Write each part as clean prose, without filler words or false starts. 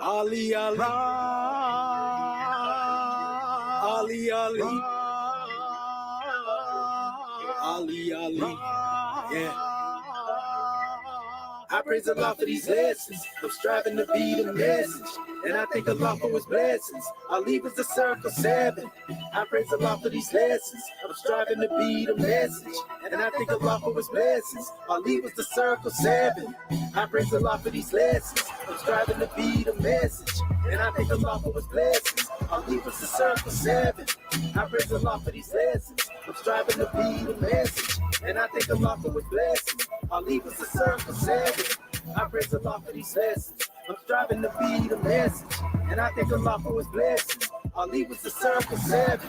Ali, Ali, Ali, Ali, Ali, Ali, yeah. I praise Allah for these lessons. I'm striving to be the message, and I thank Allah for his blessings. Ali was the circle 7. I praise Allah for these lessons. I'm striving to be the message, and I thank Allah for his blessings. Ali was the circle 7. I praise Allah for these lessons. I'm striving to be the message, and I thank Allah for his blessings. Ali was the circle 7. I praise Allah for these lessons. I'm striving to be the message, and I thank Allah for his blessings. Ali was the circle 7. I praise Allah for these lessons. I'm striving to be the message, and I thank Allah for his blessings. Ali was the circle 7.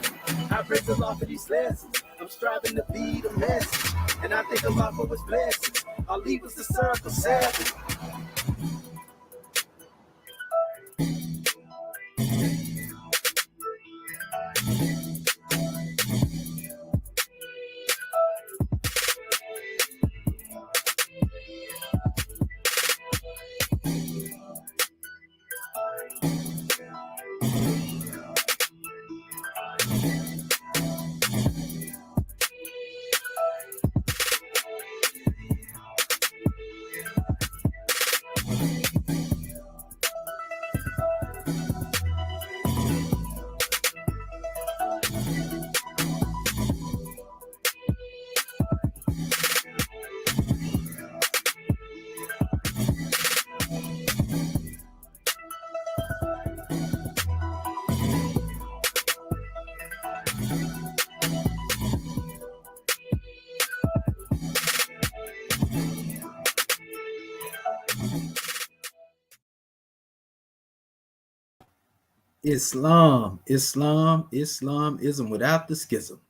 I praise Allah for these lessons. I'm striving to be the message, and I thank Allah for his blessings. Ali was the circle 7. Islamism without the schism.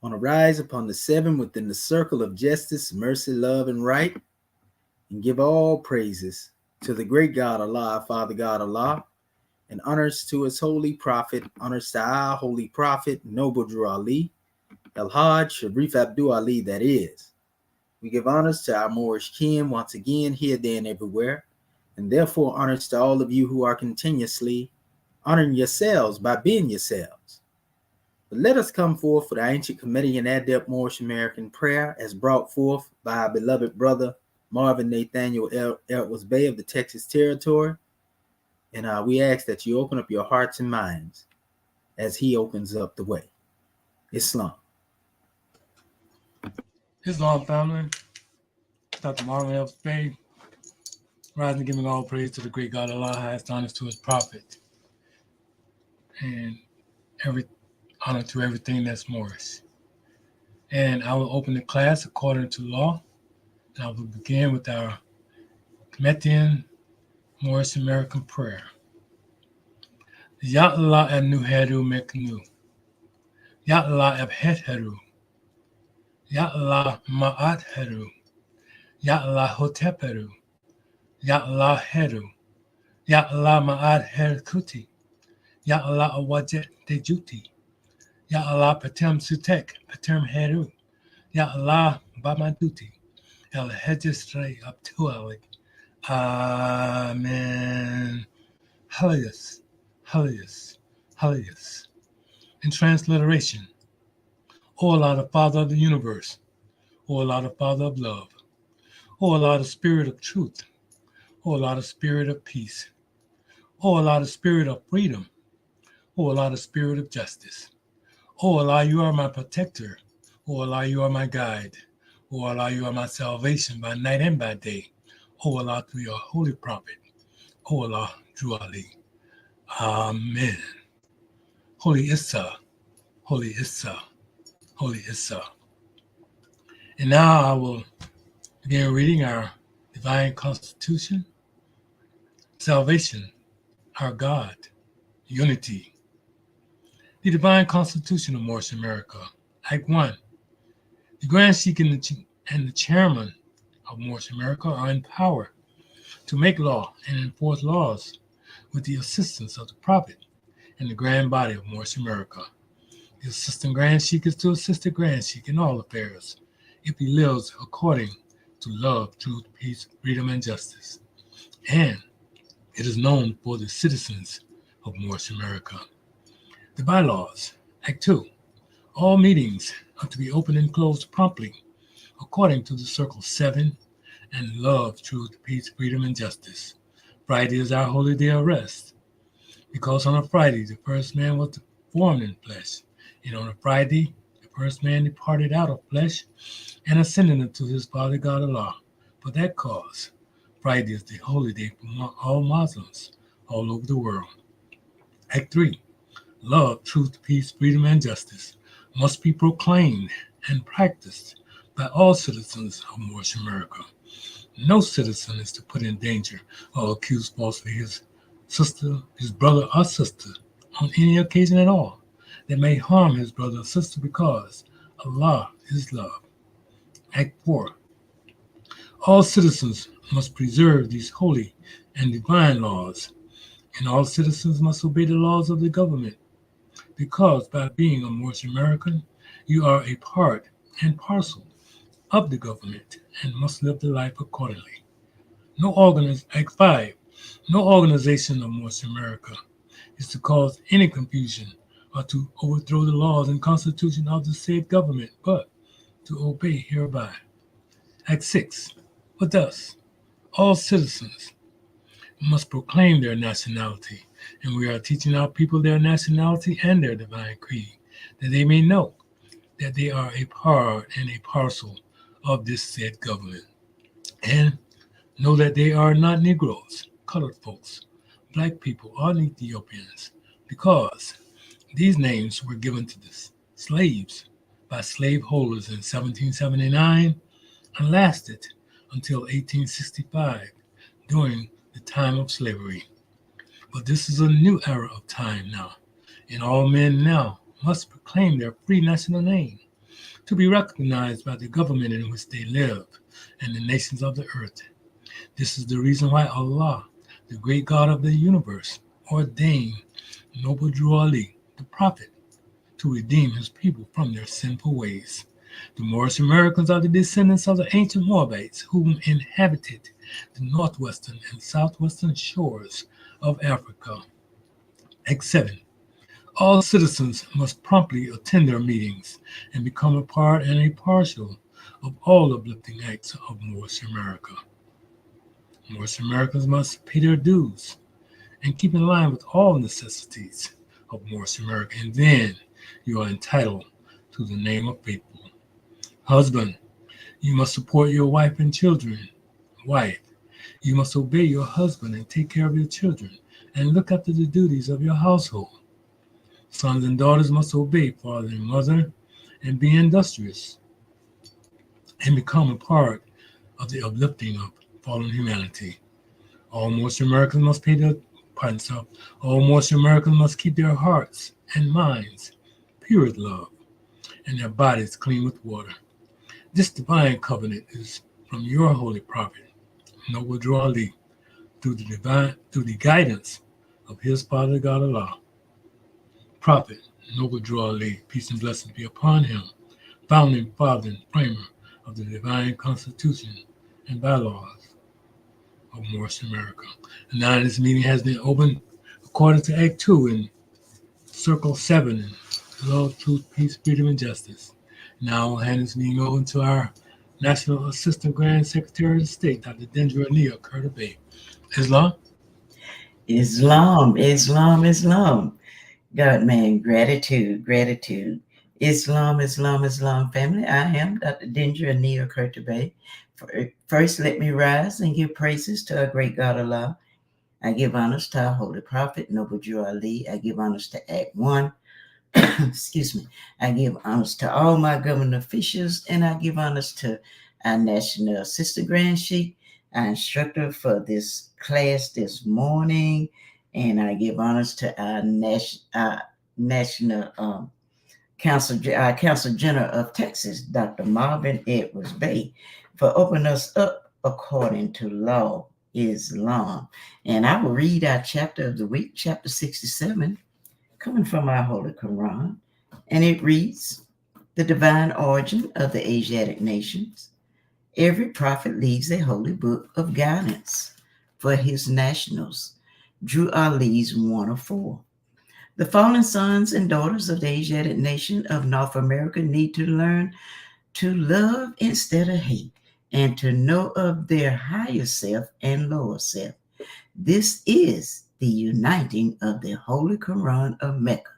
On a rise upon the 7 within the circle of justice, mercy, love, and right, and give all praises to the great God Allah, Father God Allah, and honors to his holy prophet, honors to our holy prophet, Noble Drew Ali, El-Hajj Sharif Abdul Ali, that is. We give honors to our Moorish kin once again, here, there, and everywhere, and therefore honors to all of you who are continuously honoring yourselves by being yourselves. But let us come forth with our ancient Comedian Adept Moorish American prayer as brought forth by our beloved brother Marvin Nathaniel Edwards Bay of the Texas Territory. And we ask that you open up your hearts and minds as he opens up the way. Islam. Islam family, Dr. Marvin Edwards Bay, rising and giving all praise to the great God Allah, highest honors to his prophet, and every honor to everything that's Moorish. And I will open the class according to law, and I will begin with our Comedian Moorish American prayer. Ya Allah Nuheru Meknu. Ya Allah Abhetheru. Ya Allah Ma'atheru. Ya Allah Hoteperu. Ya Allah Heru. Ya Allah Ma'ad Kuti. Ya Allah Awajet Dejuti. Ya Allah Patem Sutek. Patem Heru. Ya Allah Bamaduti. El Hejistre Abtualik. Amen. Hallelujah. Hallelujah. Hallelujah. In transliteration, O Allah, the Father of the universe, O Allah, the Father of love, O Allah, the Spirit of truth, O Allah, the Spirit of peace, O Allah, the Spirit of freedom, O Allah, the Spirit of justice. O Allah, you are my protector. O Allah, you are my guide. O Allah, you are my salvation by night and by day. O Allah, through your holy prophet. O Allah, Drew Ali. Amen. Holy Issa, Holy Issa, Holy Issa. And now I will begin reading our divine constitution, salvation, our God, unity. The divine constitution of Moorish America. Act 1. The Grand Sheikh and the chairman of Moorish America are in power to make law and enforce laws with the assistance of the Prophet and the grand body of Moorish America. The assistant Grand Sheikh is to assist the Grand Sheikh in all affairs if he lives according to love, truth, peace, freedom, and justice. And It is known for the citizens of Moorish America. The bylaws. Act 2. All meetings are to be open and closed promptly, according to the Circle 7 and love, truth, peace, freedom, and justice. Friday is our holy day of rest, because on a Friday the first man was formed in flesh, and on a Friday the first man departed out of flesh and ascended unto his Father God Allah. For that cause, Friday is the holy day for all Muslims all over the world. Act 3. Love, truth, peace, freedom, and justice must be proclaimed and practiced by all citizens of Moorish America. No citizen is to put in danger or accuse falsely his sister, his brother or sister on any occasion at all that may harm his brother or sister, because Allah is love. Act 4. All citizens must preserve these holy and divine laws, and all citizens must obey the laws of the government, because by being a Moorish American, you are a part and parcel of the government and must live the life accordingly. Act 5. No organization of Moorish America is to cause any confusion or to overthrow the laws and constitution of the said government, but to obey hereby. Act 6. But thus, all citizens must proclaim their nationality, and we are teaching our people their nationality and their divine creed, that they may know that they are a part and a parcel of this said government, and know that they are not Negroes, colored folks, black people, or Ethiopians, because these names were given to the slaves by slaveholders in 1779 and lasted until 1865 during the time of slavery. But this is a new era of time now, and all men now must proclaim their free national name to be recognized by the government in which they live and the nations of the earth. This is the reason why Allah, the great God of the universe, ordained Noble Drew Ali, the prophet, to redeem his people from their sinful ways. The Moorish Americans are the descendants of the ancient Moabites who inhabited the northwestern and southwestern shores of Africa. Act 7. All citizens must promptly attend their meetings and become a part and a partial of all uplifting acts of Moorish America. Moorish Americans must pay their dues and keep in line with all necessities of Moorish America, and then you are entitled to the name of faithful. Husband, you must support your wife and children. Wife, you must obey your husband and take care of your children and look after the duties of your household. Sons and daughters must obey father and mother and be industrious and become a part of the uplifting of fallen humanity. All Moorish Americans must all Moorish Americans must keep their hearts and minds pure with love and their bodies clean with water. This divine covenant is from your holy prophet, Noble Drew Ali, through the guidance of his Father God Allah. Prophet Noble Drew Ali, peace and blessings be upon him, founding father and framer of the divine constitution and bylaws of Moorish America. And now this meeting has been opened according to Act 2 in Circle 7 in love, truth, peace, freedom, and justice. Now I'll hand this meeting over to our National Assistant Grand Secretary of State, Dr. Dendra Nia Curtis Bay. Islam? Islam. God, man, gratitude. Islam, family. I am Dr. Dendra Nia Curtis Bay. First, let me rise and give praises to our great God Allah. I give honors to our holy prophet, Noble Drew Ali. I give honors to Act 1. Excuse me. I give honors to all my government officials, and I give honors to our National Assistant Grand Sheik, our instructor for this class this morning, and I give honors to our National Council General of Texas, Dr. Marvin Edwards Bay, for opening us up according to law, Islam. And I will read our chapter of the week, chapter 67, coming from our Holy Quran, and it reads, the divine origin of the Asiatic nations. Every prophet leaves a holy book of guidance for his nationals Drew Ali's one of four. The fallen sons and daughters of the Asiatic nation of North America need to learn to love instead of hate and to know of their higher self and lower self. This is the uniting of the Holy Quran of Mecca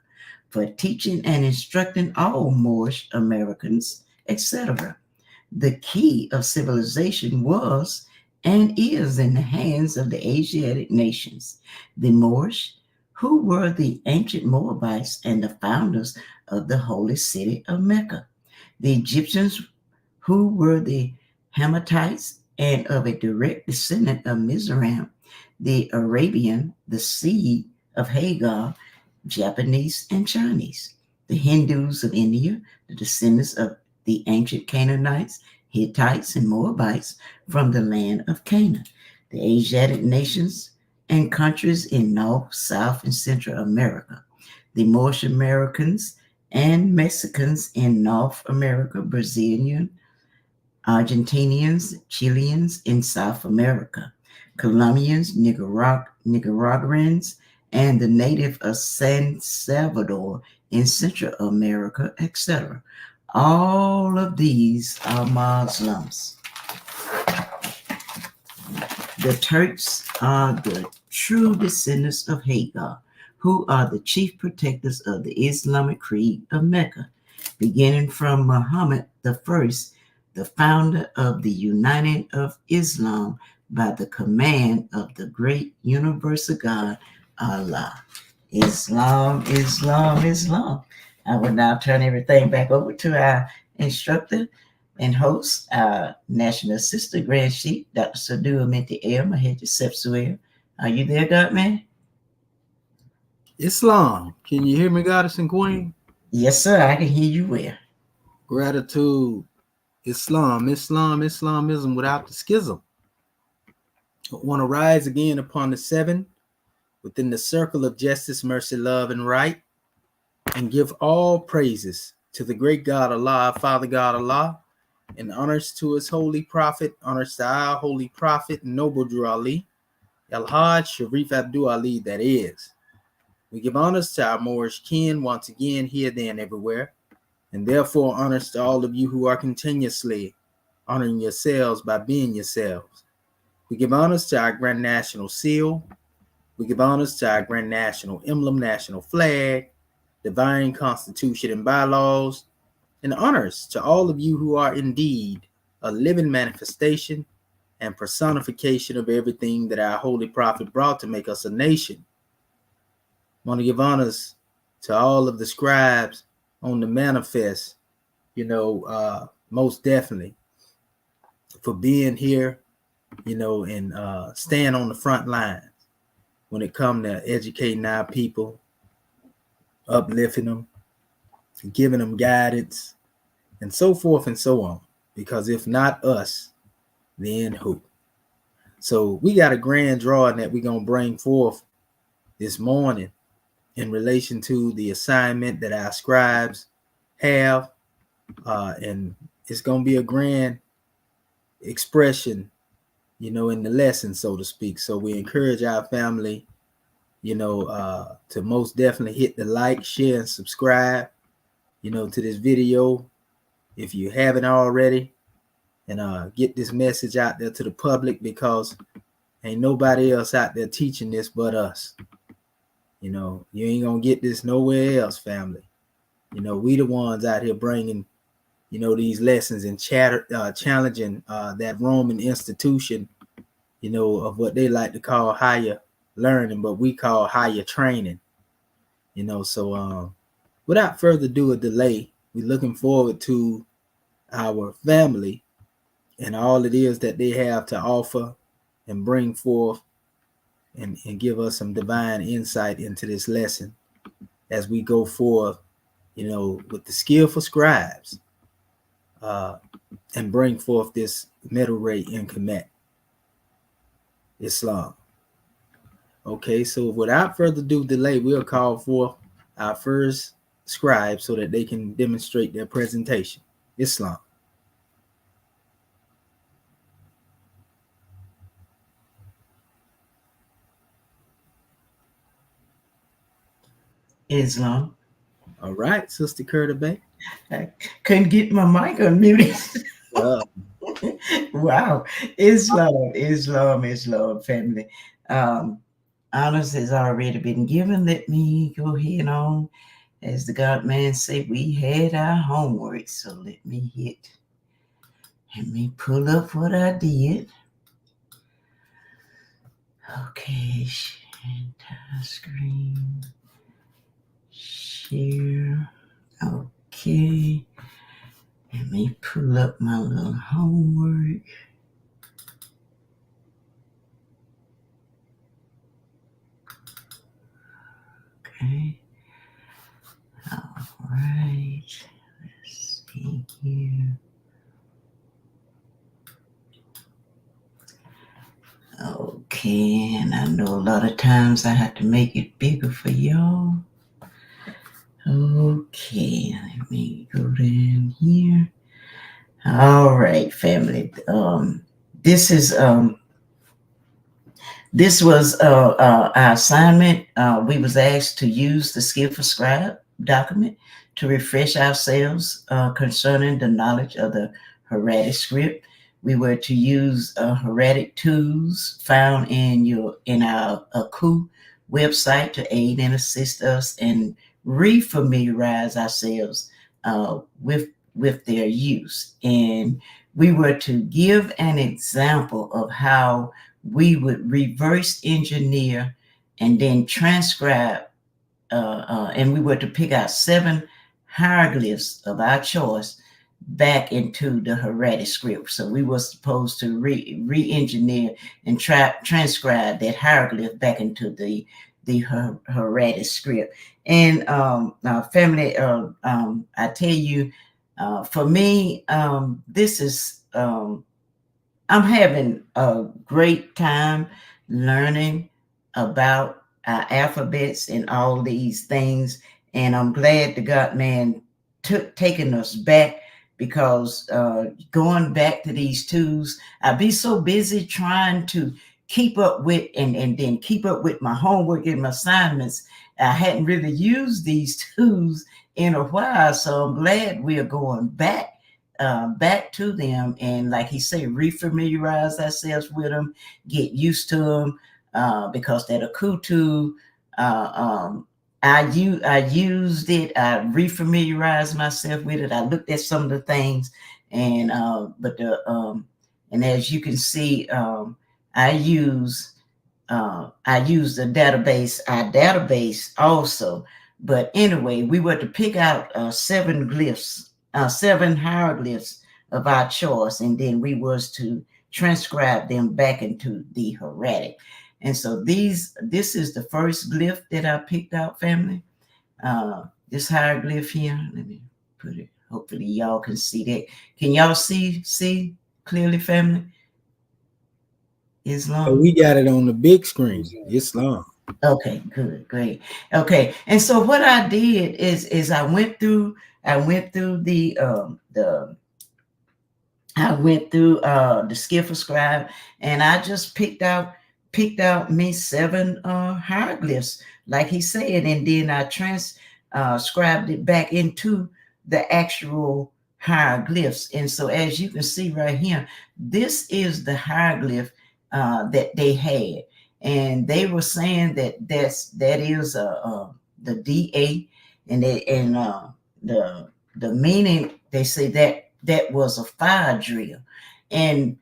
for teaching and instructing all Moorish Americans, etc. The key of civilization was and is in the hands of the Asiatic nations. The Moorish, who were the ancient Moabites and the founders of the holy city of Mecca. The Egyptians, who were the Hammatites and of a direct descendant of Mizraim. The Arabian, the seed of Hagar, Japanese and Chinese. The Hindus of India, the descendants of the ancient Canaanites, Hittites, and Moabites from the land of Canaan. The Asiatic nations and countries in North, South, and Central America. The Moorish Americans and Mexicans in North America, Brazilian, Argentinians, Chileans in South America, Colombians, Nicaraguans, and the native of San Salvador in Central America, etc. All of these are Muslims. The Turks are the true descendants of Hagar, who are the chief protectors of the Islamic creed of Mecca, beginning from Muhammad the First, the founder of the uniting of Islam by the command of the great universal God, Allah. Islam, Islam, Islam. I will now turn everything back over to our instructor and host, our National Assistant Grand Chief, Dr. Sadu Amenti El Maheji Sepsuel. Are you there, Godman? Islam. Can you hear me, Goddess and Queen? Yes, sir. I can hear you well. Gratitude. Islam, Islamism without the schism. I want to rise again upon the seven within the circle of justice, mercy, love, and right, and give all praises to the great God Allah, Father God Allah, and honors to his holy prophet, honors to our holy prophet, Noble Drew Ali, Al-Hajj Sharif Abdul Ali, that is. We give honors to our Moorish kin once again here, there, and everywhere, and therefore honors to all of you who are continuously honoring yourselves by being yourselves. We give honors to our Grand National Seal. We give honors to our Grand National Emblem, National Flag, Divine Constitution and Bylaws, and honors to all of you who are indeed a living manifestation and personification of everything that our Holy Prophet brought to make us a nation. I want to give honors to all of the scribes on the manifest, most definitely for being here, and staying on the front lines when it comes to educating our people, uplifting them, giving them guidance, and so forth and so on. Because if not us, then who? So we got a grand drawing that we're going to bring forth this morning in relation to the assignment that our scribes have. And it's going to be a grand expression, in the lesson, so to speak. So we encourage our family, to most definitely hit the like, share, and subscribe, to this video if you haven't already, and get this message out there to the public, because ain't nobody else out there teaching this but us. You ain't gonna get this nowhere else, family. We the ones out here bringing, these lessons and challenging that Roman institution, of what they like to call higher learning, but we call higher training. So without further ado or delay, we're looking forward to our family and all it is that they have to offer and bring forth and give us some divine insight into this lesson as we go forth, with the skillful scribes, and bring forth this middle rate in Kemet, Islam. Okay, so without further ado delay, we'll call for our first scribe so that they can demonstrate their presentation. Islam. Islam. All right, Sister Curta Bay. I couldn't get my mic unmuted. Well, Wow. Islam, family. Honors has already been given. Let me go ahead on. As the God man say, we had our homework. So let me pull up what I did. Okay, entire screen. Share. Okay. Let me pull up my little homework. Okay. All right. Let's see here. Okay, and I know a lot of times I have to make it bigger for y'all. Okay, let me go down here. All right, family. This was our assignment. We was asked to use the Skillful Scribe document to refresh ourselves concerning the knowledge of the Hieratic script. We were to use Hieratic tools found in our AKU website to aid and assist us and refamiliarize ourselves with their use. And we were to give an example of how we would reverse engineer and then transcribe, and we were to pick out 7 hieroglyphs of our choice back into the Hieratic script. So we were supposed to re-engineer and transcribe that hieroglyph back into the Hieratic script. And family, I tell you, for me, this is I'm having a great time learning about our alphabets and all these things. And I'm glad the God man taking us back, because going back to these tools, I'd be so busy trying to keep up with and then keep up with my homework and my assignments. I hadn't really used these tools in a while. So I'm glad we are going back to them, and like he said, refamiliarize ourselves with them, get used to them, because that Akutu, I used it, I refamiliarized myself with it. I looked at some of the things, and and as you can see, I use the database, our database also. But anyway, we were to pick out 7 glyphs, 7 hieroglyphs of our choice, and then we was to transcribe them back into the Hieratic. And so this is the first glyph that I picked out, family. This hieroglyph here, let me put it, hopefully y'all can see that. Can y'all see clearly, family? Islam. we got it on the big screen. Islam. Okay, good, great. Okay, and so what I did is I went through the Skillful Scribe, and I just picked out me 7 hieroglyphs, like he said, and then I transcribed it back into the actual hieroglyphs. And so as you can see right here, this is the hieroglyph that they had. And they were saying that that is the DA, and the meaning, they say that was a fire drill. And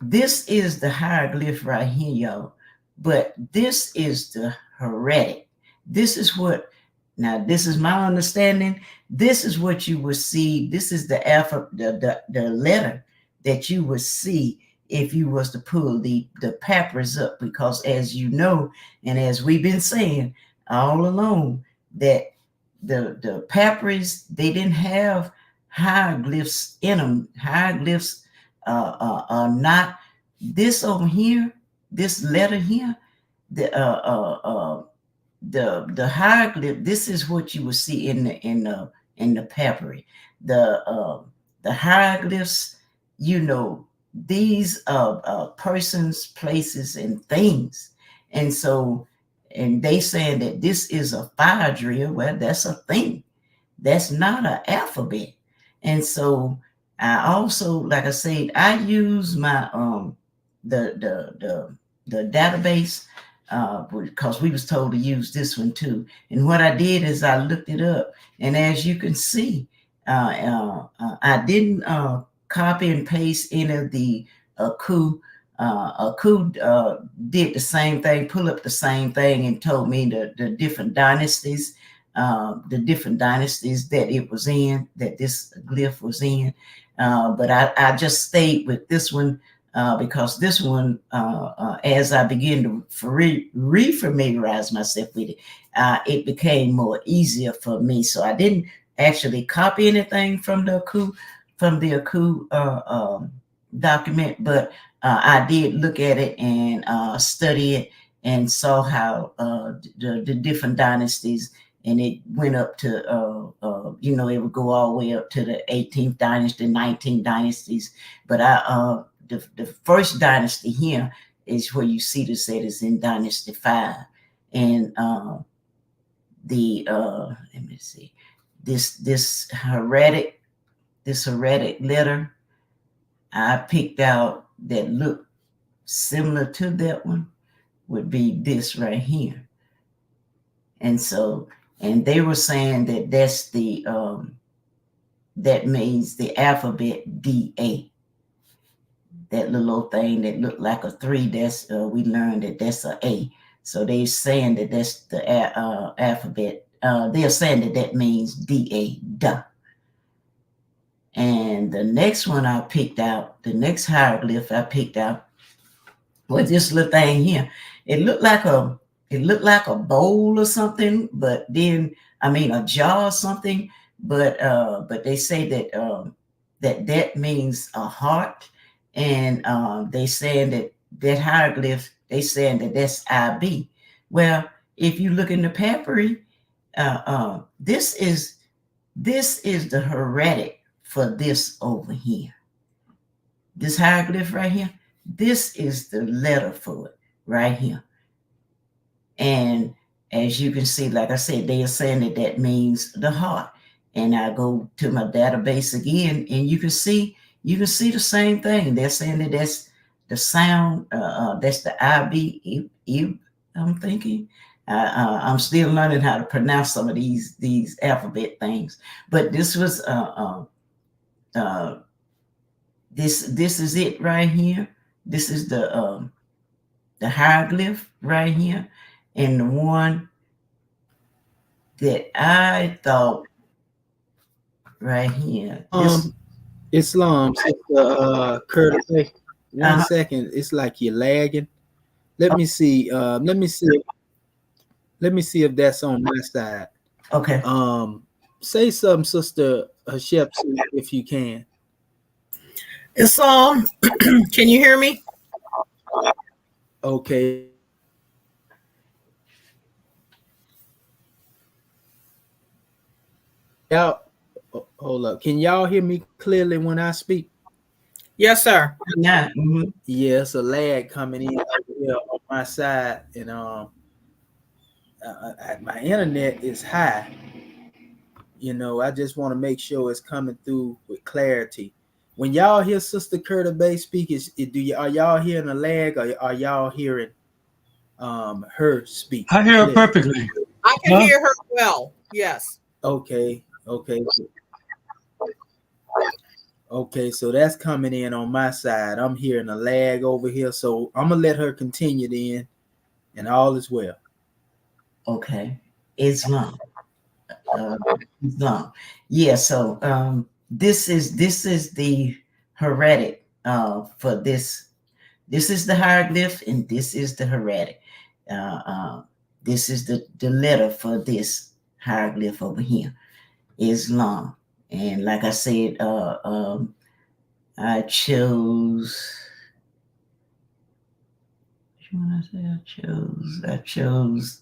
this is the hieroglyph right here, y'all. But this is the Hieratic. This is what, now this is my understanding. This is what you would see. This is the the letter that you would see if you was to pull the papyrus up, because as you know, and as we've been saying all along, that the papyrus, they didn't have hieroglyphs in them. Hieroglyphs are not this over here, this letter here, the hieroglyph. This is what you will see in the papyri. The hieroglyphs, you know, these persons, places, and things. And so and they saying that this is a fire drill. Well, that's a thing. That's not an alphabet. And so I also, like I said, I use my the database because we was told to use this one too. And what I did is I looked it up, and as you can see, I didn't copy and paste any of the coup. Coup did the same thing, pull up the same thing, and told me the different dynasties that it was in, that this glyph was in. But I just stayed with this one because this one, as I began to re-familiarize myself with it, it became more easier for me. So I didn't actually copy anything from the coup document, but I did look at it and study it and saw how the different dynasties, and it went up to, it would go all the way up to the 18th dynasty, 19th dynasties. But the first dynasty here is where you see this that is in Dynasty 5. And let me see, this hieratic letter I picked out that looked similar to that one would be this right here. And so, and they were saying that that's the that means the alphabet DA. That little thing that looked like a 3, that's we learned that that's a A. So they're saying that that's the alphabet. They're saying that means DA, duh. And the next one I picked out, the next hieroglyph I picked out was this little thing here. It looked like a bowl or something, but then a jar or something. But they say that that means a heart, and they saying that hieroglyph, they saying that that's IB. Well, if you look in the papyri, this is the hieratic for this over here. This hieroglyph right here, this is the letter for it right here. And as you can see, like I said, they are saying that means the heart. And I go to my database again, and you can see the same thing. They're saying that that's the sound, that's the IB. I'm thinking. I'm still learning how to pronounce some of these alphabet things. But this was this is it right here. This is the hieroglyph right here, and the one that I thought right here. Islam, Sister Curtis. One second, it's like you're lagging. Let me see. Let me see if that's on my side. Okay. Say something, Sister Shep, if you can. Islam, can you hear me? Okay. Y'all, hold up. Can y'all hear me clearly when I speak? Yes, sir. Yeah. Mm-hmm. Yeah, it's a lag coming in here on my side, and my internet is high. I just want to make sure it's coming through with clarity. When y'all hear Sister Curtis Bay speak, are y'all hearing a lag, or are y'all hearing her speak? I hear her perfectly. I can hear her well. Yes. Okay. Okay, so that's coming in on my side. I'm hearing a lag over here, so I'm gonna let her continue then, and all is well. Okay. Islam. Islam. Yeah. So this is the hieratic for this. This is the hieroglyph, and this is the hieratic. This is the letter for this hieroglyph over here, Islam. And like I said, I chose. What I say? I chose.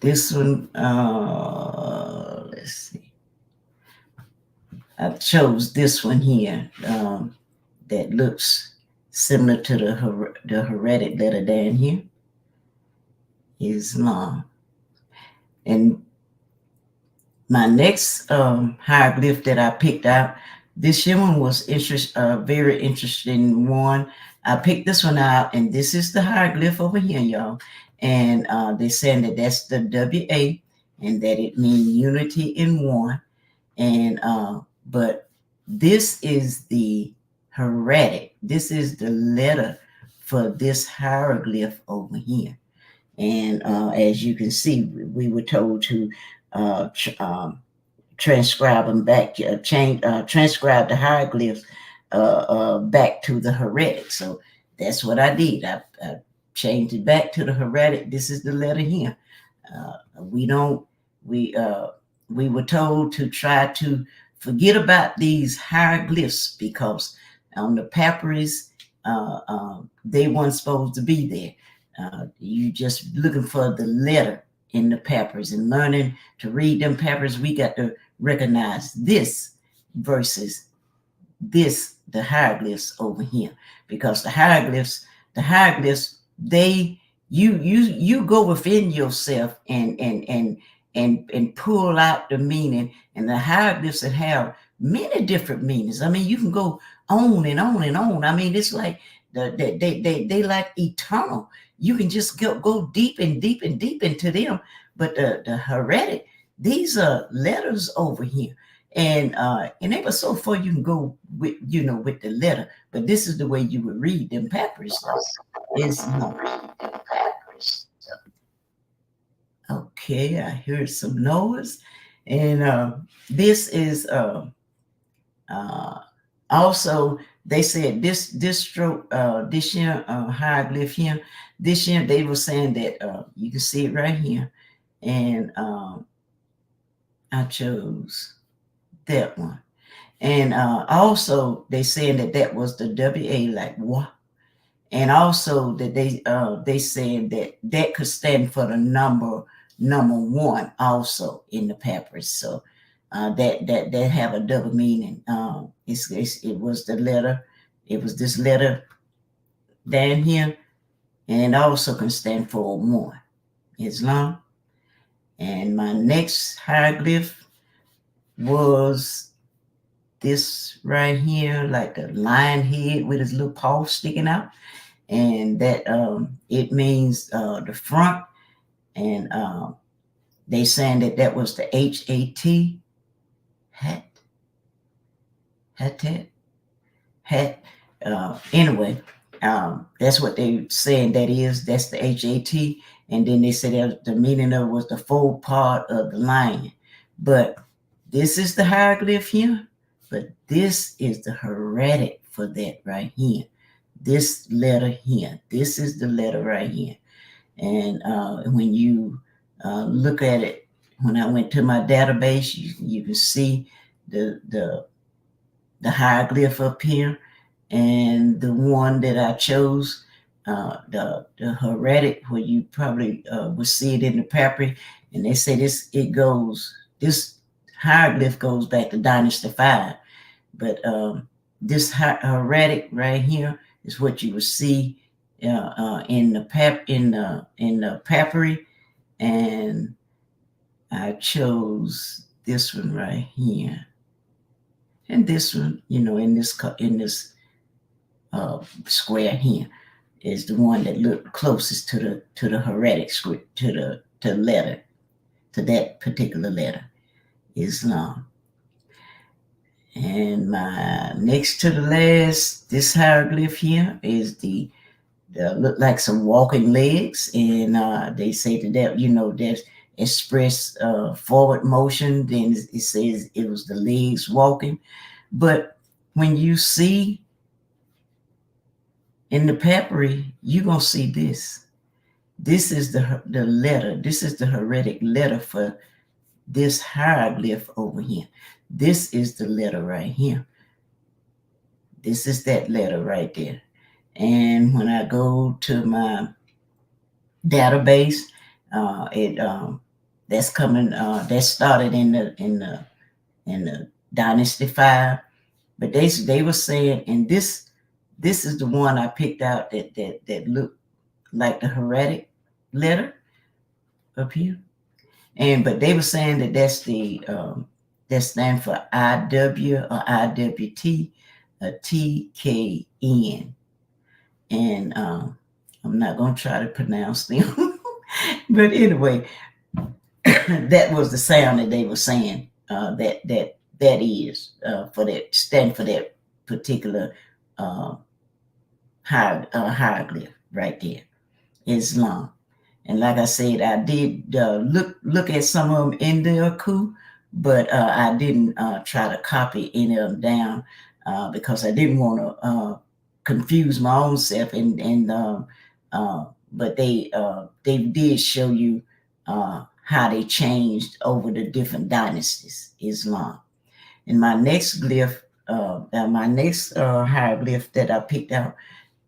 This one. Let's see. I chose this one here that looks similar to the Hieratic letter down here. Islam. And my next hieroglyph that I picked out, this one was very interesting one. I picked this one out, and this is the hieroglyph over here, y'all. And they're saying that that's the WA, and that it means unity in one. And but this is the Hieratic. This is the letter for this hieroglyph over here. And as you can see, we were told to transcribe them back, transcribe the hieroglyphs back to the Hieratic. So that's what I did. I changed it back to the Hieratic. This is the letter here. We were told to try to forget about these hieroglyphs because on the papyrus, they weren't supposed to be there. You just looking for the letter in the papyrus and learning to read them papyrus. We got to recognize this versus this, the hieroglyphs over here, because the hieroglyphs, you go within yourself and pull out the meaning, and the hieroglyphs that have many different meanings. I mean, you can go on and on and on. I mean, it's like they like eternal. You can just go deep and deep and deep into them. But the Hieratic, these are letters over here. And they were so far you can go with, with the letter. But this is the way you would read them papyrus. Okay, I heard some noise. And this is also, they said this stroke, this year hieroglyph here, this year they were saying that you can see it right here. And I chose that one. And also they saying that was the WA, like what? And also that they saying that could stand for the number 1 also in the papyrus. So that have a double meaning. It was the letter. It was this letter down here, and also can stand for 1, Islam. And my next hieroglyph was this right here, like a lion head with his little paw sticking out, and that it means the front. And they saying that was the HAT. Anyway, that's what they saying that is. That's the HAT. And then they said that the meaning of it was the full part of the lion. But this is the hieroglyph here. But this is the Hieratic for that right here. This letter here. This is the letter right here. And when you look at it, when I went to my database, you can see the hieroglyph up here, and the one that I chose, the Hieratic, where you probably would see it in the papyri, and they say this hieroglyph goes back to Dynasty 5, but this Hieratic right here is what you would see in the papyri, and I chose this one right here. And this one, in this square here, is the one that looked closest to the Hieratic script, to the letter, to that particular letter, Islam. And my next to the last, this hieroglyph here is the look like some walking legs, and they say that there's express forward motion. Then it says it was the legs walking. But when you see in the papyri, you're gonna see this. This is the letter. This is the Hieratic letter for this hieroglyph over here. This is the letter right here. This is that letter right there. And when I go to my database, that started in the Dynasty 5. But they were saying, and this is the one I picked out that looked like the Hieratic letter up here. But they were saying that that's the that stand for IW or IWT, TKN. And I'm not gonna try to pronounce them. But anyway, that was the sound that they were saying that is for that stand for that particular hieroglyph right there, Islam. And like I said, I did look at some of them in the Aku, but I didn't try to copy any of them down because I didn't want to confuse my own self. But they did show you how they changed over the different dynasties, Islam. And my next glyph, hieroglyph that I picked out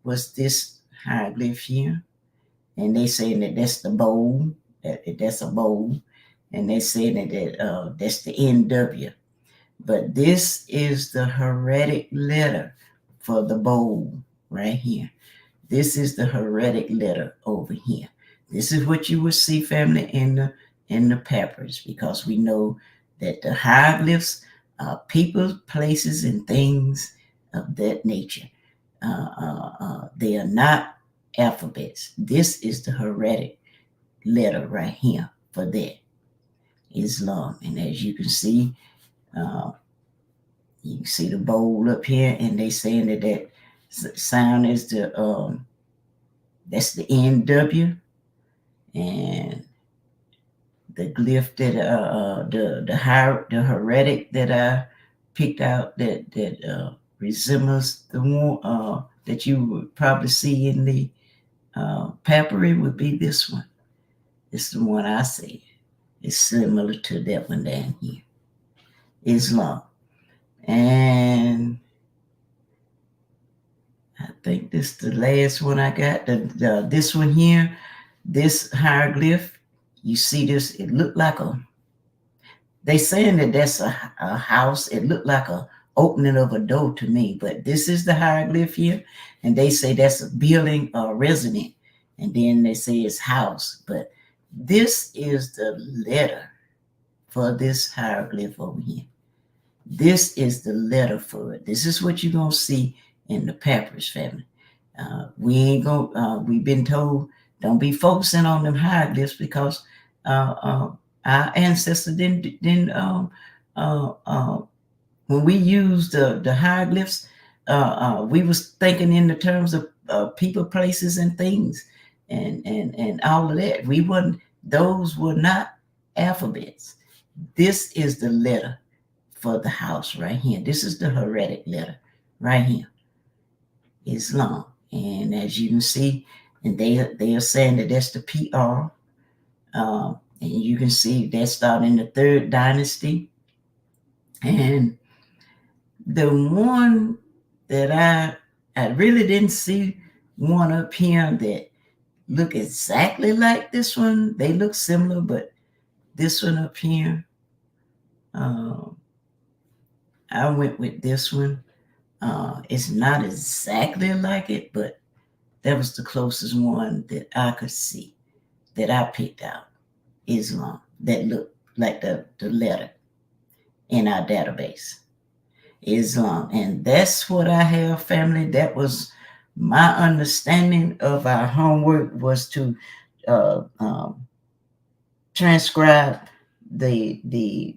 was this hieroglyph here. And they saying that that's the bowl, that's a bowl. And they saying that that's the NW. But this is the Hieratic letter for the bowl right here. This is the Hieratic letter over here. This is what you will see, family, in the papyrus, because we know that the hieroglyphs are people, places, and things of that nature. They are not alphabets. This is the Hieratic letter right here for that, Islam. And as you can see the bowl up here, and they saying that sound is the that's the NW. And the glyph that the Hieratic that I picked out that resembles the one that you would probably see in the papyri would be this one. It's the one I see. It's similar to that one down here, Islam. And I think this is the last one I got. This one here, this hieroglyph. You see this? It looked like they saying that that's a house. It looked like a opening of a door to me, but this is the hieroglyph here, and they say that's a building or resident, and then they say it's house. But this is the letter for this hieroglyph over here. This is the letter for it. This is what you're gonna see in the papyrus, family. We've been told don't be focusing on them hieroglyphs because our ancestors didn't when we used the hieroglyphs, we was thinking in the terms of people, places, and things, and all of that. Those were not alphabets. This is the letter for the house right here. This is the Hieratic letter right here, Islam. And as you can see, and they are saying that that's the PR. And you can see that started in the 3rd dynasty. And the one that I really didn't see one up here that look exactly like this one. They look similar, but this one up here, I went with this one. It's not exactly like it, but that was the closest one that I could see that I picked out, Islam, that looked like the letter in our database, Islam. And that's what I have, family. That was my understanding of our homework, was to transcribe the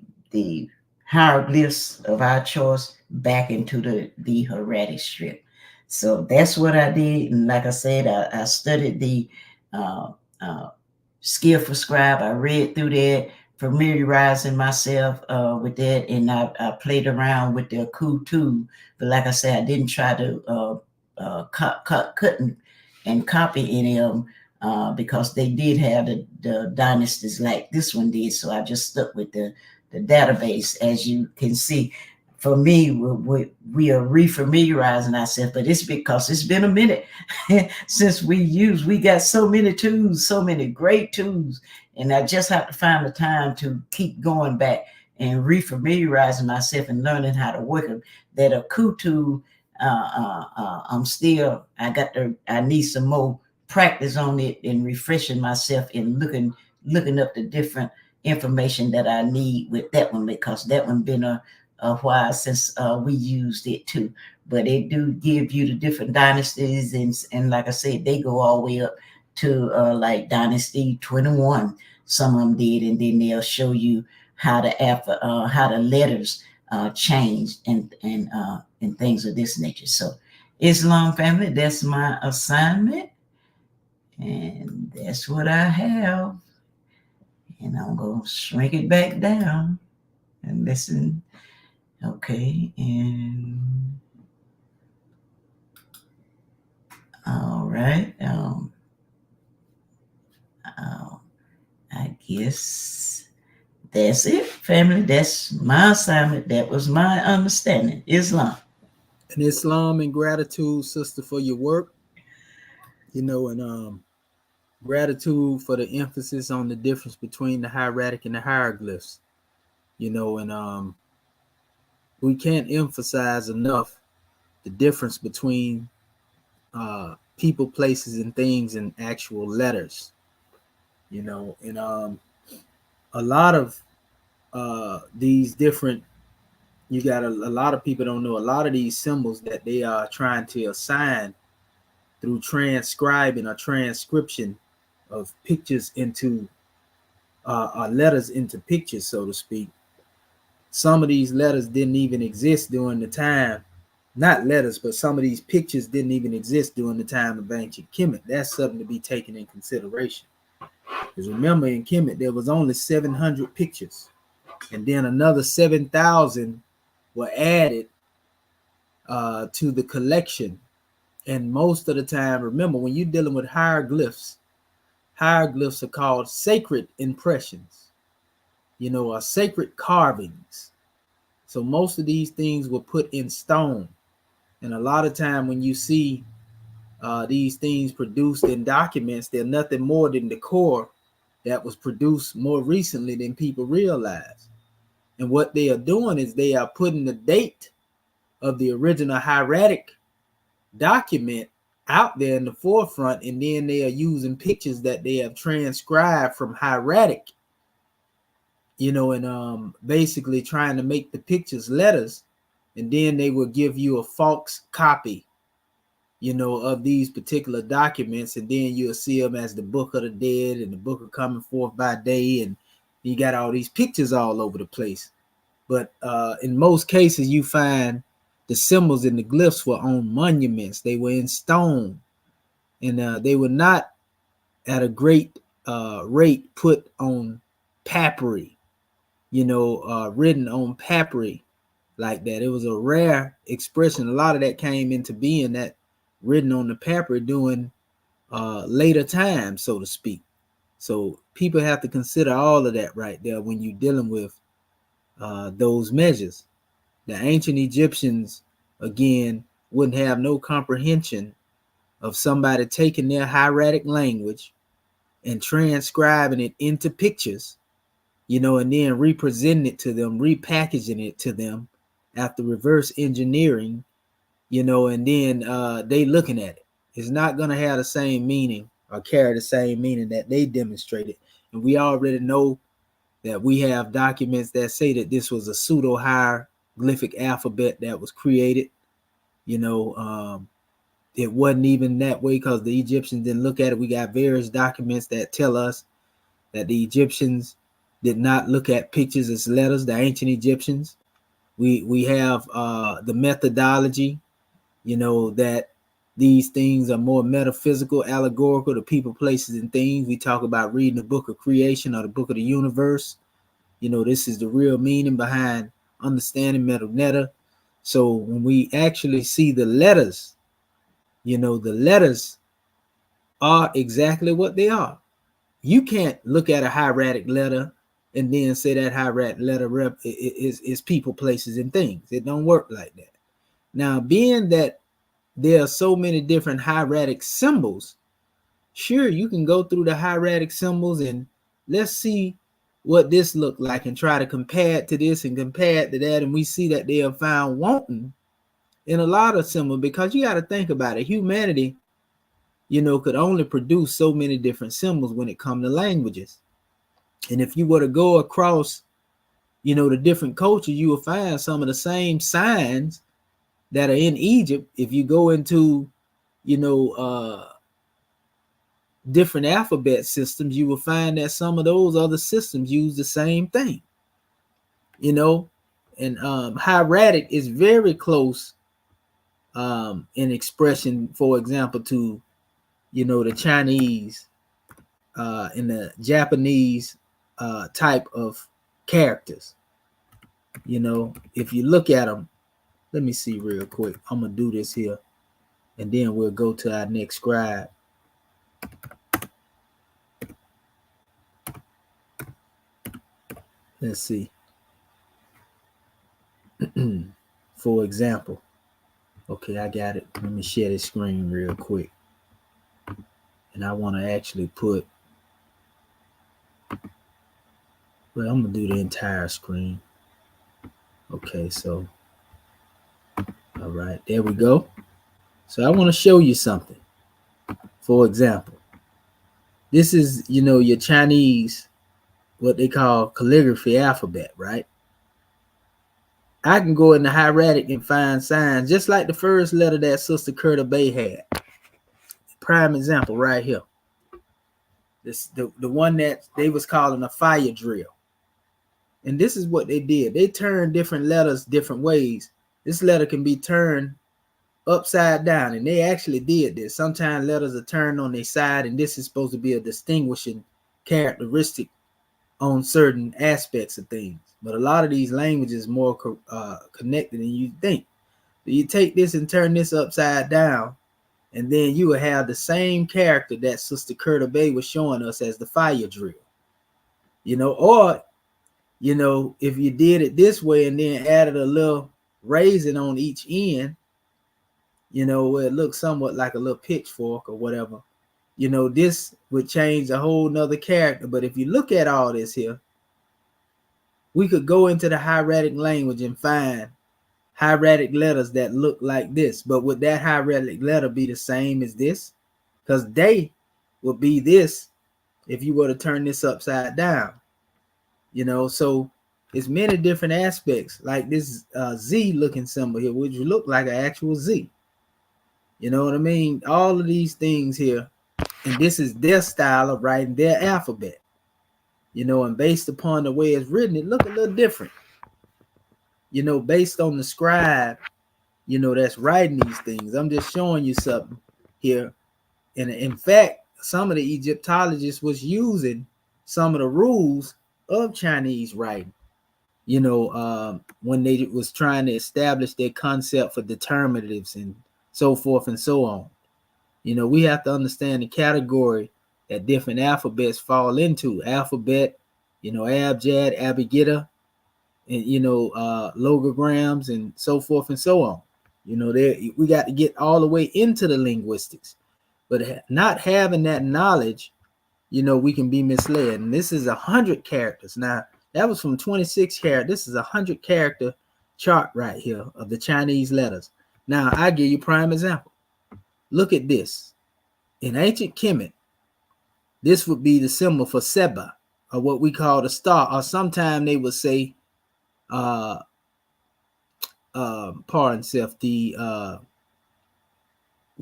hieroglyphs of our choice back into the Hieratic strip. So that's what I did. And like I said, I studied the Skillful Scribe. I read through that, familiarizing myself with that, and I played around with the Pt.2. But like I said, I didn't try to cut and copy any of them because they did have the dynasties like this one did. So I just stuck with the database. As you can see, for me, we are refamiliarizing ourselves, but it's because it's been a minute since we got so many tools, so many great tools, and I just have to find the time to keep going back and refamiliarizing myself and learning how to work them. That a Kutu, I need some more practice on it and refreshing myself and looking up the different information that I need with that one, because that one been a while since we used it too. But it do give you the different dynasties, and like I said, they go all the way up to like Dynasty 21. Some of them did, and then they'll show you how the letters changed and things of this nature. So, Islam family, that's my assignment, and that's what I have. And I'm gonna shrink it back down and listen. Okay, and all right. I guess that's it, family. That's my assignment. That was my understanding. Islam. And Islam and gratitude, sister, for your work. And gratitude for the emphasis on the difference between the hieratic and the hieroglyphs. And we can't emphasize enough the difference between people, places, and things and actual letters. And a lot of these different, a lot of people don't know a lot of these symbols that they are trying to assign through transcribing or transcription of pictures into letters into pictures, so to speak. Some of these letters didn't even exist during the time, not letters, but some of these pictures didn't even exist during the time of ancient Kemet. That's something to be taken in consideration. Because remember, in Kemet, there was only 700 pictures, and then another 7,000 were added to the collection. And most of the time, remember, when you're dealing with hieroglyphs are called sacred impressions, or sacred carvings. So most of these things were put in stone. And a lot of time when you see these things produced in documents, they're nothing more than the core that was produced more recently than people realize. And what they are doing is they are putting the date of the original hieratic document out there in the forefront, and then they are using pictures that they have transcribed from hieratic, and basically trying to make the pictures letters, and then they will give you a false copy, of these particular documents, and then you'll see them as the Book of the Dead and the Book of Coming Forth by Day, and you got all these pictures all over the place. But in most cases, you find the symbols and the glyphs were on monuments. They were in stone, and they were not at a great rate put on papyri, written on papyri like that. It was a rare expression. A lot of that came into being, that written on the papyri during later times, so to speak. So people have to consider all of that right there when you're dealing with those measures. The ancient Egyptians, again, wouldn't have no comprehension of somebody taking their hieratic language and transcribing it into pictures, and then representing it to them, repackaging it to them after reverse engineering, and then they looking at it. It's not going to have the same meaning or carry the same meaning that they demonstrated. And we already know that we have documents that say that this was a pseudo hieroglyphic alphabet that was created. It wasn't even that way because the Egyptians didn't look at it. We got various documents that tell us that the Egyptians did not look at pictures as letters, the ancient Egyptians. We have the methodology, that these things are more metaphysical, allegorical to people, places, and things. We talk about reading the book of creation or the book of the universe. This is the real meaning behind understanding Medu. So when we actually see the letters, the letters are exactly what they are. You can't look at a hieratic letter and then say that hieratic letter is people, places, and things. It don't work like that. Now, being that there are so many different hieratic symbols, sure, you can go through the hieratic symbols and let's see what this looked like and try to compare it to this and compare it to that, and we see that they are found wanting in a lot of symbols, because you got to think about it. Humanity, could only produce so many different symbols when it comes to languages. And if you were to go across, the different cultures, you will find some of the same signs that are in Egypt. If you go into, different alphabet systems, you will find that some of those other systems use the same thing, and hieratic is very close in expression, for example, to, the Chinese and the Japanese type of characters. If you look at them, let me see real quick. I'm going to do this here, and then we'll go to our next scribe. Let's see. For example, okay, I got it. Let me share this screen real quick. And I want to actually put, well, I'm going to do the entire screen. Okay, so, all right, there we go. So I want to show you something. For example, this is, your Chinese, what they call calligraphy alphabet, right? I can go in the hieratic and find signs just like the first letter that Sister Curta Bay had. Prime example right here. This the one that they was calling a fire drill. And this is what they did. They turned different letters different ways. This letter can be turned upside down, and they actually did this. Sometimes letters are turned on their side, and this is supposed to be a distinguishing characteristic on certain aspects of things. But a lot of these languages are more connected than you think. So you take this and turn this upside down, and then you will have the same character that Sister Curta Bay was showing us as the fire drill. Or, if you did it this way and then added a little raising on each end, where it looks somewhat like a little pitchfork or whatever, this would change a whole nother character. But if you look at all this here, we could go into the hieratic language and find hieratic letters that look like this. But would that hieratic letter be the same as this? Because they would be this if you were to turn this upside down. So it's many different aspects, like this Z looking symbol here, which would look like an actual Z. You know what I mean? All of these things here, and this is their style of writing their alphabet. And based upon the way it's written, it look a little different. Based on the scribe, that's writing these things. I'm just showing you something here. And in fact, some of the Egyptologists was using some of the rules of Chinese writing, when they was trying to establish their concept for determinatives and so forth and so on. We have to understand the category that different alphabets fall into. Alphabet, abjad, abegida, and logograms and so forth and so on. We got to get all the way into the linguistics, but not having that knowledge, we can be misled. And this is 100 characters. Now that was from 26 characters. This is 100 character chart right here of the Chinese letters. Now I give you prime example. Look at this. In ancient Kemet, this would be the symbol for Seba, or what we call the star, or sometimes they would say, pardon self, the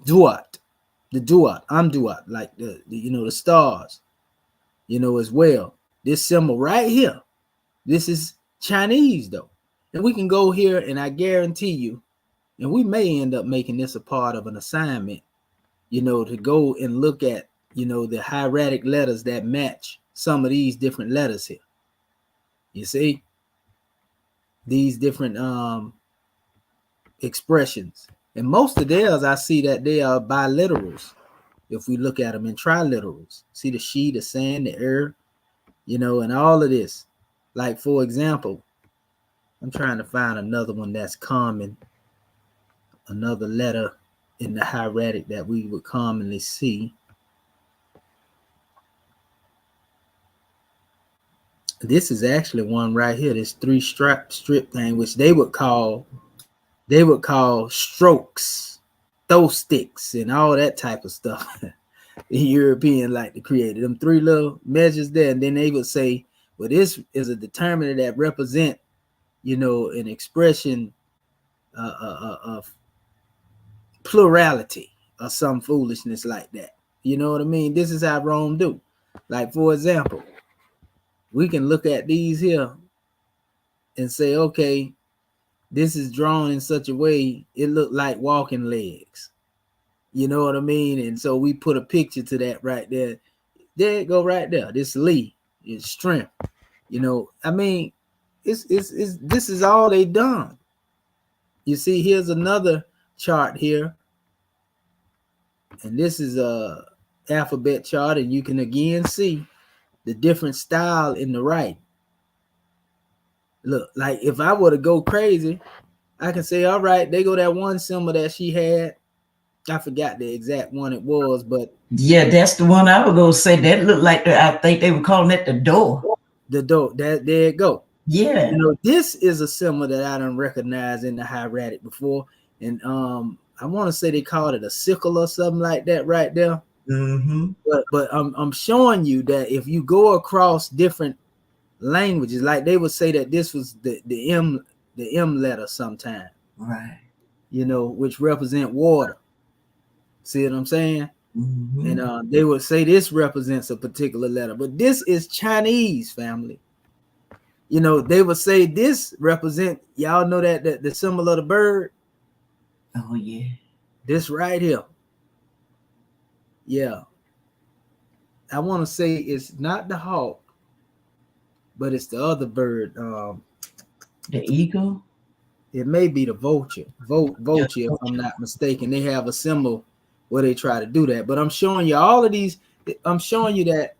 Duat, Amduat, like the stars, as well. This symbol right here, this is Chinese though. And we can go here, and I guarantee you, and we may end up making this a part of an assignment, to go and look at, the hieratic letters that match some of these different letters here. You see these different expressions, and most of theirs, I see that they are biliterals. If we look at them in triliterals, see the she, the san, the and all of this. Like, for example, I'm trying to find another one that's common, another letter in the hieratic that we would commonly see. This is actually one right here. This three strip thing, which they would call strokes, throw sticks, and all that type of stuff. The European like to create them three little measures there, and then they would say, well, this is a determinant that represent, an expression of plurality or some foolishness like that. You know what I mean? This is how Rome do. Like, for example, we can look at these here and say, okay, this is drawn in such a way it looked like walking legs. You know what I mean? And so we put a picture to that right there. There it go right there. This Lee is strength. I mean, it's this is all they done. You see, here's another chart here, and this is a alphabet chart, and you can again see the different style in the right. Look, like if I were to go crazy, I can say, all right, they go that one symbol that she had. I forgot the exact one it was, but yeah, that's the one I was gonna say. That looked like I think they were calling it the door. The door. There it go. Yeah. This is a symbol that I don't recognize in the hieratic before, and I want to say they called it a sickle or something like that right there. Mm-hmm. But I'm showing you that if you go across different languages, like they would say that this was the M letter sometime, Right. Which represent water. See what I'm saying? Mm-hmm. And they would say this represents a particular letter, but this is Chinese, family. They would say this represent, y'all know that the symbol of the bird. Oh yeah. This right here. Yeah. I want to say it's not the hawk, but it's the other bird. The eagle. It may be the vulture. Vulture, if I'm not mistaken. They have a symbol where they try to do that. But I'm showing you all of these. I'm showing you that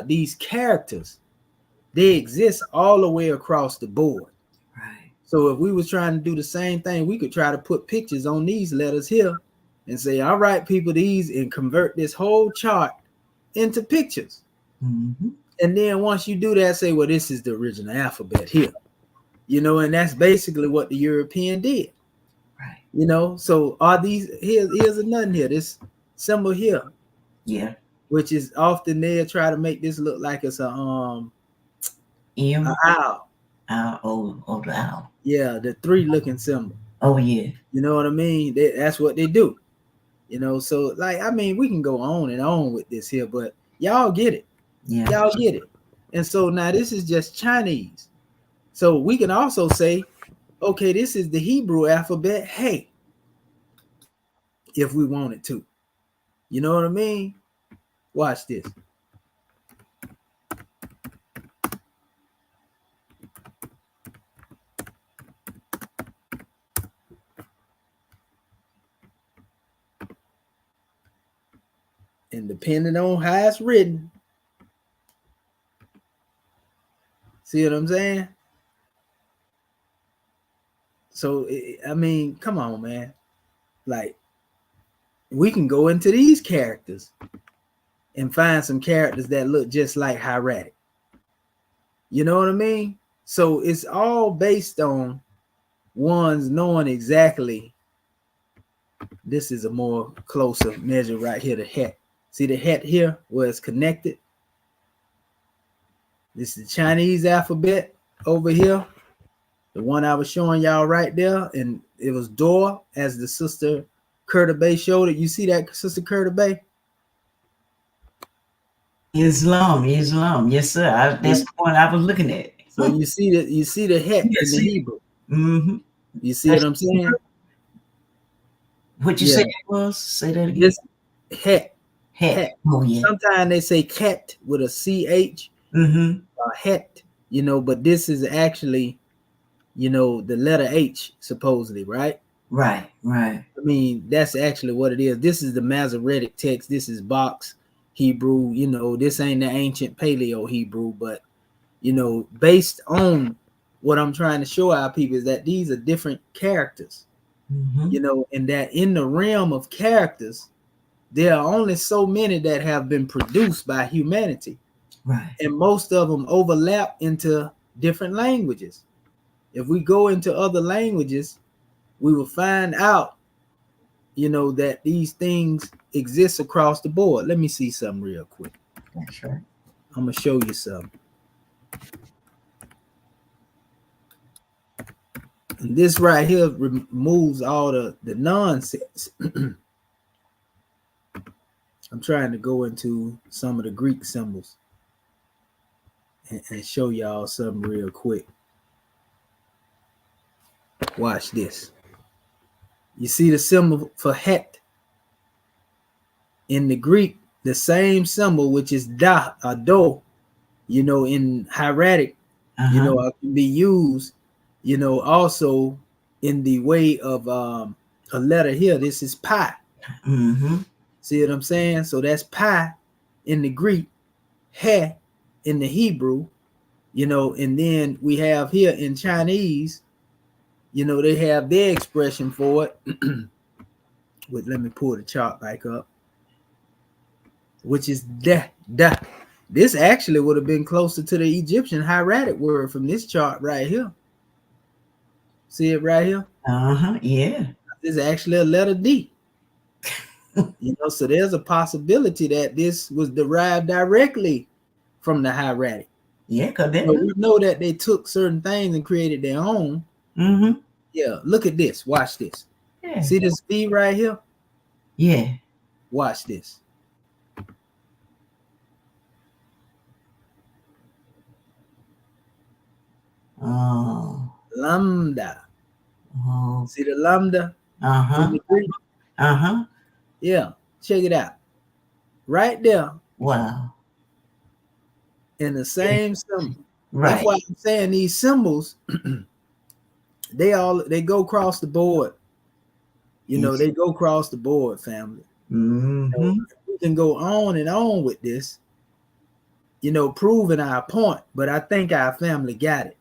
these characters, they exist all the way across the board. Right. So if we was trying to do the same thing, we could try to put pictures on these letters here and say, all right, people, these, and convert this whole chart into pictures. Mm-hmm. And then once you do that, say, well, this is the original alphabet here. And that's basically what the European did. Right. So are these, here's another here, this symbol here. Yeah. Which is often they'll try to make this look like it's a M. an owl. Oh, the owl. Yeah, the three looking symbol. Oh yeah. You know what I mean? That's what they do. So we can go on and on with this here, but y'all get it. Yeah. Y'all get it. And so now this is just Chinese. So we can also say, okay, this is the Hebrew alphabet. Hey, if we wanted to. You know what I mean? Watch this. And depending on how it's written, see what I'm saying? So, come on, man. Like, we can go into these characters and find some characters that look just like hieratic. You know what I mean? So it's all based on one's knowing exactly. This is a more closer measure right here, the hat. See the hat here where it's connected? This is the Chinese alphabet over here. The one I was showing y'all right there, and it was door, as the sister Curta Bay showed it. You see that, Sister Curta Bay? Islam. Yes, sir. That's the one I was looking at. So you see the het in the Hebrew. Mm-hmm. You see what I'm saying? What you say it was? Say that again. This het. Het. Oh yeah. Sometimes they say cat with a CH. Mm-hmm. Het, but this is actually, the letter H, supposedly, right? Right. That's actually what it is. This is the Masoretic text. This is Box Hebrew. This ain't the ancient Paleo Hebrew, but, based on what I'm trying to show our people is that these are different characters, and that in the realm of characters, there are only so many that have been produced by humanity. Right. And most of them overlap into different languages. If we go into other languages, we will find out, that these things exist across the board. Let me see something real quick. That's right. I'm gonna show you something. And this right here removes all the nonsense. I'm trying to go into some of the Greek symbols and show y'all something real quick. Watch this. You see the symbol for het in the Greek, the same symbol, which is da or do, in hieratic, can be used, also in the way of a letter here. This is pi. Mm-hmm. See what I'm saying? So that's pi in the Greek, he in the Hebrew, and then we have here in Chinese, they have their expression for it. Let me pull the chart back up, which is da. This actually would have been closer to the Egyptian hieratic word from this chart right here. See it right here? Yeah. This is actually a letter D. So there's a possibility that this was derived directly from the hieratic. Yeah, because we know that they took certain things and created their own. Mm-hmm. Yeah, look at this. Watch this. Yeah. See this V right here? Yeah. Watch this. Oh. Lambda. Oh. See the lambda? Uh-huh. Uh-huh. Yeah, check it out. Right there. Wow. In the same symbol. Right. That's why I'm saying these symbols, they go across the board. They go across the board, family. Mm-hmm. We can go on and on with this, proving our point, but I think our family got it.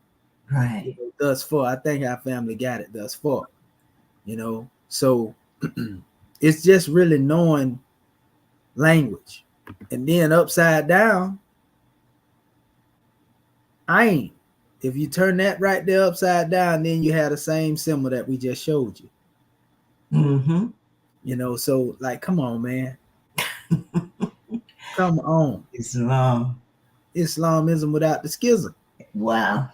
Right. Thus far. I think our family got it thus far. So it's just really knowing language. And then upside down, ayin. If you turn that right there upside down, then you have the same symbol that we just showed you. Mm-hmm. So like, come on, man. Come on. Islamism without the schism. Wow.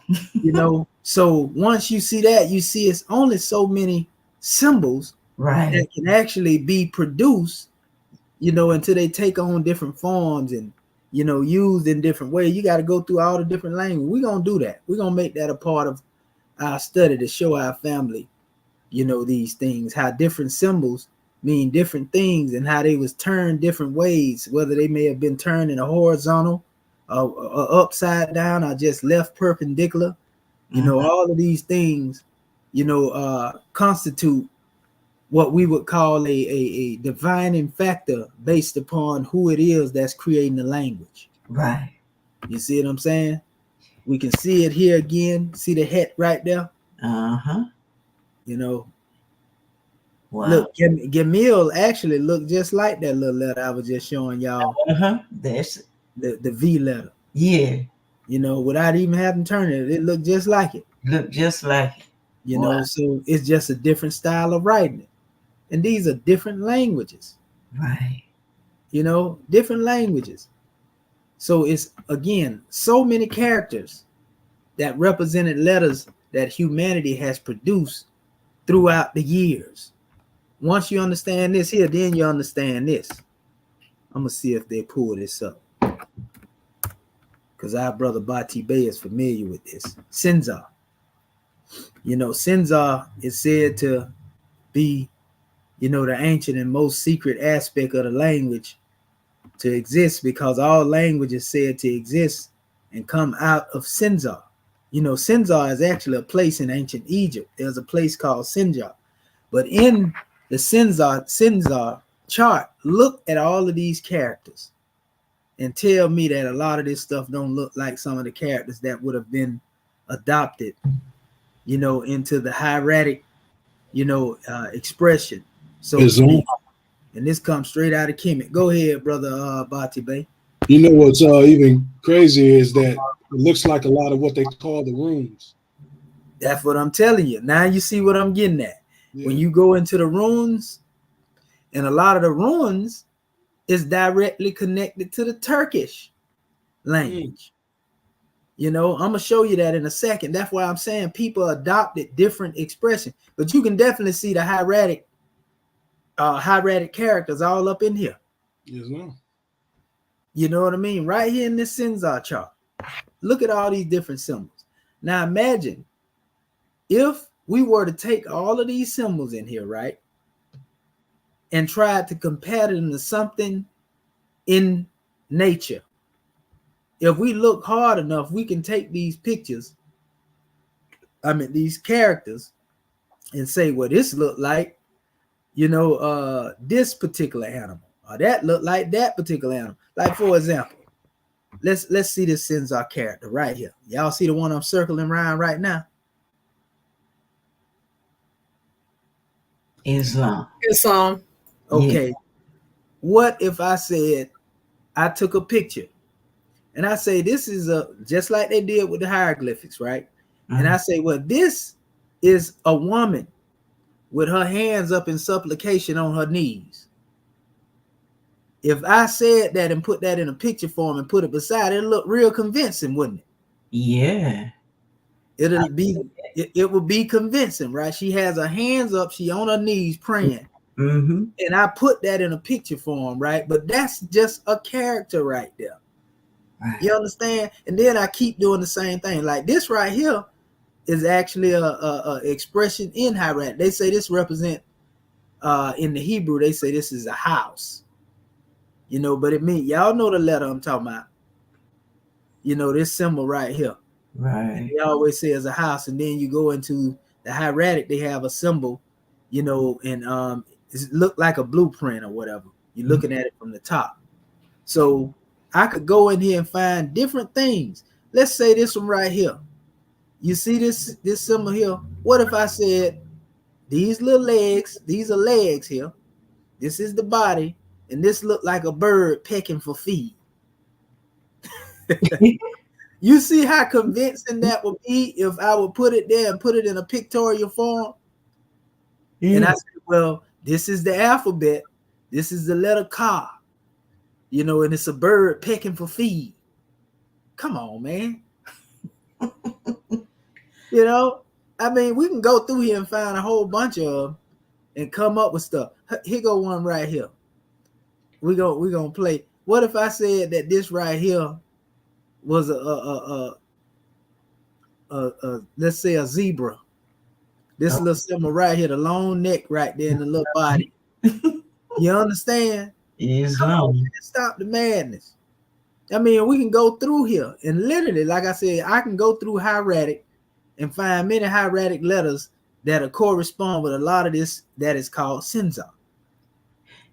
So once you see that, you see it's only so many symbols that can actually be produced, until they take on different forms and, used in different ways. You got to go through all the different languages. We're going to do that. We're going to make that a part of our study to show our family, these things, how different symbols mean different things and how they was turned different ways, whether they may have been turned in a horizontal or upside down or just left perpendicular. All of these things, constitute what we would call a divining factor based upon who it is that's creating the language. Right. You see what I'm saying? We can see it here again. See the het right there? Uh-huh. Wow. Look, Gamil actually looked just like that little letter I was just showing y'all. That's the V letter. Yeah. Without even having to turn it, it looked just like it. Look just like it. So it's just a different style of writing it. And these are different languages. Right. Different languages. So it's, again, so many characters that represented letters that humanity has produced throughout the years. Once you understand this here, then you understand this. I'm going to see if they pull this up. Because our brother Bati Bey is familiar with this. Sinzar. Sinzar is said to be, the ancient and most secret aspect of the language to exist, because all language is said to exist and come out of Sinzar. Sinzar is actually a place in ancient Egypt. There's a place called Sinjar. But in the Sinzar chart, look at all of these characters and tell me that a lot of this stuff don't look like some of the characters that would have been adopted, into the hieratic, expression. So, and this comes straight out of Kemet. Go ahead, brother Bati Bey. You know what's even crazier is that it looks like a lot of what they call the runes. That's what I'm telling you. Now you see what I'm getting at. Yeah. When you go into the runes, and a lot of the runes is directly connected to the Turkish language. You know, I'm gonna show you that in a second. That's why I'm saying people adopted different expression, but you can definitely see the hieratic characters all up in here. Yes, no. You know what I mean? Right here in this Senzar chart. Look at all these different symbols. Now imagine if we were to take all of these symbols in here, right, and try to compare them to something in nature. If we look hard enough, we can take these pictures, these characters, and say, well, this look like, this particular animal, or that look like that particular animal. Like, for example, let's see this Senzar character right here. Y'all see the one I'm circling around right now? Islam. Okay. Yeah. What if I said I took a picture and I say this is just like they did with the hieroglyphics, right? And I say, well, this is a woman with her hands up in supplication on her knees. If I said that and put that in a picture form and put it beside it, it'll look real convincing, wouldn't it? Yeah. It would be convincing, right? She has her hands up, she on her knees praying. Mm-hmm. And I put that in a picture form, right? But that's just a character right there. Right. You understand? And then I keep doing the same thing. Like this right here is actually a expression in hieratic. They say this represent in the Hebrew, they say this is a house. But it means, y'all know the letter I'm talking about. This symbol right here. Right. They always say it's a house, and then you go into the hieratic, they have a symbol, and it look like a blueprint or whatever. You're looking at it from the top. So I could go in here and find different things. Let's say this one right here. You see this symbol here? What if I said these little legs, these are legs here. This is the body, and this looked like a bird pecking for feed. You see how convincing that would be if I would put it there and put it in a pictorial form? Yeah. And I said, well, this is the alphabet. This is the letter Ka. And it's a bird pecking for feed. Come on, man. We can go through here and find a whole bunch of them and come up with stuff. Here go one right here. We're gonna play. What if I said that this right here was let's say a zebra? This little symbol right here, the long neck right there in the little body. You understand? Come on, stop the madness. We can go through here and literally, like I said, I can go through hieratic and find many hieratic letters that correspond with a lot of this that is called Senzar.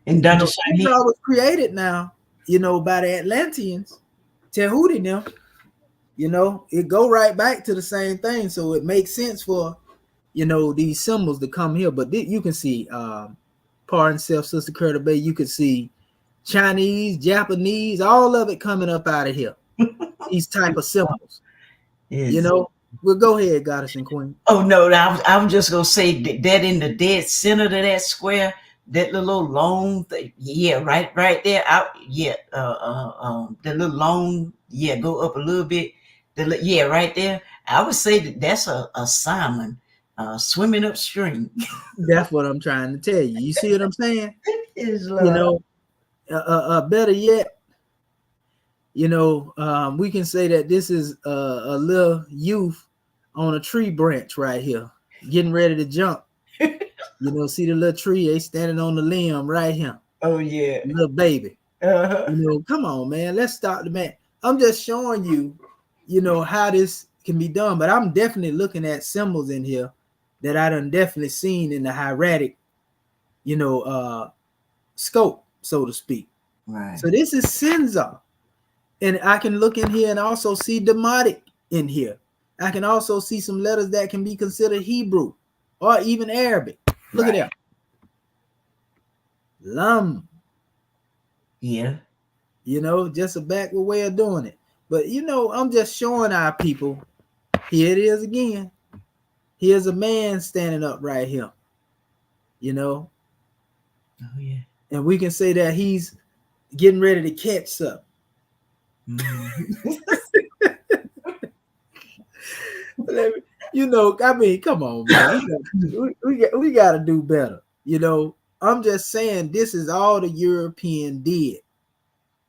And Dr. Senzar was created now, by the Atlanteans, Tehuti now. It go right back to the same thing, so it makes sense for these symbols to come here. But you can see, pardon self, Sister Curtis Bay, you can see Chinese, Japanese, all of it coming up out of here. These type of symbols. Yes. Well, go ahead, Goddess and Queen. Oh no, I was just gonna say that in the dead center of that square, that little long thing, yeah, right there. The little long, yeah, go up a little bit. Right there. I would say that's a salmon swimming upstream. That's what I'm trying to tell you. You see what I'm saying? Better yet, we can say that this is a little youth on a tree branch right here, getting ready to jump. See the little tree, they standing on the limb right here. Oh yeah, little baby. Come on, man. Let's stop the man. I'm just showing you, how this can be done. But I'm definitely looking at symbols in here that I done definitely seen in the hieratic, scope, so to speak. Right. So this is Senzar. And I can look in here and also see Demotic in here. I can also see some letters that can be considered Hebrew or even Arabic. Look at that. Lam. Yeah. You know, just a backward way of doing it. But you know, I'm just showing our people. Here it is again. Here's a man standing up right here. You know, Oh yeah. and we can say that he's getting ready to catch something. You know, I mean, come on, man. We got to do better. You know, I'm just saying this is all the European did.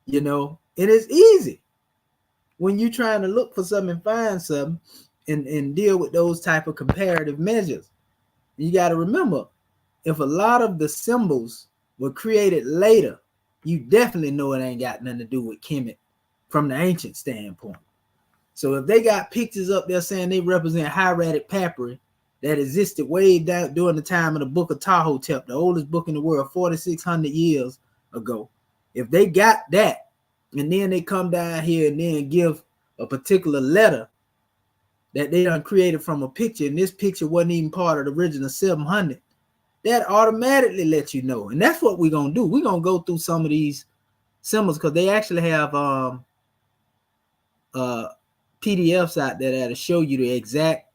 You know, and it's easy when you're trying to look for something and find something and deal with those type of comparative measures. You got to remember, if a lot of the symbols were created later, you definitely know it ain't got nothing to do with Kemet from the ancient standpoint. So if they got pictures up there saying they represent hieratic papyri that existed way down during the time of the Book of Ptahhotep, the oldest book in the world, 4,600 years ago, if they got that, and then they come down here and then give a particular letter that they done created from a picture, and this picture wasn't even part of the original 700, that automatically lets you know. And that's what we're going to do. We're going to go through some of these symbols because they actually have PDFs out there that'll show you the exact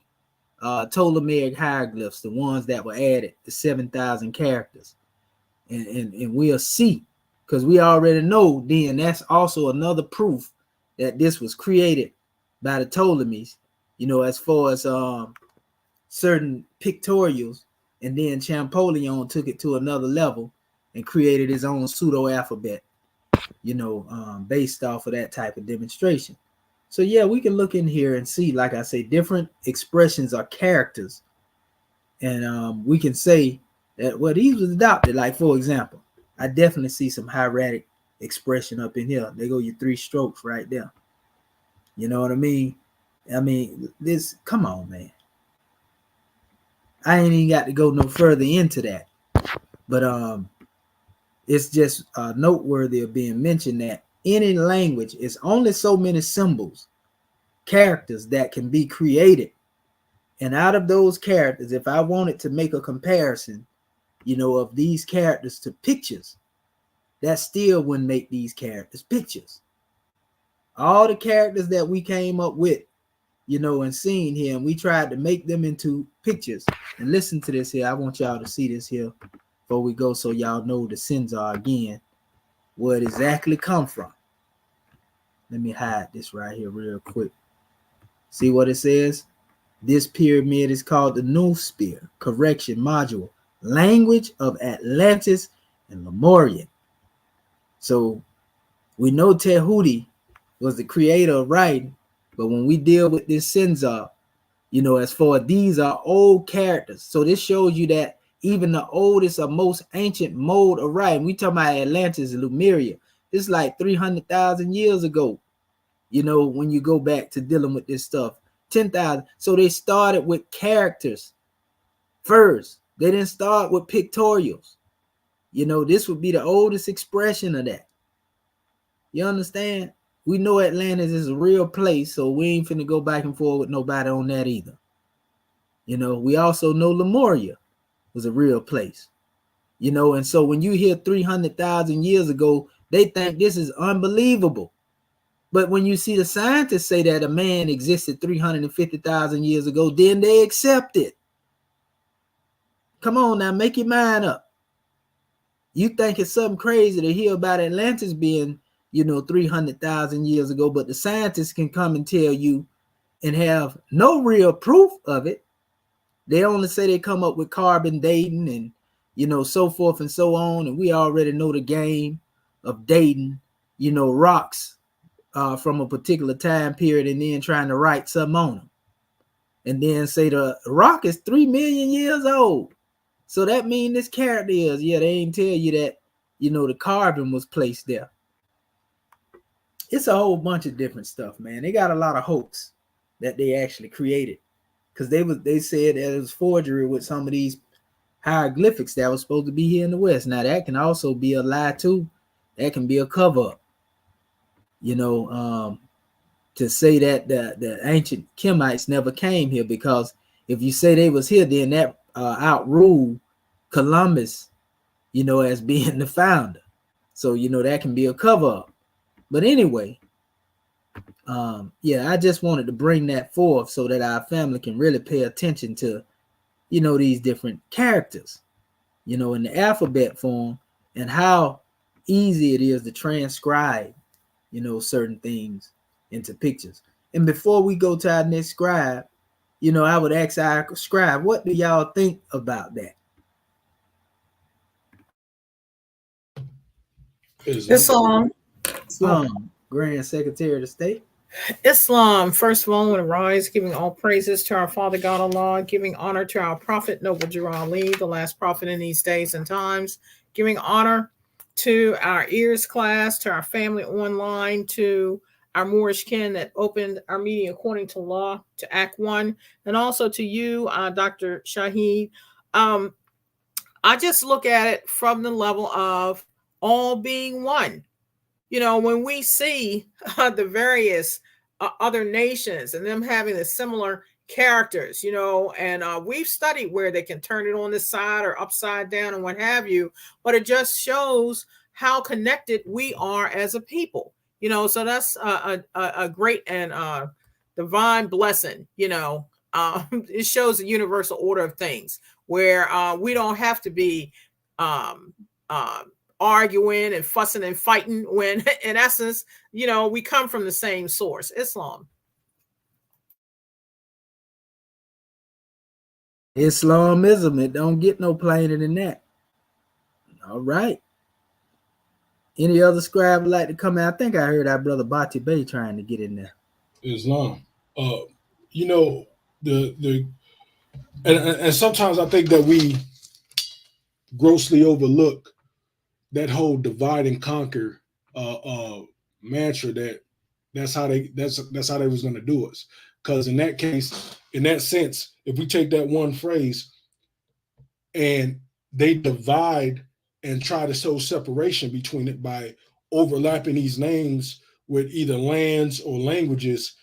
Ptolemaic hieroglyphs, the ones that were added, the 7,000 characters. And we'll see, because we already know then that's also another proof that this was created by the Ptolemies, you know, as far as certain pictorials. And then Champollion took it to another level and created his own pseudo alphabet, you know, based off of that type of demonstration. So yeah, we can look in here and see, like I say, different expressions are characters. And we can say that, well, these was adopted. Like, for example, I definitely see some hieratic expression up in here. There go your 3 strokes right there. You know what I mean? I mean, this, come on, man. I ain't even got to go no further into that. But it's just noteworthy of being mentioned that any language is only so many symbols, characters that can be created. And out of those characters, if I wanted to make a comparison, you know, of these characters to pictures, that still wouldn't make these characters pictures. All the characters that we came up with, you know, and seen here, and we tried to make them into pictures. And listen to this here. I want y'all to see this here before we go, so y'all know the sins are again, where it exactly come from. Let me hide this right here real quick. See what it says? This pyramid is called the Noosphere Correction Module, Language of Atlantis and Lemurian. So we know Tehuti was the creator of writing, but when we deal with this Sinzar, you know, as far as these are old characters. So this shows you that even the oldest or most ancient mode of writing, we talking about Atlantis and Lemuria, it's like 300,000 years ago, you know, when you go back to dealing with this stuff. 10,000. So they started with characters first. They didn't start with pictorials. You know, this would be the oldest expression of that. You understand? We know Atlantis is a real place, so we ain't finna go back and forth with nobody on that either. You know, we also know Lemuria was a real place. You know, and so when you hear 300,000 years ago, they think this is unbelievable. But when you see the scientists say that a man existed 350,000 years ago, then they accept it. Come on now, make your mind up. You think it's something crazy to hear about Atlantis being, you know, 300,000 years ago, but the scientists can come and tell you and have no real proof of it. They only say they come up with carbon dating and, you know, so forth and so on. And we already know the game of dating, you know, rocks from a particular time period and then trying to write something on them. And then say the rock is 3 million years old. So that means this character is, yeah, they ain't tell you that, you know, the carbon was placed there. It's a whole bunch of different stuff, man. They got a lot of hoax that they actually created. Because they said that it was forgery with some of these hieroglyphics that was supposed to be here in the West. Now that can also be a lie too. That can be a cover up. You know, to say that the ancient Kemites never came here, because if you say they was here, then that outruled Columbus, you know, as being the founder. So, you know, that can be a cover up. But anyway, yeah, I just wanted to bring that forth so that our family can really pay attention to, these different characters, in the alphabet form, and how easy it is to transcribe, certain things into pictures. And before we go to our next scribe, I would ask our scribe, what do y'all think about that? Islam. Grand Secretary of the State. Islam, first of all, I want to rise, giving all praises to our Father God Allah, giving honor to our Prophet, Noble Jurah Ali, the last prophet in these days and times, giving honor to our E.A.R.S class, to our family online, to our Moorish kin that opened our meeting according to law, to Act 1, and also to you, Dr. Shaheed. I just look at it from the level of all being one. When we see the various other nations and them having the similar characters, and we've studied where they can turn it on this side or upside down and what have you, but it just shows how connected we are as a people, so that's a great and divine blessing, it shows the universal order of things where we don't have to be arguing and fussing and fighting when in essence, we come from the same source, Islam. Islamism, it don't get no plainer than that. All right. Any other scribe would like to come out? I think I heard our brother Bati Bey trying to get in there. Islam. And sometimes I think that we grossly overlook that whole divide and conquer mantra that's how they was going to do us. Because in that case, in that sense, if we take that one phrase and they divide and try to show separation between it by overlapping these names with either lands or languages,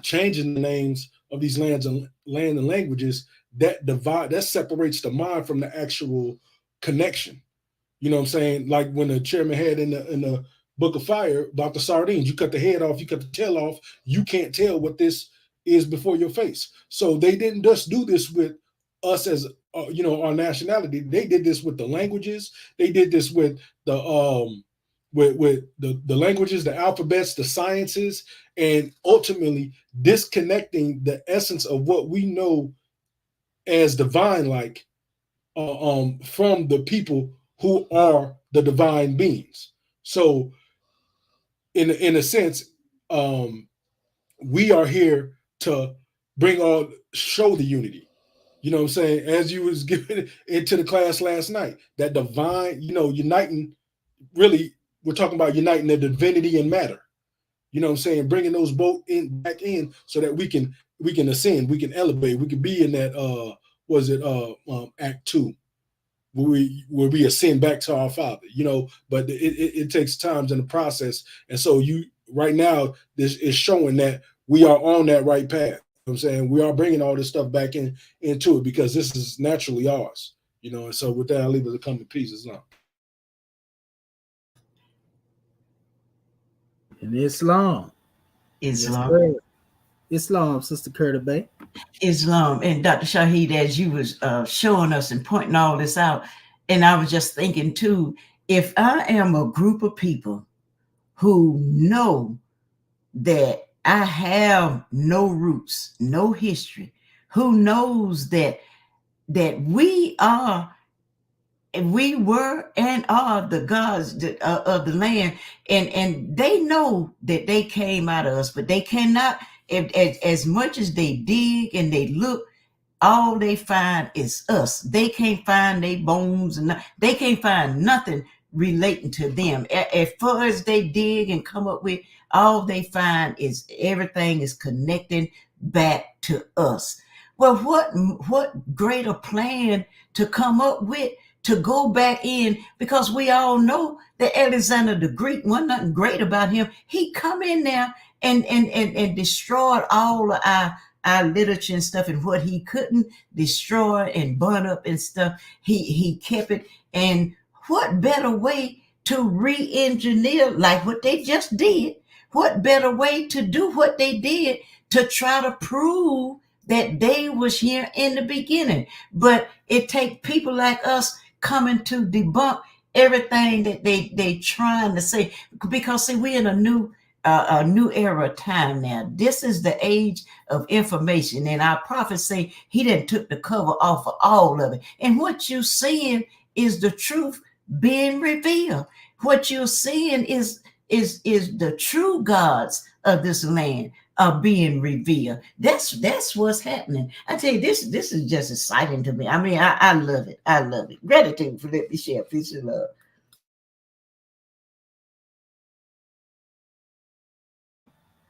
changing the names of these lands and languages, that separates the mind from the actual connection. You know what I'm saying? Like when the chairman had in the Book of Fire about the sardines, you cut the head off, you cut the tail off, you can't tell what this is before your face. So they didn't just do this with us as our nationality. They did this with the languages. They did this with the the languages, the alphabets, the sciences, and ultimately disconnecting the essence of what we know as divine, from the people who are the divine beings. So in a sense, we are here to show the unity. You know what I'm saying? As you was giving into the class last night, that divine, uniting, really, we're talking about uniting the divinity and matter. You know what I'm saying? Bringing those both back in so that we can ascend, we can elevate, we can be in that, Act 2, where we ascend back to our Father, but it takes times in the process. And so right now, this is showing that we are on that right path. You know what I'm saying? We are bringing all this stuff back into it because this is naturally ours, and so with that, I'll leave it to come in peace. Islam. And Islam. Islam. Yes, Islam, Sister Curta Bay. Islam. And Dr. Shaheed, as you was showing us and pointing all this out, and I was just thinking too, if I am a group of people who know that I have no roots, no history, who knows that we were and are the gods of the land, and they know that they came out of us, but they cannot, as much as they dig and they look, all they find is us. They can't find their bones, and they can't find nothing relating to them. As far as they dig and come up with, all they find is everything is connecting back to us. Well, what greater plan to come up with to go back in, because we all know that Alexander the Greek, wasn't nothing great about him. He come in there and destroyed all of our literature and stuff, and what he couldn't destroy and burn up and stuff, he kept it. And what better way to re-engineer like what they just did. What better way to do what they did to try to prove that they was here in the beginning? But it take people like us coming to debunk everything that they trying to say, because see, we're in a new era of time now. This is the age of information, and our prophets say he didn't took the cover off of all of it. And what you're seeing is the truth being revealed. What you're seeing is the true gods of this land are being revealed. That's what's happening. I tell you, this is just exciting to me. I mean, I love it. I love it. Gratitude for letting me share. Peace and love.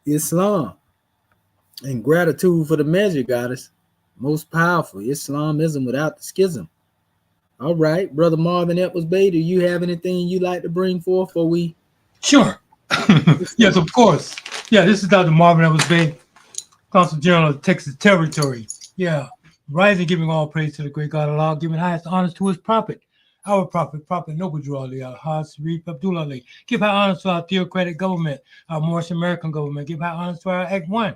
Islam and gratitude for the measure, goddess. Most powerful. Islamism without the schism. All right, Brother Marvin Edwards Bay, do you have anything you like to bring forth before we? Sure. Yes, of course. Yeah, this is Dr. Marvin Edwards Bay, Consul General of Texas Territory. Yeah, rising, giving all praise to the great God Allah, giving highest honors to his prophet, our prophet, Prophet Noble Drew Ali, Al-Haj Sharif Abdullah Ali. Give high honors to our theocratic government, our Moorish American government. Give high honors to our Act 1.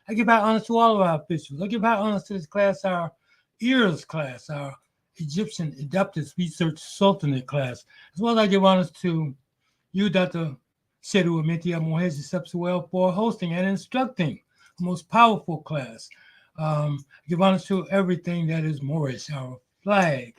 I give high honors to all of our officials. I give high honors to this class, our E.A.R.S class, our Egyptian ADEPTUS Research Sultanate class, as well as I give honors to you, Dr. Shedu Amiti Mohez Sepsuel, for hosting and instructing the most powerful class. I give honors to everything that is Moorish, our flag,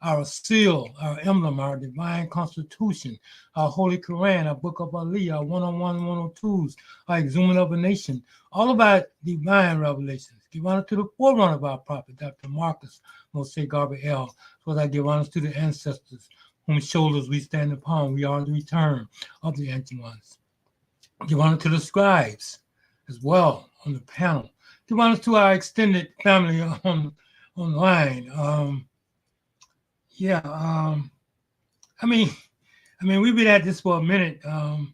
our seal, our emblem, our divine constitution, our Holy Quran, our Book of Ali, our 101 and 102s, our Exhuming of a Nation, all of our divine revelations. Give honor to the forerunner of our prophet, Dr. Marcus Mose Garber L. So I give honors to the ancestors, whose shoulders we stand upon. We are the return of the ancient ones. Give honor to the scribes as well on the panel. Give honor to our extended family online. I mean, we've been at this for a minute, and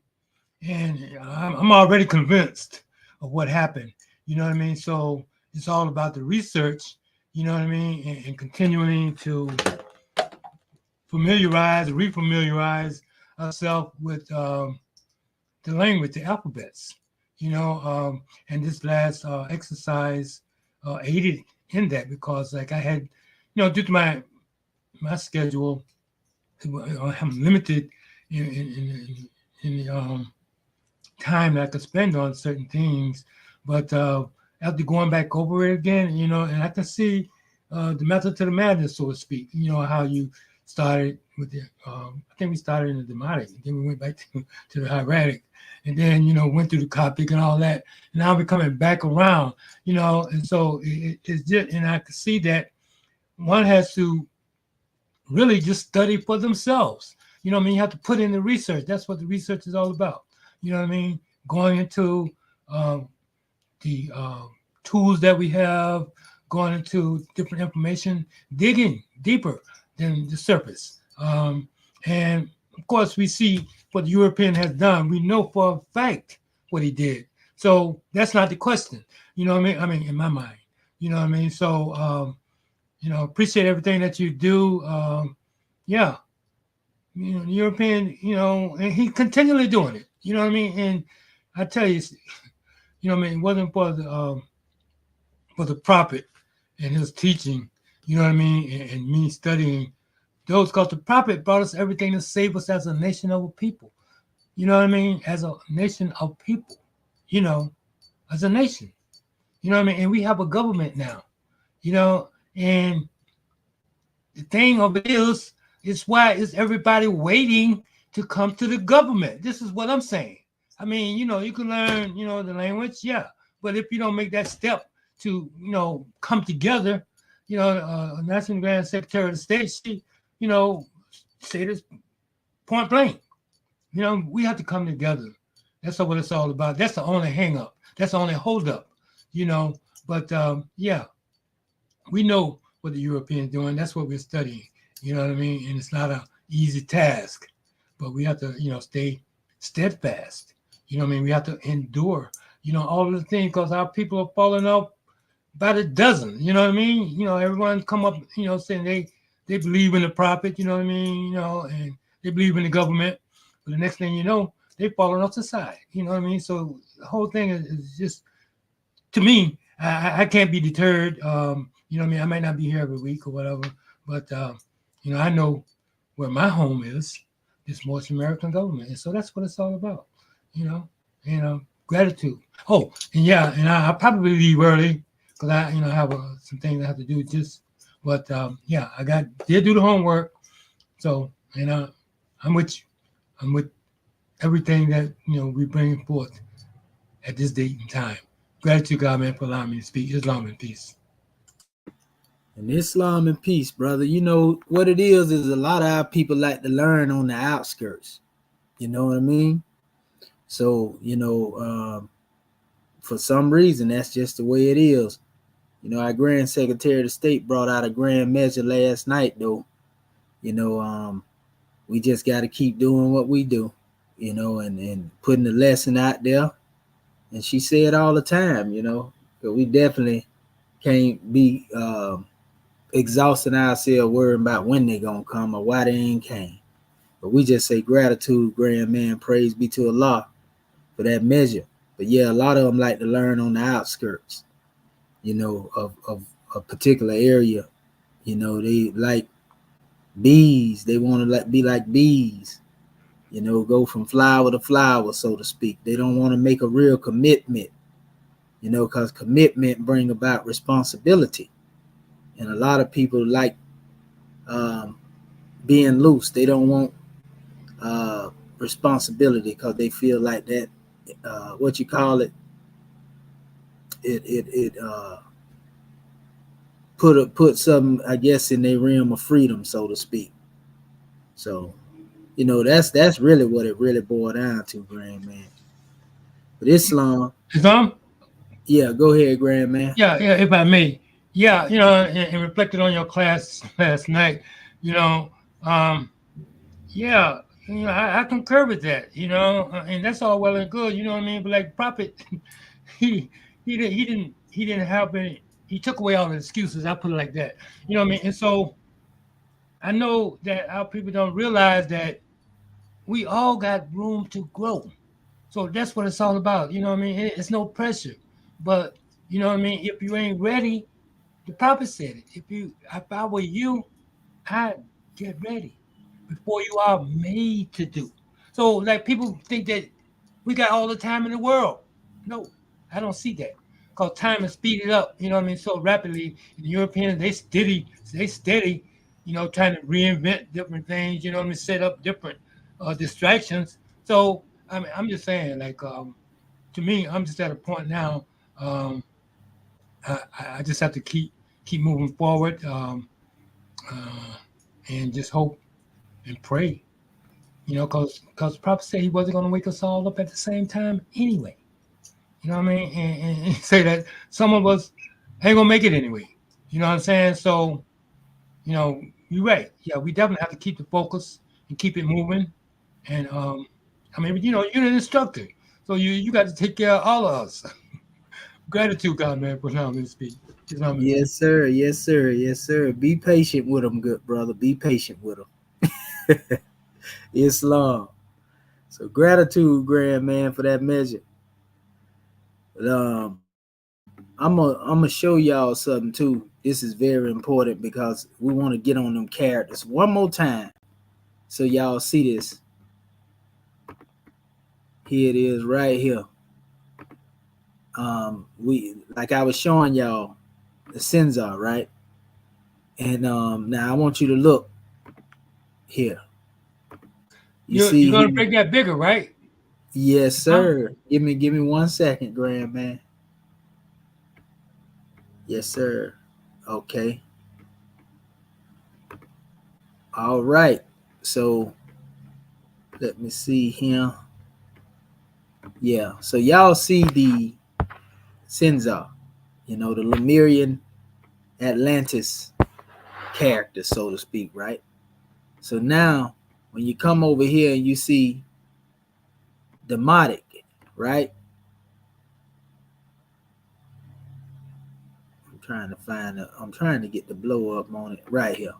I'm already convinced of what happened. You know what I mean? So it's all about the research, you know what I mean, and continuing to refamiliarize ourselves with the language, the alphabets, you know, and this last exercise aided in that, because like I had, you know, due to my schedule, I'm limited in the time that I could spend on certain things, but after going back over it again, you know, and I can see the method to the madness, so to speak, you know, how you started with the, I think we started in the Demotic, and then we went back to the Hieratic, and then, you know, went through the Coptic and all that, and now we're coming back around, you know, and so it's just, and I can see that one has to really just study for themselves. You know what I mean? You have to put in the research. That's what the research is all about. You know what I mean? Going into the tools that we have, going into different information, digging deeper than the surface. And of course, we see what the European has done. We know for a fact what he did. So that's not the question. You know what I mean? I mean, in my mind, you know what I mean? So, you know, appreciate everything that you do. Yeah, you know, the European, you know, and he continually doing it. You know what I mean? And I tell you, you know what I mean? It wasn't for the prophet and his teaching, you know what I mean, and me studying those, because the prophet brought us everything to save us as a nation of people. You know what I mean? As a nation of people, you know, as a nation. You know what I mean? And we have a government now, you know, and the thing of it is why is everybody waiting to come to the government? This is what I'm saying. I mean, you know, you can learn, you know, the language, yeah, but if you don't make that step to, you know, come together, you know, National Grand Secretary of the State, she, you know, say this point blank. You know, we have to come together. That's what it's all about. That's the only hang up. That's the only hold up, you know. But yeah, we know what the Europeans doing. That's what we're studying. You know what I mean? And it's not an easy task, but we have to, you know, stay steadfast. You know what I mean? We have to endure, you know, all of the things, because our people are falling off by the dozen. You know what I mean? You know, everyone come up, you know, saying they believe in the prophet, you know what I mean? You know, and They believe in the government, but the next thing you know, they're falling off the side. You know what I mean? So the whole thing is just, to me, I can't be deterred. You know what I mean? I might not be here every week or whatever, but you know, I know where my home is. It's North American government, and so that's what it's all about. You know, and gratitude. Oh, and yeah, and I'll probably leave early because I, you know, have some things I have to do. But yeah, did do the homework. So, and I'm with you. I'm with everything that we bring forth at this date and time. Gratitude, God, man, for allowing me to speak. Islam and peace. And Islam and peace, brother. You know what it is a lot of our people like to learn on the outskirts. You know what I mean? So, for some reason, that's just the way it is. You know, our Grand Secretary of the State brought out a grand measure last night, though. You know, we just got to keep doing what we do, and putting the lesson out there. And she said all the time, that we definitely can't be exhausting ourselves worrying about when they're going to come or why they ain't came. But we just say gratitude, grand man, praise be to Allah for that measure. But yeah, a lot of them like to learn on the outskirts, of a particular area. They like bees. They want to be like bees, go from flower to flower, so to speak. They don't want to make a real commitment, because commitment bring about responsibility. And a lot of people like being loose. They don't want responsibility because they feel like that, what you call it, it put something, I guess, in their realm of freedom, so to speak. So, that's really what it really boiled down to, grand man. But Islam, yeah, go ahead, grand man. Yeah, if I may. Yeah, and reflected on your class last night, you know, um, yeah, I concur with that, and that's all well and good, you know what I mean? But like Prophet, he he didn't have any. He took away all the excuses. I put it like that, you know what I mean? And so I know that our people don't realize that we all got room to grow. So that's what it's all about. You know what I mean? It's no pressure. But you know what I mean? If you ain't ready, the prophet said it. If I were you, I'd get ready before you are made to do. So like people think that we got all the time in the world. No, I don't see that. Because time is speeded up, you know what I mean, so rapidly. And the Europeans, they steady, trying to reinvent different things, you know what I mean, set up different distractions. So I mean, I'm just saying, like, to me, I'm just at a point now. Um, I just have to keep moving forward, uh, and just hope and pray, because Prophet said he wasn't going to wake us all up at the same time anyway. You know what I mean? And say that some of us ain't gonna make it anyway. You know what I'm saying? So, you're right. Yeah, we definitely have to keep the focus and keep it moving. And I mean, you're an instructor, so you got to take care of all of us. Gratitude, God, man, for allowing me to speak. Yes, sir. Yes, sir. Yes, sir. Be patient with them, good brother. Be patient with them. Islam. So gratitude, grand man, for that measure. But, I'm gonna show y'all something too. This is very important because we want to get on them characters one more time, so y'all see this. Here it is, right here. We, like I was showing y'all, the Senzar, right? And now I want you to look here. You You're see gonna here? break that bigger, right? Yes, Huh? sir. Give me 1 second, grand man. Yes, sir. Okay. All right. So let me see here. Yeah. So y'all see the Senzar, the Lemurian Atlantis character, so to speak, right? So now when you come over here and you see Demotic, right? I'm trying to get the blow up on it right here.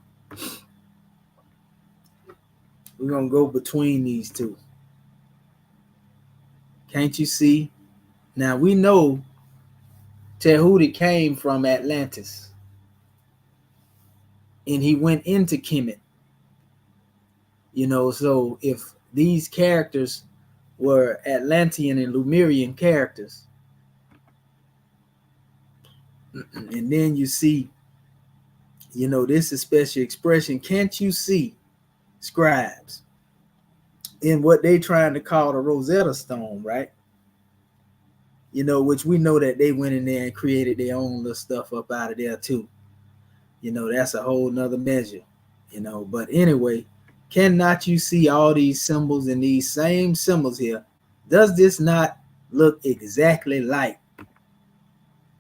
We're going to go between these two. Can't you see? Now, we know Tahuti came from Atlantis. And he went into Kemet. You know, so if these characters were Atlantean and Lemurian characters, and then you see, you know, this is special expression. Can't you see scribes in what they trying to call the Rosetta Stone, right? You know, which we know that they went in there and created their own little stuff up out of there too. You know, that's a whole nother measure, you know. But anyway, cannot you see all these symbols and these same symbols here? Does this not look exactly like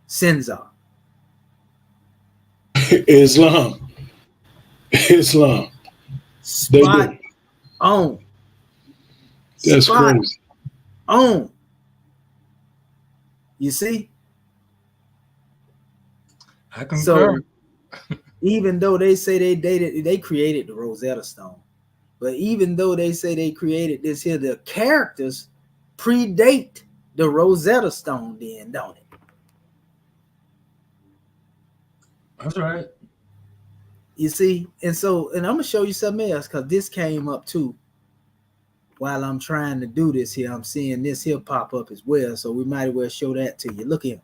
Sinzar? Islam. Islam. Spot on. That's Spot crazy. on. You see? I concur. So even though they say they created the Rosetta Stone, but even though they say they created this here, the characters predate the Rosetta Stone then, don't it? That's right. You see? And so, and I'm going to show you something else, because this came up too. While I'm trying to do this here, I'm seeing this here pop up as well. So we might as well show that to you. Look here.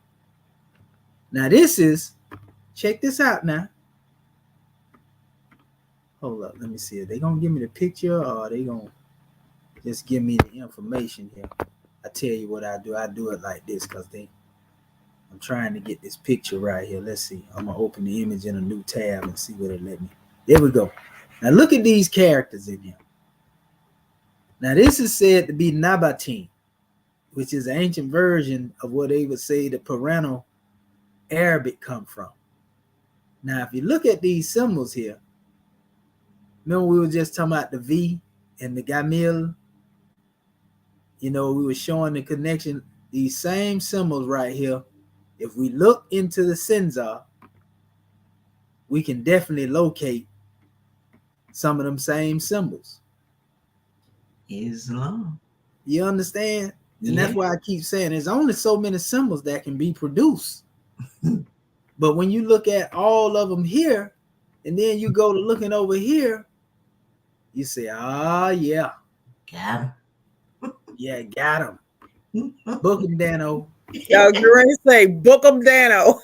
Now this is, check this out now. Hold up, let me see. Are they going to give me the picture, or are they going to just give me the information here? I tell you what I do. I do it like this because I'm trying to get this picture right here. Let's see. I'm going to open the image in a new tab and see what it let me. There we go. Now look at these characters in here. Now this is said to be Nabatean, which is an ancient version of what they would say the parental Arabic come from. Now if you look at these symbols here, remember we were just talking about the V and the Gamil? You know, we were showing the connection. These same symbols right here, if we look into the Sinzar, we can definitely locate some of them same symbols. Islam. You understand? And Yeah. that's why I keep saying there's only so many symbols that can be produced. But when you look at all of them here, and then you go to looking over here, you say, ah, yeah. Got him. Yeah, got him. Book him, Dano. Yo, you're ready to say, book 'em, Dano.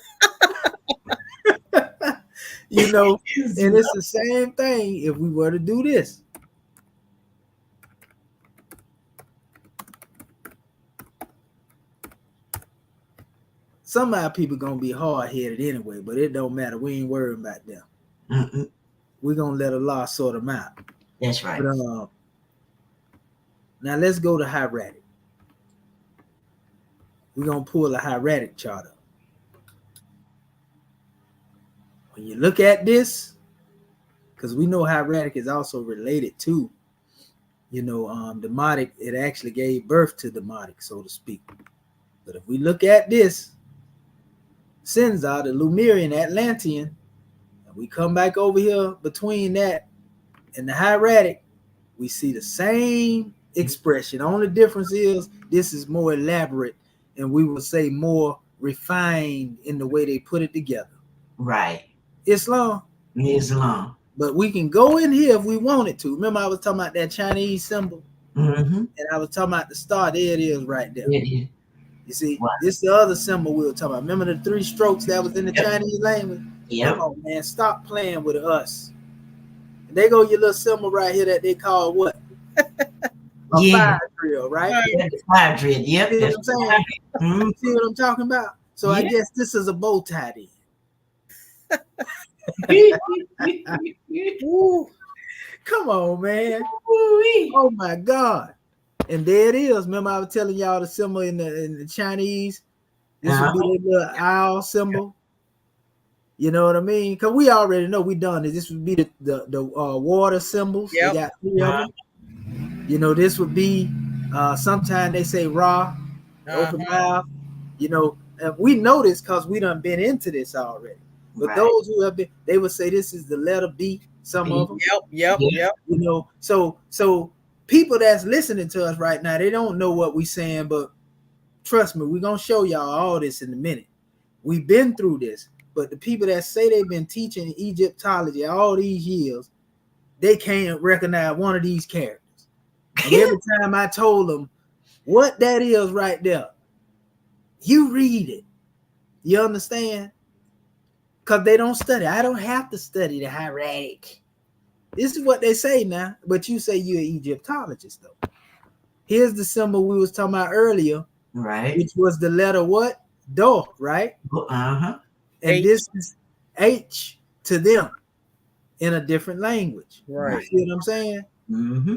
You know, and it's the same thing if we were to do this. Some of our people gonna be hard-headed anyway, but it don't matter. We ain't worried about them. Mm-mm. We're gonna let Allah sort them out. That's right. But, now let's go to Hieratic. We're gonna pull a Hieratic chart up. When you look at this, because we know Hieratic is also related to, you know, Demotic. It actually gave birth to Demotic, so to speak. But if we look at this, Sinzar, the Lemurian, Atlantean, and we come back over here between that and the Hieratic, we see the same expression. The only difference is this is more elaborate, and we will say more refined in the way they put it together. Right. Islam. Islam. But we can go in here if we wanted to. Remember I was talking about that Chinese symbol? Mm-hmm. And I was talking about the star. There it is right there. It is. You see, Wow. this is the other symbol we were talking about. Remember the 3 strokes that was in the Chinese language? Yep. Come on, man. Stop playing with us. And there go your little symbol right here that they call what? A Yeah. fire drill, right? Yeah, the fire drill. Yep. See what That's I'm saying? right. Mhm. See what I'm talking about? So I Yeah. guess this is a bow tie then. Ooh, come on, man. Ooh-wee. Oh my God. And there it is. Remember I was telling y'all the symbol in the Chinese? This would be the little owl symbol. You know what I mean? Because we already know we done it. This would be the water symbols. Yep. We got 3 of them. You know, this would be sometimes they say Ra, open mouth. You know, and we know this because we done been into this already. But Right. those who have been, they would say this is the letter B. Some of them, Yeah. Yep. you know. So people that's listening to us right now, they don't know what we saying, but trust me, we're gonna show y'all all this in a minute. We've been through this, but the people that say they've been teaching Egyptology all these years, they can't recognize one of these characters. And every time I told them what that is right there, you read it. You understand? Because they don't study. I don't have to study the hieratic. This is what they say now, but you say you're an Egyptologist, though. Here's the symbol we was talking about earlier, Right. which was the letter what? Do, right? Uh-huh. And H. this is H to them in a different language. Right. You see what I'm saying? Mm-hmm.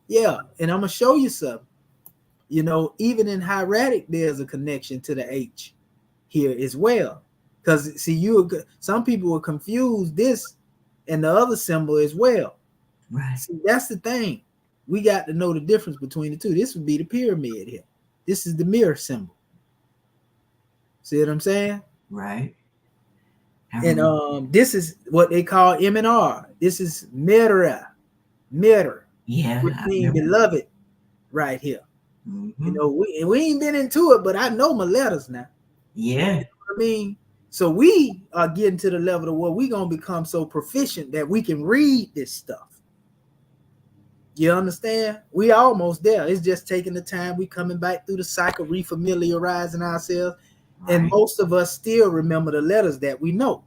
Yeah, and I'm going to show you something. You know, even in hieratic, there's a connection to the H here as well. Because, see, some people will confuse this and the other symbol as well. Right. See, that's the thing. We got to know the difference between the two. This would be the pyramid here. This is the mirror symbol. See what I'm saying? Right. And this is what they call M&R. This is mirror, Yeah. which I means remember. beloved right here. Mm-hmm. You know, we ain't been into it, but I know my letters now. Yeah. You know what I mean? So we are getting to the level of where we're going to become so proficient that we can read this stuff. You understand? We almost there. It's just taking the time. We coming back through the cycle, refamiliarizing ourselves. Right. And most of us still remember the letters that we know.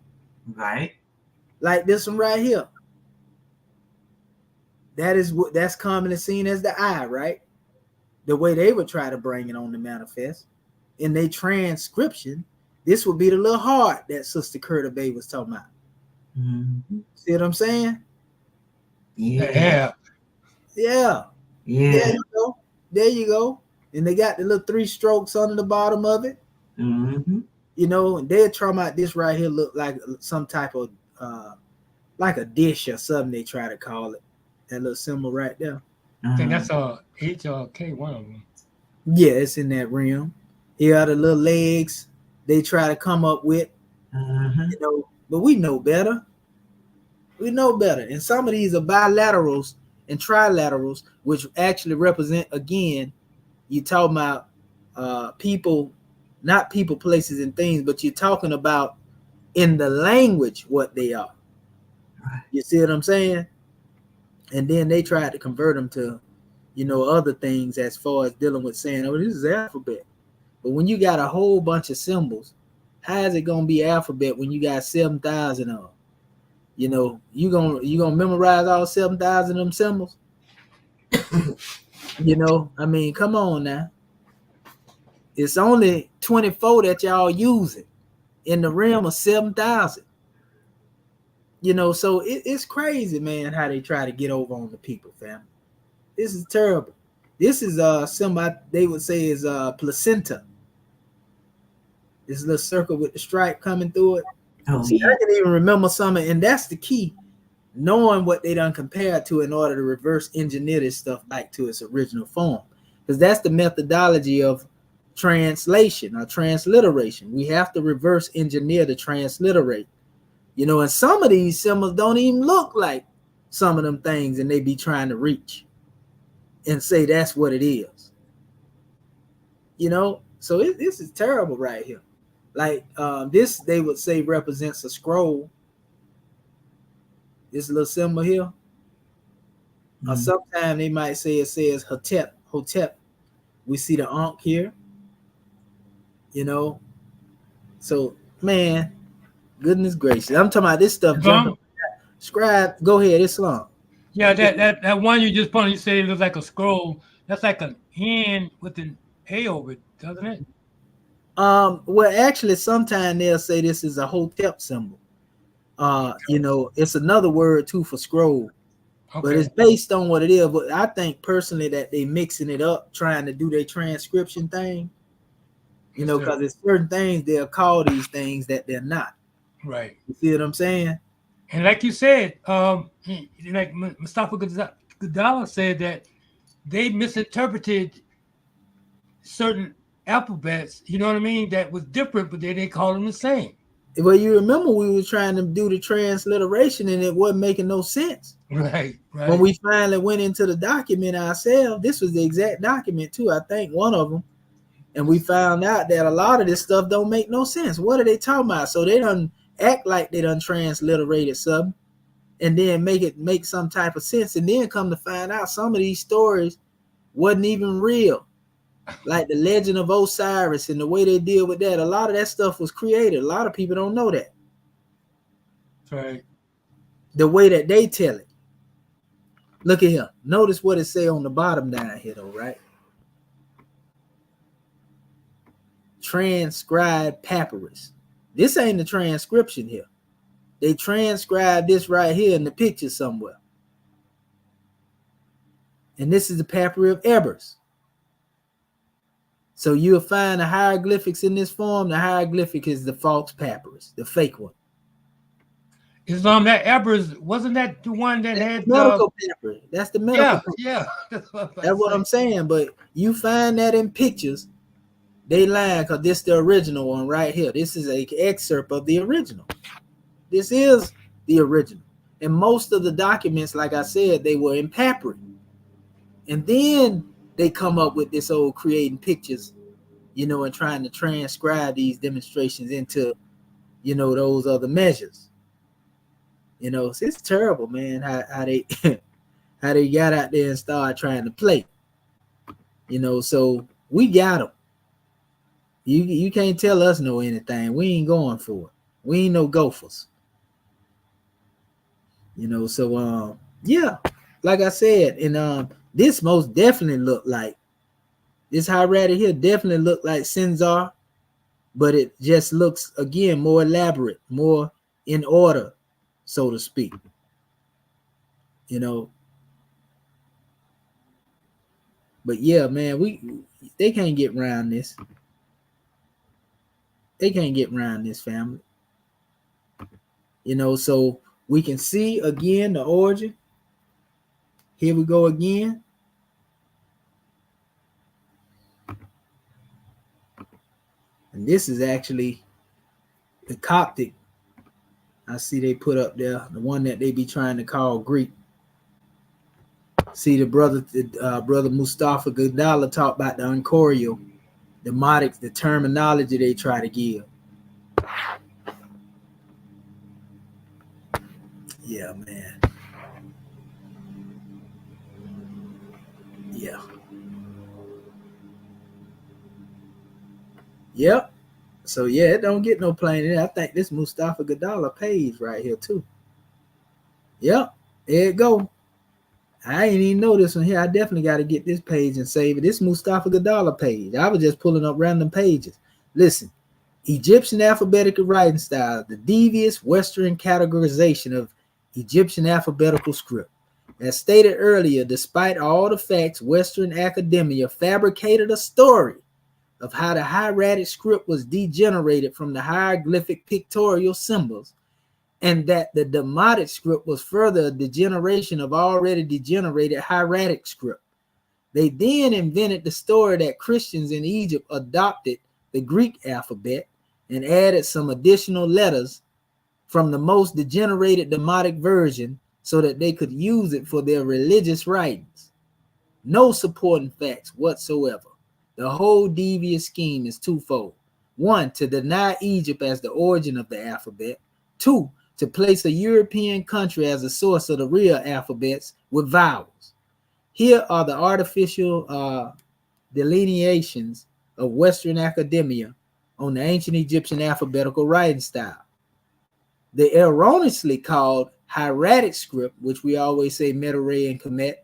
Right. Like this one right here. That's commonly seen as the I, right? The way they would try to bring it on the manifest. In their transcription, this would be the little heart that Sister Curta Bay was talking about. Mm-hmm. See what I'm saying? Yeah. Yeah. Yeah. There you go. And they got the little 3 strokes under the bottom of it. Mm-hmm. You know, and they're talking about this right here look like some type of like a dish or something they try to call it. That little symbol right there. I think that's H or K, one of them. Yeah, it's in that realm. Here are the little legs they try to come up with. You know, but we know better. We know better. And some of these are bilaterals and trilaterals, which actually represent, again, you talking about people, not people, places, and things, but you're talking about in the language what they are. You see what I'm saying? And then they tried to convert them to, you know, other things as far as dealing with saying, oh, this is alphabet. But when you got a whole bunch of symbols, how is it gonna be alphabet when you got 7,000 of them? You know, you gonna memorize all 7,000 of them symbols? You know, I mean, come on now. It's only 24 that y'all using in the realm of 7,000. You know, so it's crazy, man, how they try to get over on the people, family. This is terrible. This is somebody they would say is placenta. This little circle with the stripe coming through it. Oh, See, yeah. I can even remember some, and that's the key, knowing what they done compared to in order to reverse engineer this stuff back to its original form. Because that's the methodology of translation or transliteration. We have to reverse engineer to transliterate. You know, and some of these symbols don't even look like some of them things, and they be trying to reach and say that's what it is. You know, so this is terrible right here. Like this, they would say represents a scroll. This little symbol here. Or sometimes they might say it says Hotep. We see the Ankh here. You know, so man, goodness gracious, I'm talking about this stuff. Scribe, go ahead, Islam. Yeah, that one you just put on, you said it looks like a scroll. That's like an N with an A over it, doesn't it? Well, actually, sometimes they'll say this is a Hotep symbol. You know, it's another word too for scroll, but it's based on what it is. But I think personally that they mixing it up, trying to do their transcription thing. You know, because there's certain things they'll call these things that they're not. Right. You see what I'm saying? And like you said, like Mustafa Gadala said that they misinterpreted certain alphabets, you know what I mean, that was different, but they didn't call them the same. Well, you remember we were trying to do the transliteration and it wasn't making no sense. Right. When we finally went into the document ourselves, this was the exact document too, I think, one of them. And we found out that a lot of this stuff don't make no sense. What are they talking about? So they done act like they done transliterated something and then make some type of sense. And then come to find out some of these stories wasn't even real. Like the legend of Osiris and the way they deal with that. A lot of that stuff was created. A lot of people don't know that. Right. The way that they tell it. Look at here. Notice what it say on the bottom down here though, right? Transcribed papyrus. This ain't the transcription here. They transcribed this right here in the picture somewhere. And this is the papyrus of E.A.R.S. So you'll find the hieroglyphics in this form. The hieroglyphic is the false papyrus, the fake one. Is that E.A.R.S, wasn't that the one that had medical papyrus? That's the medical papyrus. Yeah. That's what I'm saying. But you find that in pictures. They lying because this is the original one right here. This is an excerpt of the original. This is the original. And most of the documents, like I said, they were in papyrus. And then they come up with this old creating pictures, and trying to transcribe these demonstrations into, those other measures. So it's terrible, man, how they how they got out there and started trying to play. So we got them. You can't tell us no anything. We ain't going for it. We ain't no gophers. So yeah, like I said, and this most definitely looked like this hieratic here definitely looked like Censar, but it just looks again more elaborate, more in order, so to speak. But yeah, man, they can't get around this. They can't get around this, family. So we can see again the origin. Here we go again. And this is actually the Coptic. I see they put up there, the one that they be trying to call Greek. See the brother Mustafa Gadala talk about the Uncorio, the modics, the terminology they try to give. Yeah, man. Yeah. Yep. So yeah, it don't get no plain. I think this Mustafa Gadala page right here too. Yep. There it go. I ain't even know this one here. I definitely got to get this page and save it. This Mustafa Gadala page. I was just pulling up random pages. Listen, Egyptian alphabetical writing style, the devious Western categorization of Egyptian alphabetical script. As stated earlier, despite all the facts, Western academia fabricated a story of how the hieratic script was degenerated from the hieroglyphic pictorial symbols, and that the Demotic script was further a degeneration of already degenerated hieratic script. They then invented the story that Christians in Egypt adopted the Greek alphabet and added some additional letters from the most degenerated Demotic version so that they could use it for their religious writings. No supporting facts whatsoever. The whole devious scheme is twofold. One, to deny Egypt as the origin of the alphabet. Two, to place a European country as a source of the real alphabets with vowels. Here are the artificial delineations of Western academia on the ancient Egyptian alphabetical writing style. The erroneously called hieratic script, which we always say Medu and Kemet,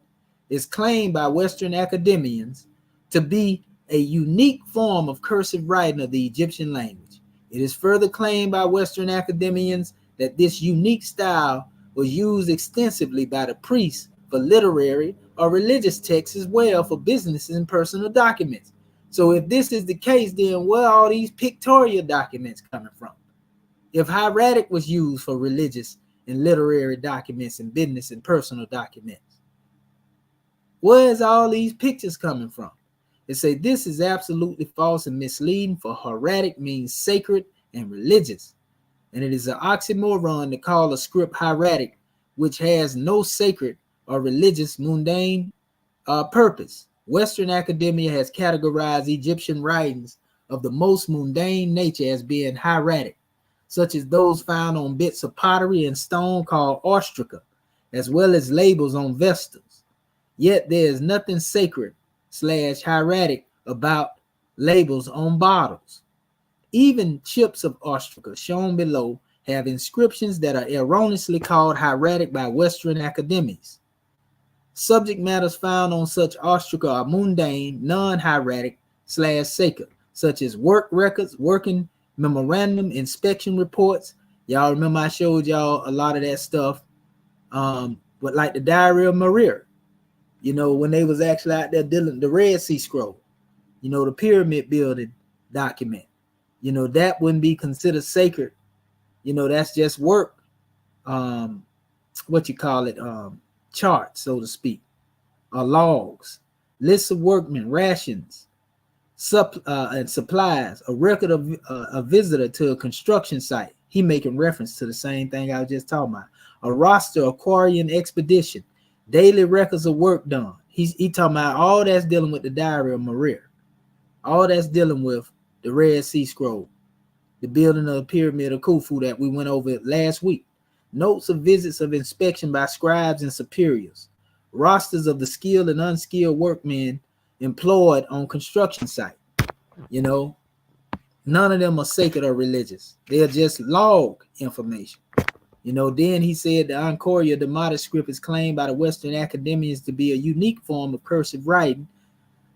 is claimed by Western academians to be a unique form of cursive writing of the Egyptian language. It is further claimed by Western academians that this unique style was used extensively by the priests for literary or religious texts as well for businesses and personal documents. So if this is the case, then where are all these pictorial documents coming from? If hieratic was used for religious and literary documents and business and personal documents, where's all these pictures coming from? They say this is absolutely false and misleading, for hieratic means sacred and religious. and it is an oxymoron to call a script hieratic, which has no sacred or religious mundane purpose. Western academia has categorized Egyptian writings of the most mundane nature as being hieratic, such as those found on bits of pottery and stone called ostraca, as well as labels on vestals. Yet there is nothing sacred / hieratic about labels on bottles. Even chips of ostraca shown below have inscriptions that are erroneously called hieratic by Western academies. Subject matters found on such ostraca are mundane, non-hieratic / sacred, such as work records, working memorandum, inspection reports. Y'all remember I showed y'all a lot of that stuff, but like the Diary of Maria, you know, when they was actually out there dealing the Red Sea Scroll, you know, the pyramid building document, you know, that wouldn't be considered sacred. You know, that's just work, what you call it, charts, so to speak, or logs, lists of workmen, rations, and supplies, a record of a visitor to a construction site. He making reference to the same thing I was just talking about. A roster of quarrying expedition, daily records of work done. He talking about all that's dealing with the Diary of Maria. All that's dealing with the Red Sea Scroll, the building of the Pyramid of Khufu that we went over last week. Notes of visits of inspection by scribes and superiors. Rosters of the skilled and unskilled workmen employed on construction site. You know, none of them are sacred or religious. They're just log information. You know, then he said the Encoria, the modest script, is claimed by the Western academians to be a unique form of cursive writing,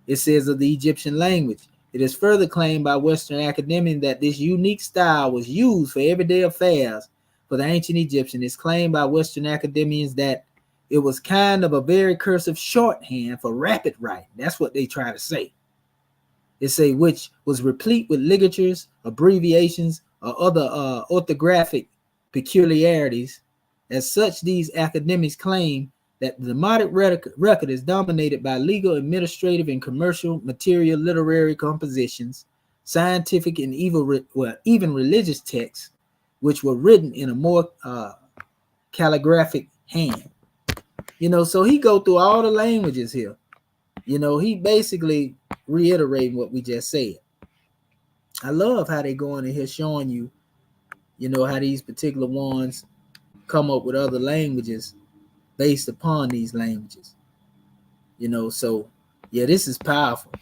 it says, of the Egyptian language. It is further claimed by Western academians that this unique style was used for everyday affairs for the ancient Egyptian. It's claimed by Western academians that it was kind of a very cursive shorthand for rapid writing. That's what they try to say. They say which was replete with ligatures, abbreviations, or other orthographic peculiarities. As such, these academics claim that the demonic record is dominated by legal, administrative, and commercial material, literary compositions, scientific, and even religious texts, which were written in a more calligraphic hand. You know, so he go through all the languages here. You know, he basically reiterating what we just said. I love how they go in here showing you, you know, how these particular ones come up with other languages based upon these languages. You know, so yeah, this is powerful.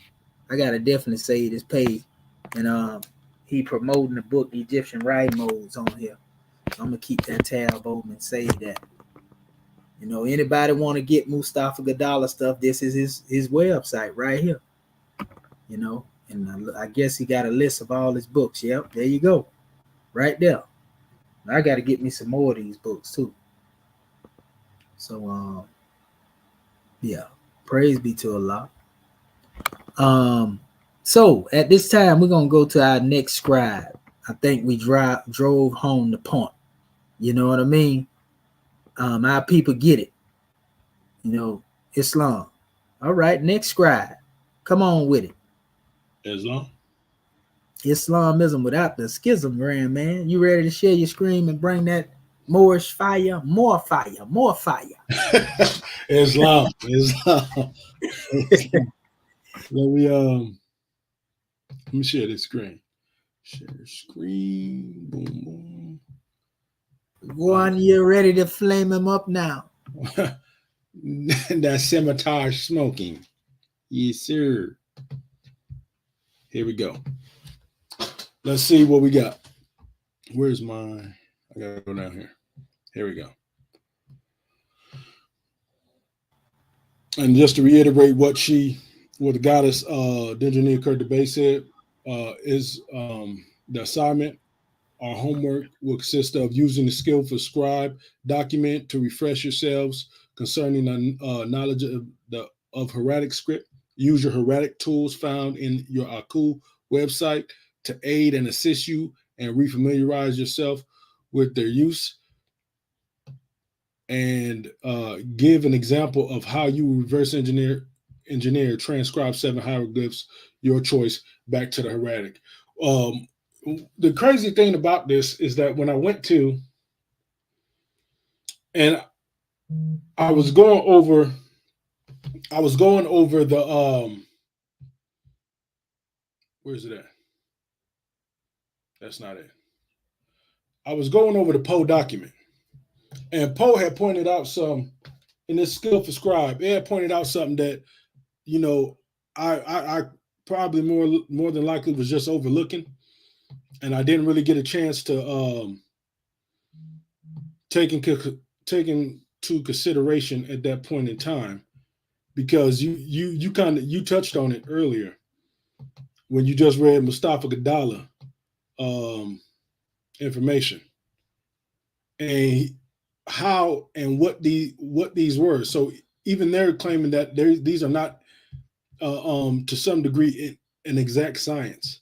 I gotta definitely say this page. And he promoting the book Egyptian Writing Modes on here. So I'm gonna keep that tab open and say that. You know, anybody want to get Mustafa Gadala stuff, this is his website right here. You know, and I guess he got a list of all his books. Yep, there you go. Right there. I got to get me some more of these books too. So, yeah, praise be to Allah. So at this time, we're going to go to our next scribe. I think we drove home the point. You know what I mean? Our people get it. You know, Islam. All right, next scribe. Come on with it. Islam. Islamism without the schism, grand man. You ready to share your screen and bring that Moorish fire? More fire, more fire. Islam. Let me share this screen. Share screen. Boom, boom. Go on, you're ready to flame him up now. That scimitar smoking. Yes, sir. Here we go. Let's see what we got. Where's my... I gotta go down here. Here we go. And just to reiterate what the goddess Dendra Neo-Kertebe said, is the assignment, our homework will consist of using the Skillful Scribe document to refresh yourselves concerning the knowledge of hieratic script. Use your hieratic tools found in your Aku website to aid and assist you and refamiliarize yourself with their use. And give an example of how you reverse engineer, transcribe 7 hieroglyphs, your choice, back to the hieratic. the crazy thing about this is that when I went to, and I was going over the where's it at? That's not it. I was going over the Poe document, and Poe had pointed out some in this Skillful Scribe. It had pointed out something that, you know, I probably more than likely was just overlooking, and I didn't really get a chance to take into consideration at that point in time, because you touched on it earlier when you just read Mustafa Gadala information, and how and what these were. So even they're claiming that these are not to some degree an exact science.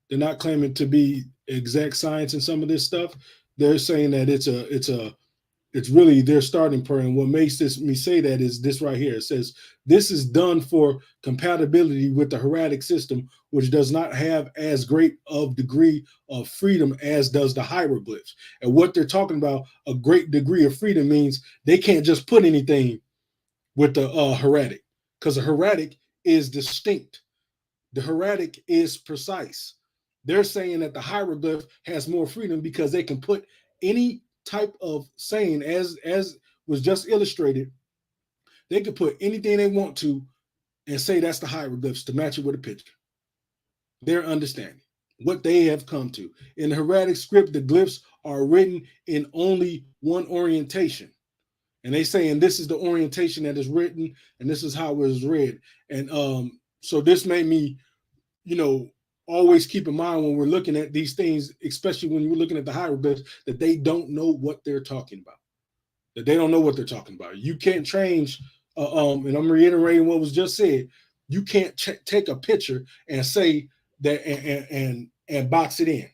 They're not claiming to be exact science in some of this stuff. They're saying that it's really their starting point. And what makes me say that is this right here. It says this is done for compatibility with the Hieratic system, which does not have as great of degree of freedom as does the hieroglyphs. And what they're talking about, a great degree of freedom, means they can't just put anything with the Hieratic, because the Hieratic is distinct. The Hieratic is precise. They're saying that the hieroglyph has more freedom because they can put any type of saying, as was just illustrated. They could put anything they want to and say that's the hieroglyphs to match it with a picture. Their understanding, what they have come to. In the Hieratic script, the glyphs are written in only one orientation. And they say, and this is the orientation that is written, and this is how it was read. And so this made me, always keep in mind when we're looking at these things, especially when we're looking at the hieroglyphs, that they don't know what they're talking about. That they don't know what they're talking about. You can't change, and I'm reiterating what was just said. You can't take a picture and say that and box it in.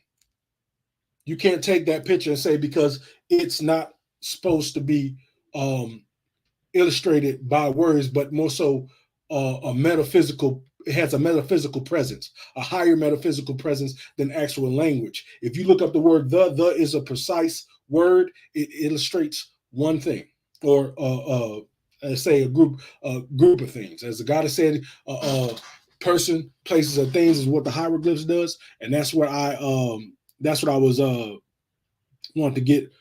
You can't take that picture and say because it's not supposed to be illustrated by words, but more so a metaphysical. It has a metaphysical presence, a higher metaphysical presence than actual language. If you look up the word the is a precise word. It illustrates one thing, or let's say a group of things. As the God has said, person, places, or things is what the hieroglyphs does, and that's what I was wanting to get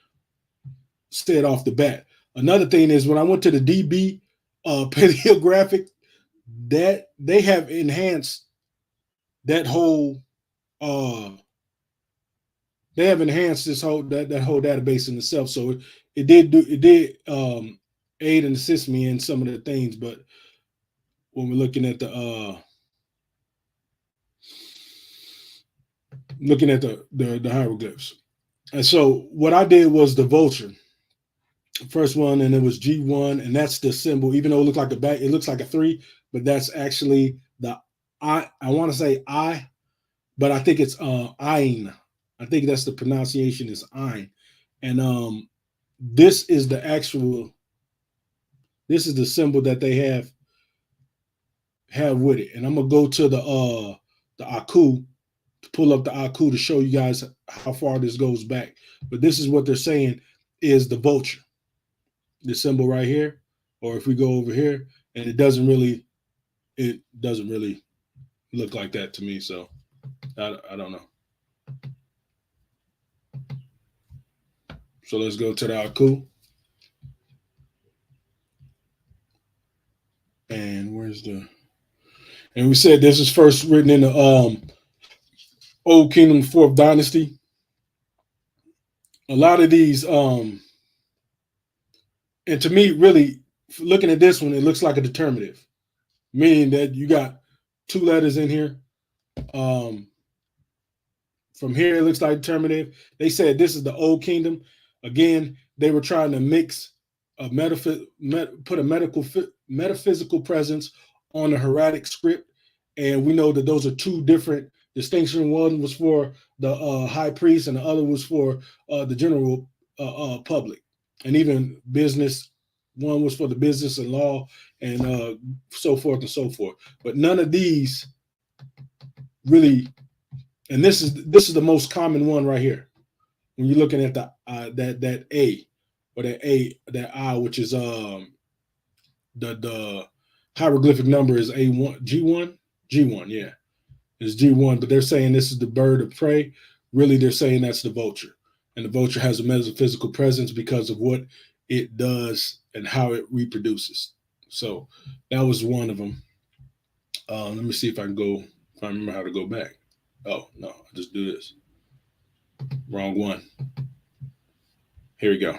said off the bat. Another thing is when I went to the DB paleographic, that they have enhanced that whole they have enhanced this whole that whole database in itself. So it did aid and assist me in some of the things. But when we're looking at the hieroglyphs, and so what I did was the vulture, first one, and it was G1, and that's the symbol. Even though it looked like it looks like a 3, but that's actually the I want to say I, but I think it's Ein. I think that's the pronunciation is Ein. And this is the symbol that they have with it. And I'm gonna go to the Aku, to pull up the Aku to show you guys how far this goes back. But this is what they're saying is the vulture, the symbol right here. Or if we go over here, and it doesn't really look like that to me. So I don't know. So let's go to the Aku. And and we said this is first written in the Old Kingdom, 4th Dynasty. A lot of these, and to me, really, looking at this one, it looks like a determinative, meaning that you got 2 letters in here. From here, it looks like determinative. They said this is the Old Kingdom. Again, they were trying to mix put a metaphysical presence on the Hieratic script, and we know that those are 2 different distinctions. One was for the high priest, and the other was for the general public, and even business. One was for the business and law, and so forth and so forth. But none of these really And this is the most common one right here. When you're looking at the that A or that I, which is the hieroglyphic number is A1 G1, yeah, it's G1. But they're saying this is the bird of prey. Really, they're saying that's the vulture, and the vulture has a metaphysical presence because of what it does and how it reproduces. So that was one of them. Let me see if I remember how to go back. Oh no, I just do this. Wrong one. Here we go.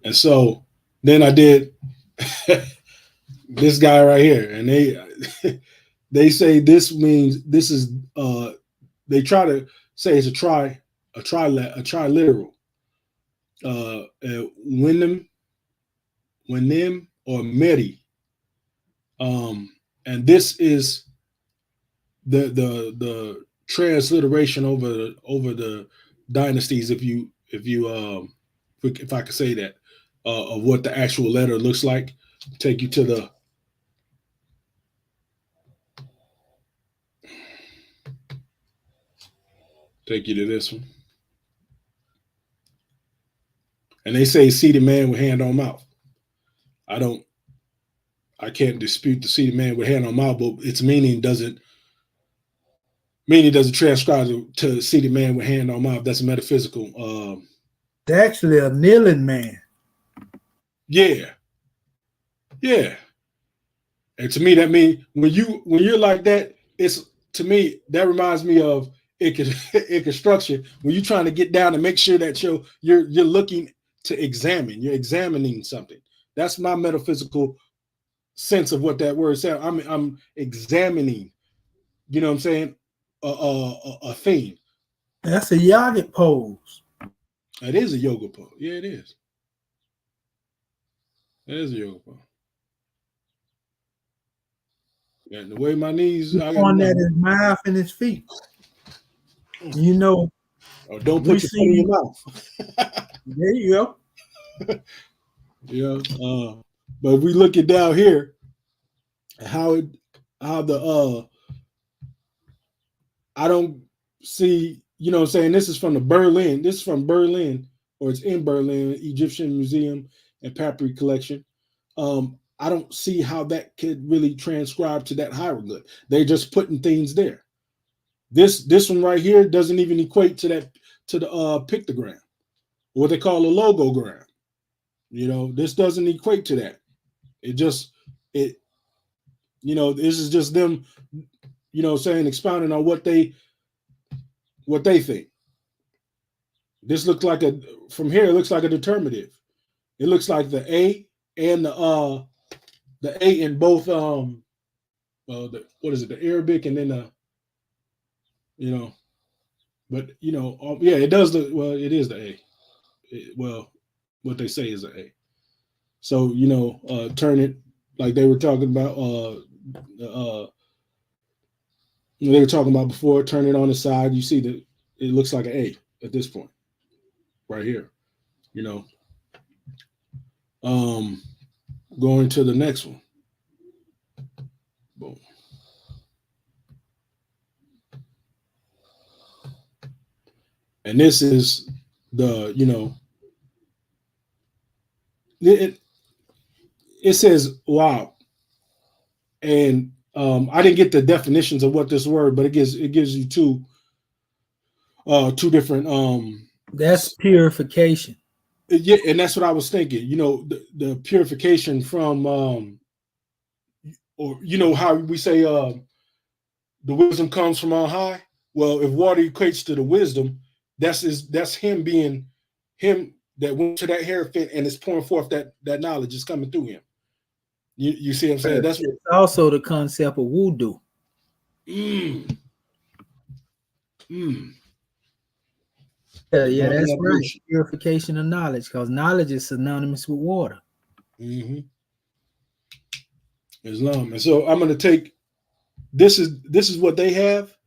And so then I did this guy right here, and they say this means this is they try to say it's a triliteral. Winim or Meri. And this is the transliteration over the dynasties, if I could say that, of what the actual letter looks like. Take you to this one. And they say seated man with hand on mouth. I can't dispute the seated man with hand on mouth, but its meaning doesn't transcribe to seated man with hand on mouth. That's metaphysical. It's actually a kneeling man. Yeah. And to me, that means when you're like that, it's, to me, that reminds me of in construction when you're trying to get down and make sure that you're looking to examine. You're examining something. That's my metaphysical sense of what that word says. I'm examining. You know what I'm saying? A thing. That's a yogic pose. It is a yoga pose. Yeah, it is. It is a yoga pose. Yeah, the way my knees. On that his mouth and his feet. You know. Oh, don't put your foot in your mouth. There you go. Yeah. But if we look at down here, how the I don't see, you know what I'm saying? This is from Berlin. This is from Berlin, or it's in Berlin, Egyptian Museum and Papyri Collection. I don't see how that could really transcribe to that hieroglyph. They're just putting things there. This one right here doesn't even equate to the pictogram, what they call a logogram. You know, this doesn't equate to that. This is just them, saying, expounding on what they think. This looks like from here, it looks like a determinative. It looks like the A and the A in both what is it, the Arabic, and then it does look, well, it is the A. What they say is the A. So, turn it, like they were talking about they were talking about before, turn it on the side, you see that it looks like an A at this point right here. Going to the next one. Boom. And this is the, it says wow. And I didn't get the definitions of what this word, but it gives you two different that's purification. Yeah, and that's what I was thinking. The purification from or how we say the wisdom comes from on high. Well, if water equates to the wisdom, that's him being him that went to that hair fit and is pouring forth that knowledge is coming through him. You see what I'm saying? That's what, also the concept of voodoo. Yeah, that's right. Purification of knowledge, because knowledge is synonymous with water. Islam. And so I'm going to take this is what they have,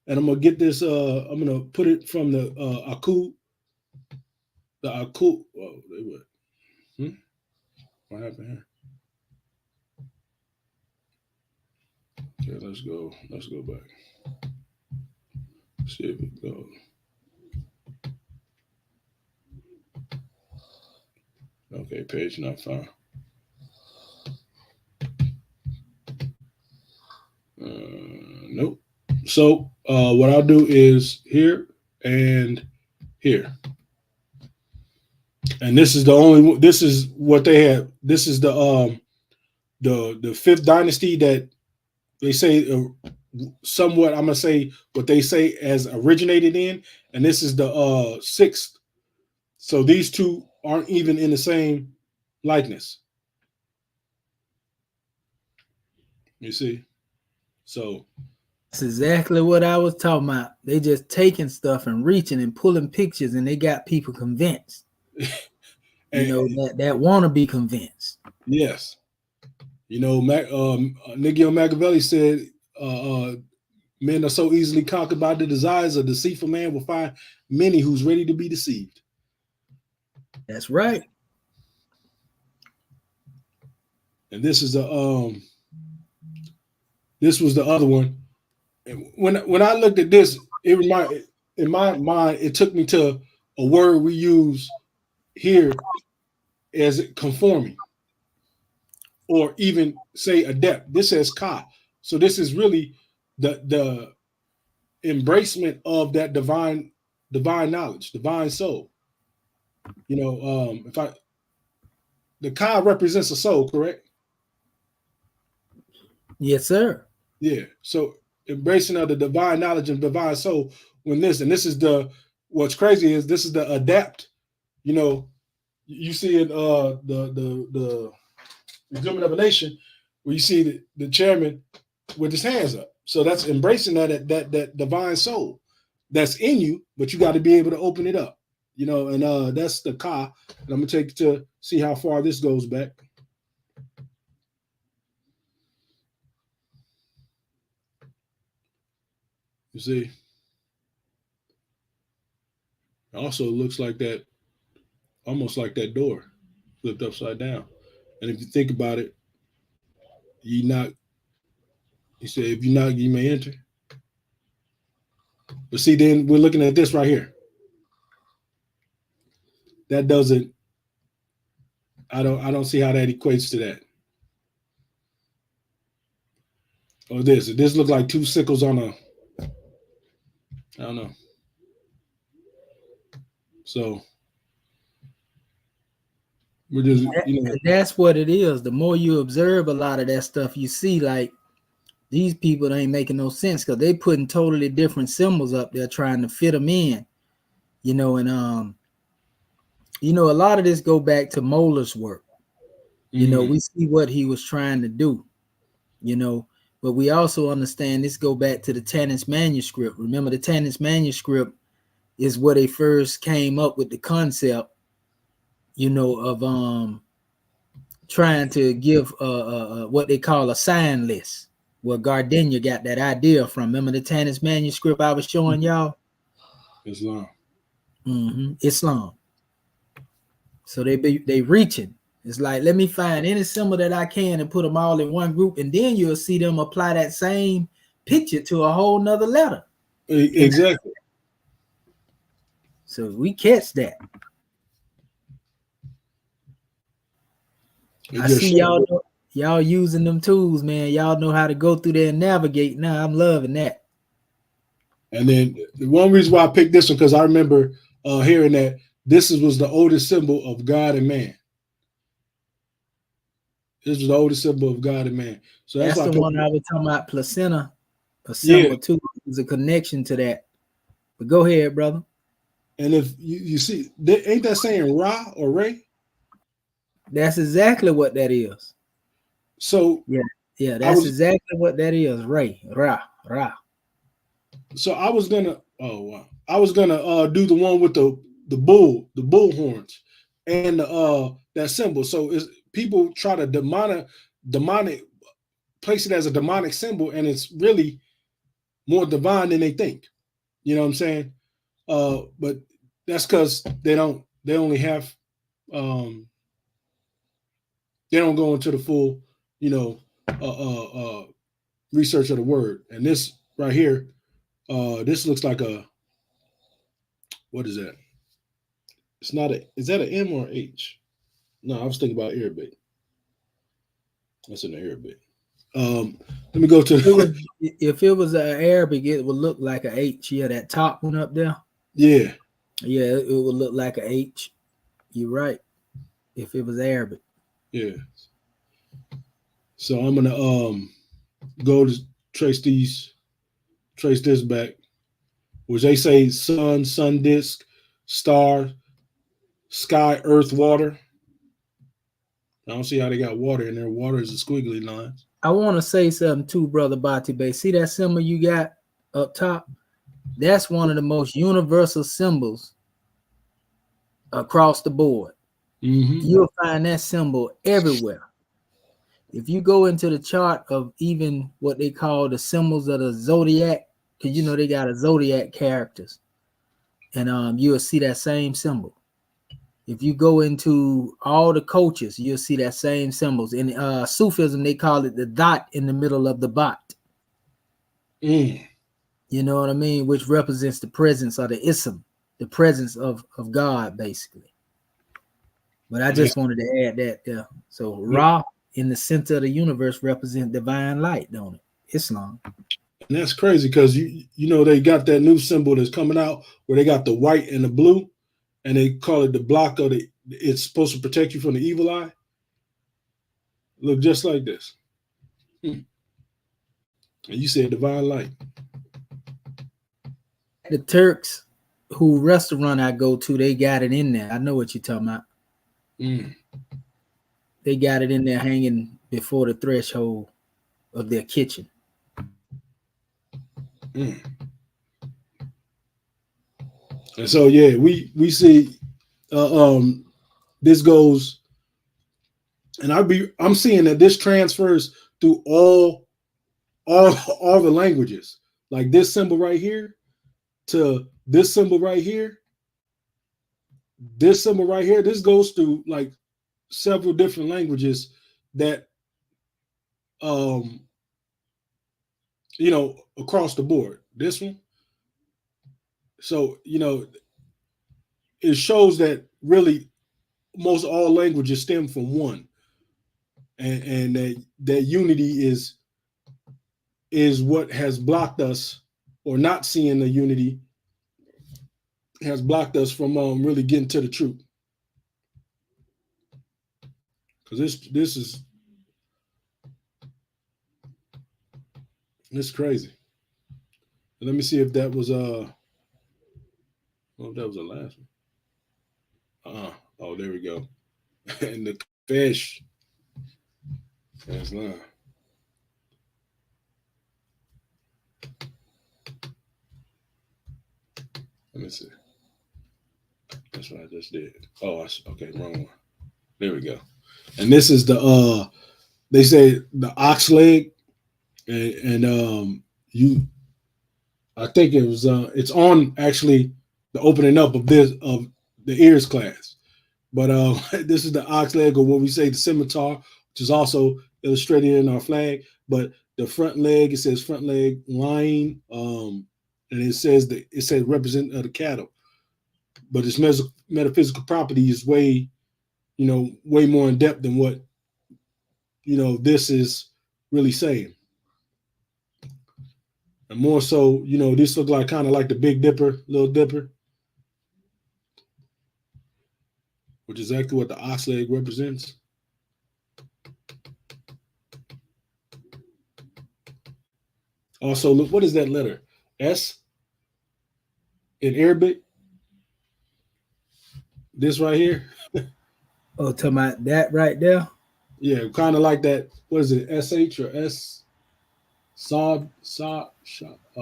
and I'm going to get this. I'm going to put it from the Aku. The Aku. Oh, what happened here? Okay, let's go back. See if it goes. Okay, page not found. Nope. So what I'll do is here and here. And this is the only, this is what they have. This is the fifth dynasty that they say somewhat, I'm gonna say what they say as originated in, and this is the sixth. So these two aren't even in the same likeness. You see? So That's exactly what I was talking about. They just taking stuff and reaching and pulling pictures, and they got people convinced. and, You know, that want to be convinced. yes. You know, Niggio Machiavelli said, men are so easily conquered by the desires. A deceitful man will find many who's ready to be deceived. That's right. And this is this was the other one. And when I looked at this, it reminded, in my mind, it took me to a word we use here as conforming, or even say adept. This says ka. So this is really the embracement of that divine knowledge, divine soul. You know, the ka represents a soul, correct? Yes, sir. Yeah. So embracing of the divine knowledge and divine soul. When this, and this is what's crazy is this is the adapt. You know, you see it the Examen of a Nation, where you see the chairman with his hands up. So that's embracing that divine soul that's in you, but you got to be able to open it up. You know, and that's the ka. And I'm gonna take it to see how far this goes back. You see, it also looks like that, almost like that door flipped upside down. And if you think about it, he said, if you knock, you may enter. But see, then we're looking at this right here. That doesn't, I don't see how that equates to that. Or this looks like two sickles on a, I don't know. So we're just, you know. That's what it is. The more you observe a lot of that stuff, you see like these people ain't making no sense because they putting totally different symbols up there trying to fit them in. You know, and you know, a lot of this go back to Moeller's work. You know, we see what he was trying to do, you know, but we also understand this go back to the Tanis manuscript. Remember, the Tanis manuscript is where they first came up with the concept, you know, of trying to give what they call a sign list, where Gardenia got that idea from. Remember the Tanis manuscript I was showing y'all? Islam. Islam. So they reaching. It's like, let me find any symbol that I can and put them all in one group, and then you'll see them apply that same picture to a whole nother letter. Exactly. So we catch that. I see y'all using them tools, man. Y'all know how to go through there and navigate. Now I'm loving that. And then the one reason why I picked this one, because I remember hearing that this was the oldest symbol of God and man. This was the oldest symbol of God and man. So that's the one I was talking about, placenta, a symbol too. There's a connection to that. But go ahead, brother. And if you see, ain't that saying Ra or Ray? That's exactly what that is. So yeah, that's exactly what that is. Ray, Ra. So I was gonna do the one with the bull horns and that symbol. So people try to demonic place it as a demonic symbol, and it's really more divine than they think. You know what I'm saying? But that's because they only have they don't go into the full, you know, research of the word. And this right here This looks like a, what is that? It's not a, is that an M or H? No, I was thinking about Arabic. That's an Arabic. Let me go to If it was an Arabic, it would look like a H. Yeah, that top one up there. yeah. Yeah, it would look like a H. You're right. If it was Arabic. Yeah. So I'm gonna go to trace this back, which they say sun disk, star, sky, earth, water. I don't see how they got water in there. Water is a squiggly line. I want to say something too, Brother Batibe. See that symbol you got up top? That's one of the most universal symbols across the board. Mm-hmm. You'll find that symbol everywhere. If you go into the chart of even what they call the symbols of the zodiac, because you know they got a zodiac characters, and you'll see that same symbol. If you go into all the coaches, you'll see that same symbols. In Sufism, they call it the dot in the middle of the bot. Mm. You know what I mean? Which represents the presence of the ism, the presence of God, basically. But I just wanted to add that there. So Ra in the center of the universe represent divine light, don't it? Islam. And that's crazy because you know they got that new symbol that's coming out where they got the white and the blue, and they call it the block of the. It's supposed to protect you from the evil eye. Look just like this. And you said divine light. The Turks, who restaurant I go to, they got it in there. I know what you're talking about. Mm. They got it in there hanging before the threshold of their kitchen. Mm. And so yeah, we see this goes, and I'm seeing that this transfers through all the languages. Like this symbol right here to this symbol right here. This symbol right here, this goes through like several different languages that you know, across the board. This one. So, you know, it shows that really most all languages stem from one. And that unity is what has blocked us, or not seeing the unity has blocked us from really getting to the truth. Because this is crazy. Let me see if that was oh, that was the last one. Oh, there we go. And the fish. That's not. Let me see. That's what I just did. Oh, okay, wrong one. There we go. And this is the they say the ox leg, and you, I think it was it's on actually the opening up of this of the E.A.R.S class, but this is the ox leg, or what we say the scimitar, which is also illustrated in our flag. But the front leg, it says front leg lying, and it says represent the cattle, but its metaphysical property is way more in depth than what this is really saying. And more so, this look like kind of like the Big Dipper, Little Dipper, which is exactly what the ox leg represents. Also, look, what is that letter? S in Arabic? This right here? Oh, talking about that right there? Yeah, kind of like that. What is it? SH or S? Sod,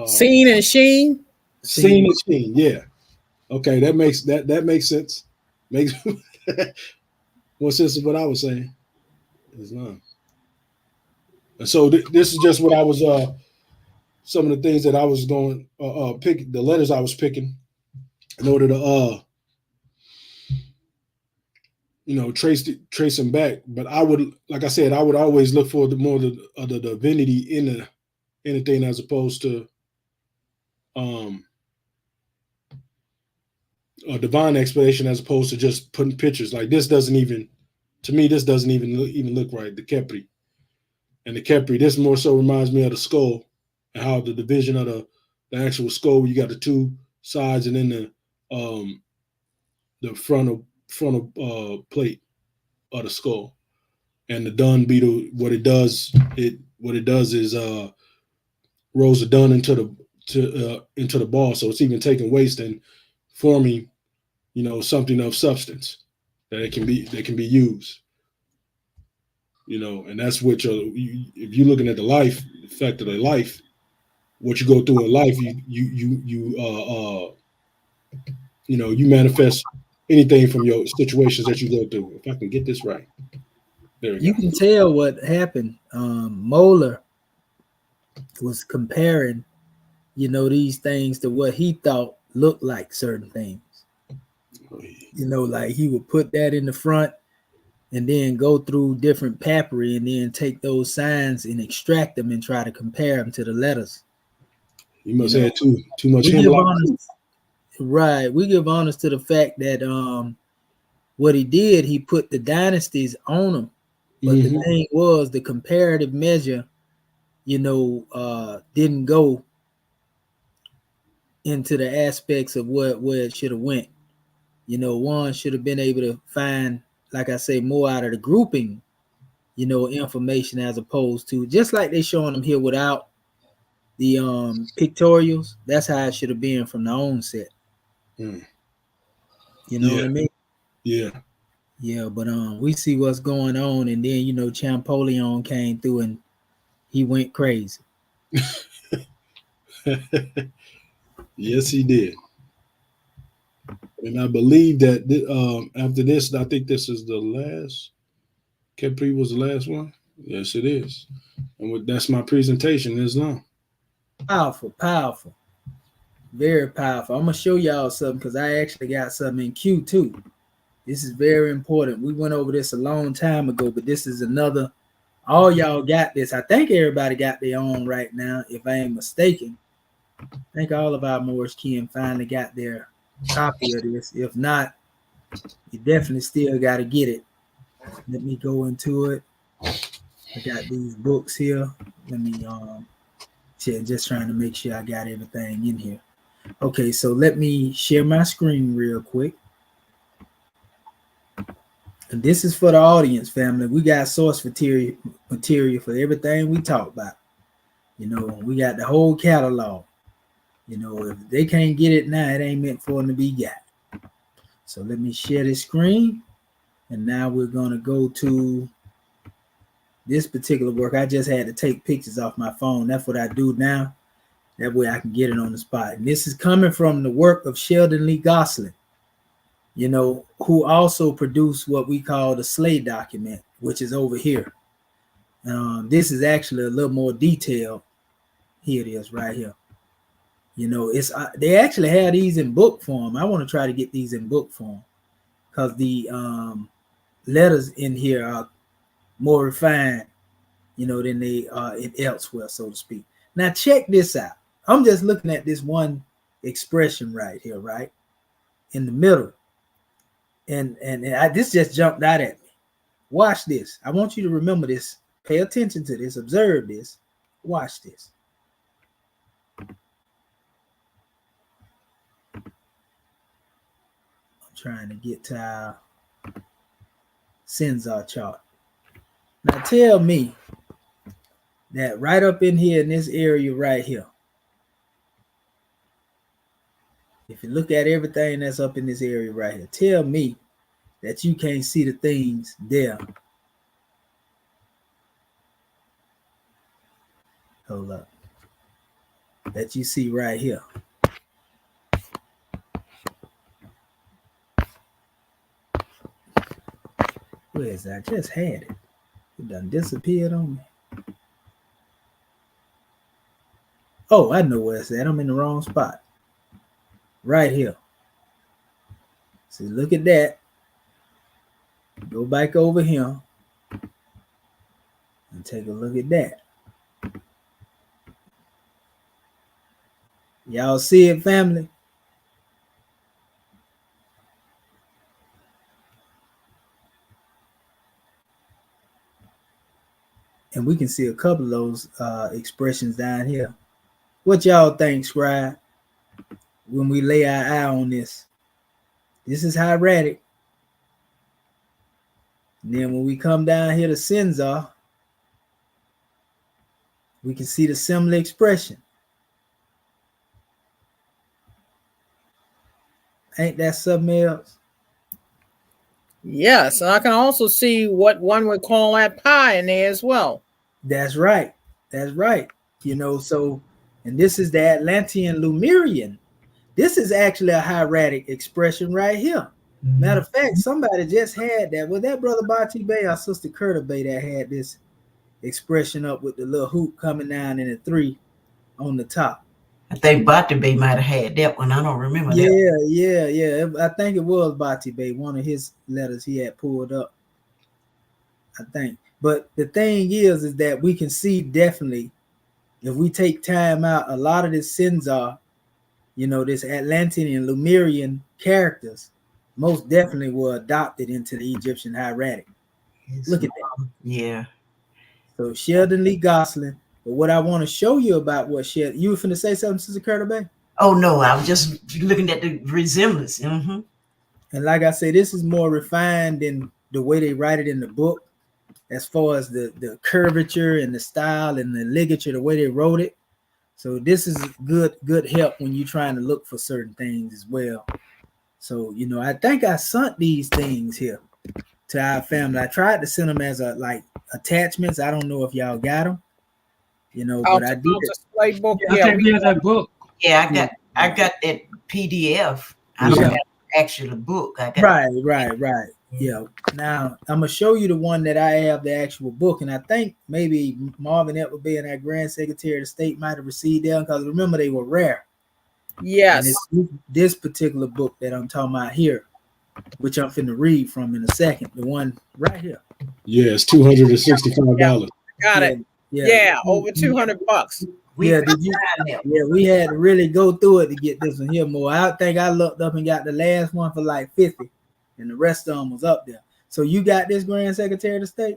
Seen and sheen. Seen and sheen. Yeah. Okay, that makes sense. Makes more sense of what I was saying. Islam. And so this is just what I was some of the things that I was going pick, the letters I was picking in order to trace them back. But I would, like I said, I would always look for the more of the divinity in anything, as opposed to a divine explanation as opposed to just putting pictures. Like this doesn't even, to me, this doesn't even look right. The Kepri and the Kepri. This more so reminds me of the skull and how the division of the actual skull. You got the two sides and then the frontal plate of the skull. And the dung beetle, what it does is rolls the dung into the ball, so it's even taking waste and forming, something of substance that can be used. And that's what if you're looking at the effect of the life, what you go through in life, you manifest anything from your situations that you go through. If I can get this right. There we You go. can tell what happened. Moeller was comparing, these things to what he thought looked like certain things. Like he would put that in the front and then go through different papyri and then take those signs and extract them and try to compare them to the letters. You must have too much hemlock. Right. We give honors to the fact that what he did, he put the dynasties on them. But the thing was, the comparative measure, didn't go into the aspects of where it should have went. One should have been able to find, like I say, more out of the grouping, information as opposed to just like they showing them here without the pictorials. That's how it should have been from the onset. You know what I mean? Yeah. Yeah, but we see what's going on, and then Champollion came through and he went crazy. Yes, he did. And I believe that after this, I think this is the last. Capri was the last one. Yes, it is. And that's my presentation. Islam. Powerful, very powerful. I'm gonna show y'all something because I actually got something in Q2. This is very important. We went over this a long time ago, but this is another. All y'all got this. I think everybody got their own right now, if I ain't mistaken. I think all of our Moorish kin finally got their copy of this. If not, you definitely still got to get it. Let me go into it. I got these books here. Let me just trying to make sure I got everything in here. Okay, so let me share my screen real quick. And this is for the audience, family. We got source material for everything we talk about. We got the whole catalog. If they can't get it now, it ain't meant for them to be got. So let me share this screen. And now we're going to go to this particular work. I just had to take pictures off my phone. That's what I do now. That way I can get it on the spot. And this is coming from the work of Sheldon Lee Gosselin, who also produced what we call the Slade document, which is over here. This is actually a little more detailed. Here it is right here. It's they actually have these in book form. I want to try to get these in book form because the letters in here are more refined, than they are elsewhere, so to speak. Now check this out. I'm just looking at this one expression right here, right in the middle, and this just jumped out at me. Watch this. I want you to remember this. Pay attention to this. Observe this. Watch this. Trying to get to our Senzar chart. Now tell me that right up in here in this area right here, if you look at everything that's up in this area right here, tell me that you can't see the things there. Hold up. That you see right here. Where is that? I just had it. It done disappeared on me. Oh, I know where it's at. I'm in the wrong spot. Right here. See, look at that. Go back over here and take a look at that. Y'all see it, family? And we can see a couple of those expressions down here. What y'all think, Scribe, when we lay our eye on this? This is hieratic. And then when we come down here to Senzar, we can see the similar expression. Ain't that something else? Yes, and I can also see what one would call that pi in there as well. That's right. That's right. You know, so, and this is the Atlantean Lemurian. This is actually a hieratic expression right here. Matter of fact, somebody just had that. Was that Brother Bati Bay or Sister Curta Bay that had this expression up with the little hoop coming down in a 3 on the top? I think Bati Bay might have had that one. I don't remember that. Yeah. I think it was Bati Bay, one of his letters he had pulled up, I think. But the thing is that we can see definitely, if we take time out, a lot of this Senzar, you know, this Atlantean and Lemurian characters, most definitely were adopted into the Egyptian hieratic. Look at that. Yeah. So Sheldon Lee Gosselin. But what I want to show you about what Sheldon, you were finna say something, Sister Curta Bay? Oh no, I was just looking at the resemblance. Mm-hmm. And like I say, this is more refined than the way they write it in the book, as far as the curvature and the style and the ligature, the way they wrote it. So this is good help when you're trying to look for certain things as well. So, you know, I think I sent these things here to our family. I tried to send them as like attachments. I don't know if y'all got them, you know, but I did. Display book. I think we have that book. Yeah, I got that PDF. I don't have actual book. I got Right. Yeah. Now I'm gonna show you the one that I have, the actual book, and I think maybe Marvin Appleby and our Grand Secretary of the State might have received them, because remember they were rare. Yes. And it's this particular book that I'm talking about here, which I'm finna read from in a second. The one right here. Yeah, it's $265. Got it. Yeah, over $200. We Yeah, we had to really go through it to get this one here more. I think I looked up and got the last one for like 50, and the rest of them was up there. So you got this, Grand Secretary of the State?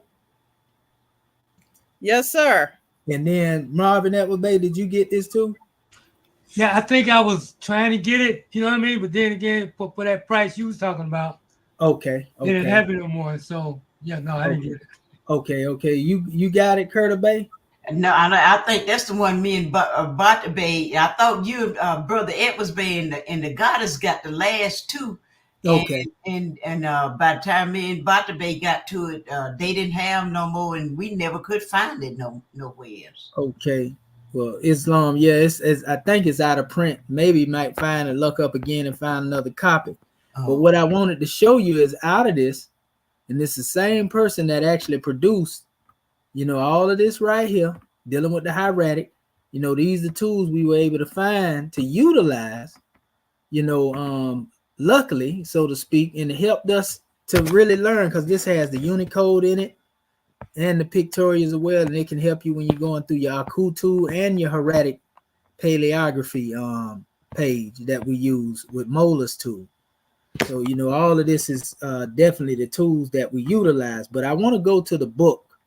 Yes, sir. And then Marvin Appleby, did you get this too? Yeah, I think I was trying to get it, you know what I mean? But then again, for that price you was talking about, Okay. they didn't have it no more. So yeah, no, I didn't get it. Okay. You got it, Curta Bay? No, I think that's the one me and Bata Bay. I thought you, Brother Edwards Bay and the Goddess got the last two. Okay. And by the time me and Bata Bay got to it, they didn't have no more, and we never could find it nowhere else. Okay. Well, Islam, yeah, it's I think it's out of print. Maybe you might find it, look up again and find another copy. But what I wanted to show you is out of this, and it's the same person that actually produced, you know, all of this right here, dealing with the hieratic. You know, these are the tools we were able to find to utilize, you know, luckily, so to speak, and it helped us to really learn, because this has the Unicode in it and the pictorials as well, and it can help you when you're going through your Akutu and your hieratic paleography page that we use with Molar's tool. So, you know, all of this is definitely the tools that we utilize. But I want to go to the book.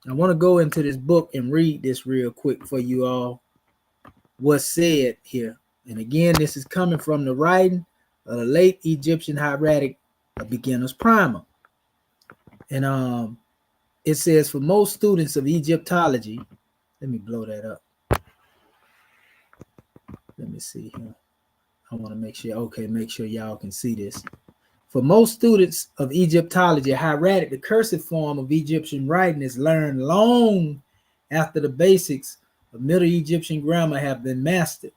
I want to go into this book and read this real quick for you all, what's said here. And again, this is coming from the writing of the late Egyptian hieratic, A Beginner's Primer. And it says, for most students of Egyptology, let me blow that up. Let me see here. I want to make sure, okay, make sure y'all can see this. For most students of Egyptology, hieratic, the cursive form of Egyptian writing, is learned long after the basics of Middle Egyptian grammar have been mastered.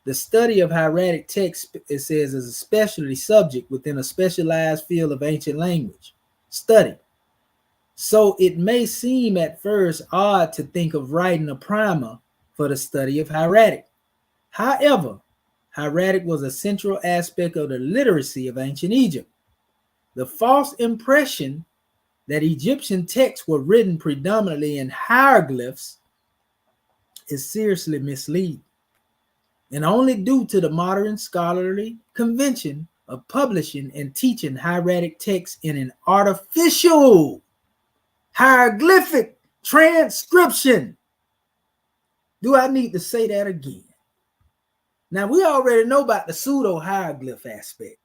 The study of hieratic text, it says, is a specialty subject within a specialized field of ancient language study. So it may seem at first odd to think of writing a primer for the study of hieratic. However, hieratic was a central aspect of the literacy of ancient Egypt. The false impression that Egyptian texts were written predominantly in hieroglyphs is seriously misleading. and only due to the modern scholarly convention of publishing and teaching hieratic text in an artificial hieroglyphic transcription. Do I need to say that again? Now, we already know about the pseudo hieroglyph aspect,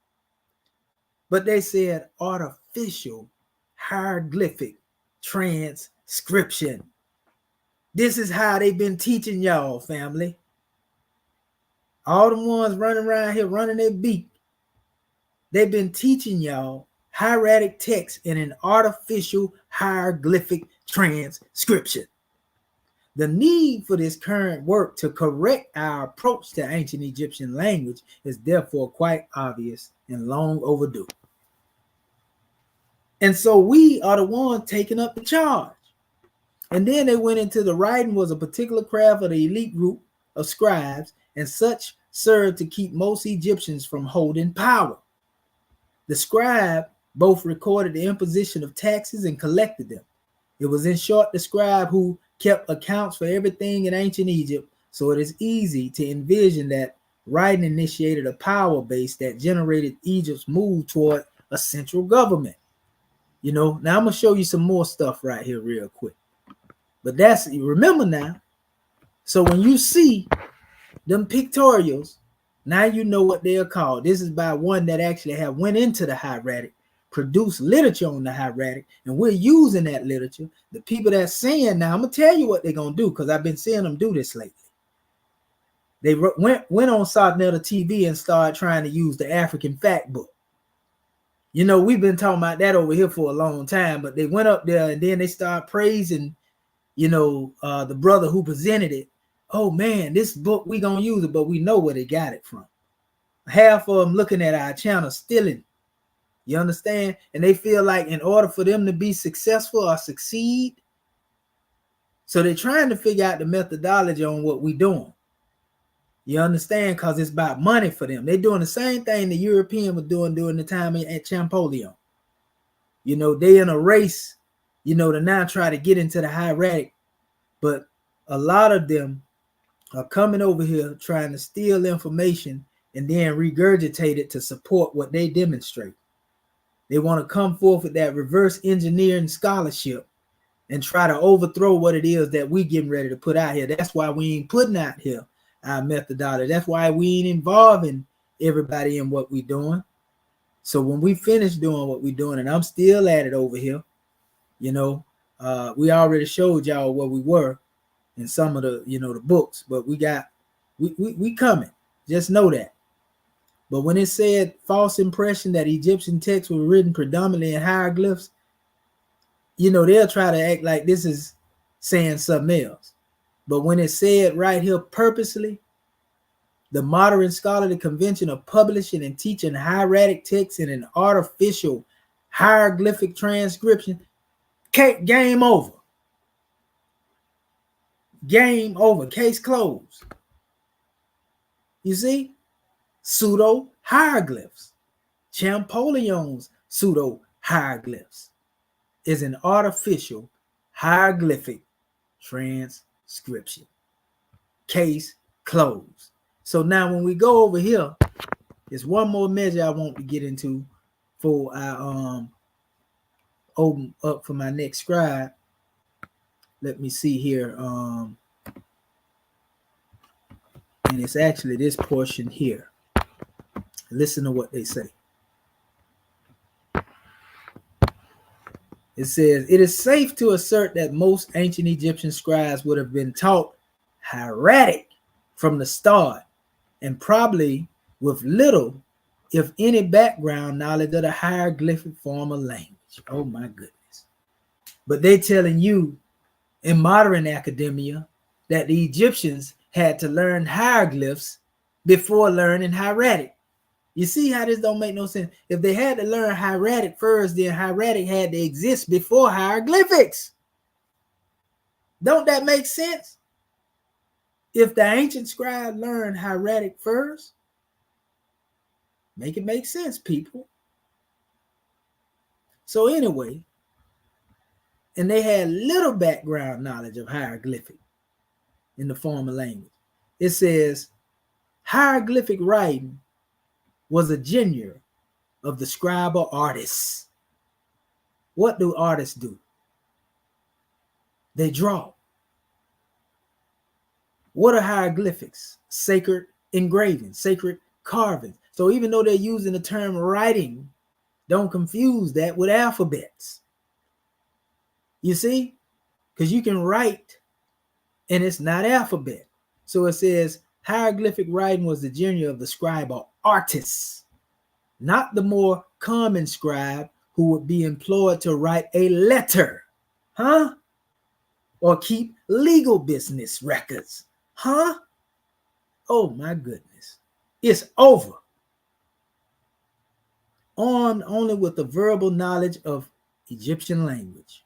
but they said artificial hieroglyphic transcription. This is how they've been teaching y'all, family. All the ones running around here running their beak, they've been teaching y'all hieratic text in an artificial hieroglyphic transcription. The need for this current work to correct our approach to ancient Egyptian language is therefore quite obvious and long overdue. And so we are the ones taking up the charge. And then they went into the writing was a particular craft of the elite group of scribes, and such served to keep most Egyptians from holding power. The scribe both recorded the imposition of taxes and collected them. It was in short the scribe who kept accounts for everything in ancient Egypt, so it is easy to envision that writing initiated a power base that generated Egypt's move toward a central government. You know, now I'm going to show you some more stuff right here real quick. But that's, remember now, so when you see them pictorials, now you know what they are called. This is by one that actually have went into the hieratic, produced literature on the hieratic, and we're using that literature. The people that's saying, now I'm going to tell you what they're going to do, because I've been seeing them do this lately. They went on SULTANATE TV and started trying to use the African fact book. You know, we've been talking about that over here for a long time, but they went up there and then they started praising, you know, the brother who presented it. Oh man, this book, we gonna use it, but we know where they got it from. Half of them looking at our channel stealing. You understand? And they feel like in order for them to be successful or succeed, so they're trying to figure out the methodology on what we're doing. You understand? Because it's about money for them. They're doing the same thing the European was doing during the time at Champollion. You know, they in a race, you know, to now try to get into the hieratic. But a lot of them are coming over here trying to steal information and then regurgitate it to support what they demonstrate. They want to come forth with that reverse engineering scholarship and try to overthrow what it is that we getting ready to put out here. That's why we ain't putting out here our methodology. That's why we ain't involving everybody in what we doing. So when we finish doing what we doing, and I'm still at it over here, you know, we already showed y'all where we were in some of the, you know, the books, but we coming. Just know that. But when it said false impression that Egyptian texts were written predominantly in hieroglyphs, you know, they'll try to act like this is saying something else. But when it said right here purposely, the modern scholarly convention of publishing and teaching hieratic texts in an artificial hieroglyphic transcription, game over. Game over. Case closed. You see? Pseudo hieroglyphs. Champollion's pseudo hieroglyphs is an artificial hieroglyphic transcription. Case closed. So now when we go over here, there's one more measure I want to get into before I open up for my next scribe. Let me see here. And it's actually this portion here. Listen to what they say. It says, it is safe to assert that most ancient Egyptian scribes would have been taught hieratic from the start, and probably with little, if any, background knowledge of the hieroglyphic form of language. Oh my goodness. But they telling you in modern academia that the Egyptians had to learn hieroglyphs before learning hieratic. You see how this don't make no sense? If they had to learn hieratic first, then hieratic had to exist before hieroglyphics. Don't that make sense? If the ancient scribe learned hieratic first, make it make sense, people. So anyway, and they had little background knowledge of hieroglyphic in the form of language. It says, Hieroglyphic writing was a genre of the scribe or artists. What do artists do? They draw. What are hieroglyphics? Sacred engraving, sacred carving. So even though they're using the term writing, don't confuse that with alphabets. You see? Because you can write and it's not alphabet. So it says hieroglyphic writing was the genre of the scribe or artists, not the more common scribe who would be employed to write a letter, or keep legal business records, Oh my goodness, it's over. Armed only with the verbal knowledge of Egyptian language.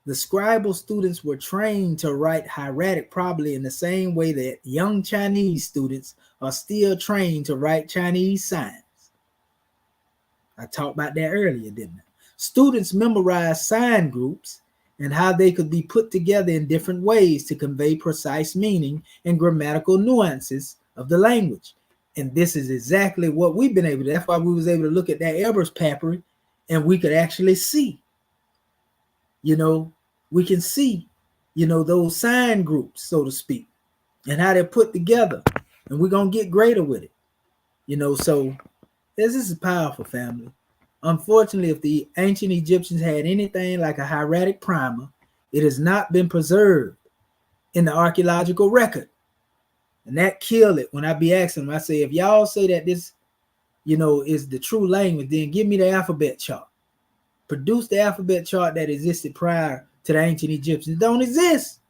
The scribal students were trained to write hieratic probably in the same way that young Chinese students are still trained to write Chinese signs. I talked about that earlier, didn't I? Students memorized sign groups and how they could be put together in different ways to convey precise meaning and grammatical nuances of the language. And this is exactly what we've been able to. That's why we was able to look at that E.A.R.S papyri and we could actually see. We can see, those sign groups, so to speak, and how they're put together. And we're going to get greater with it. So this is a powerful, family. Unfortunately, if the ancient Egyptians had anything like a hieratic primer, it has not been preserved in the archaeological record. And that killed it when I be asking them. I say, if y'all say that this, is the true language, then give me the alphabet chart. Produce the alphabet chart that existed prior to the ancient Egyptians. It don't exist.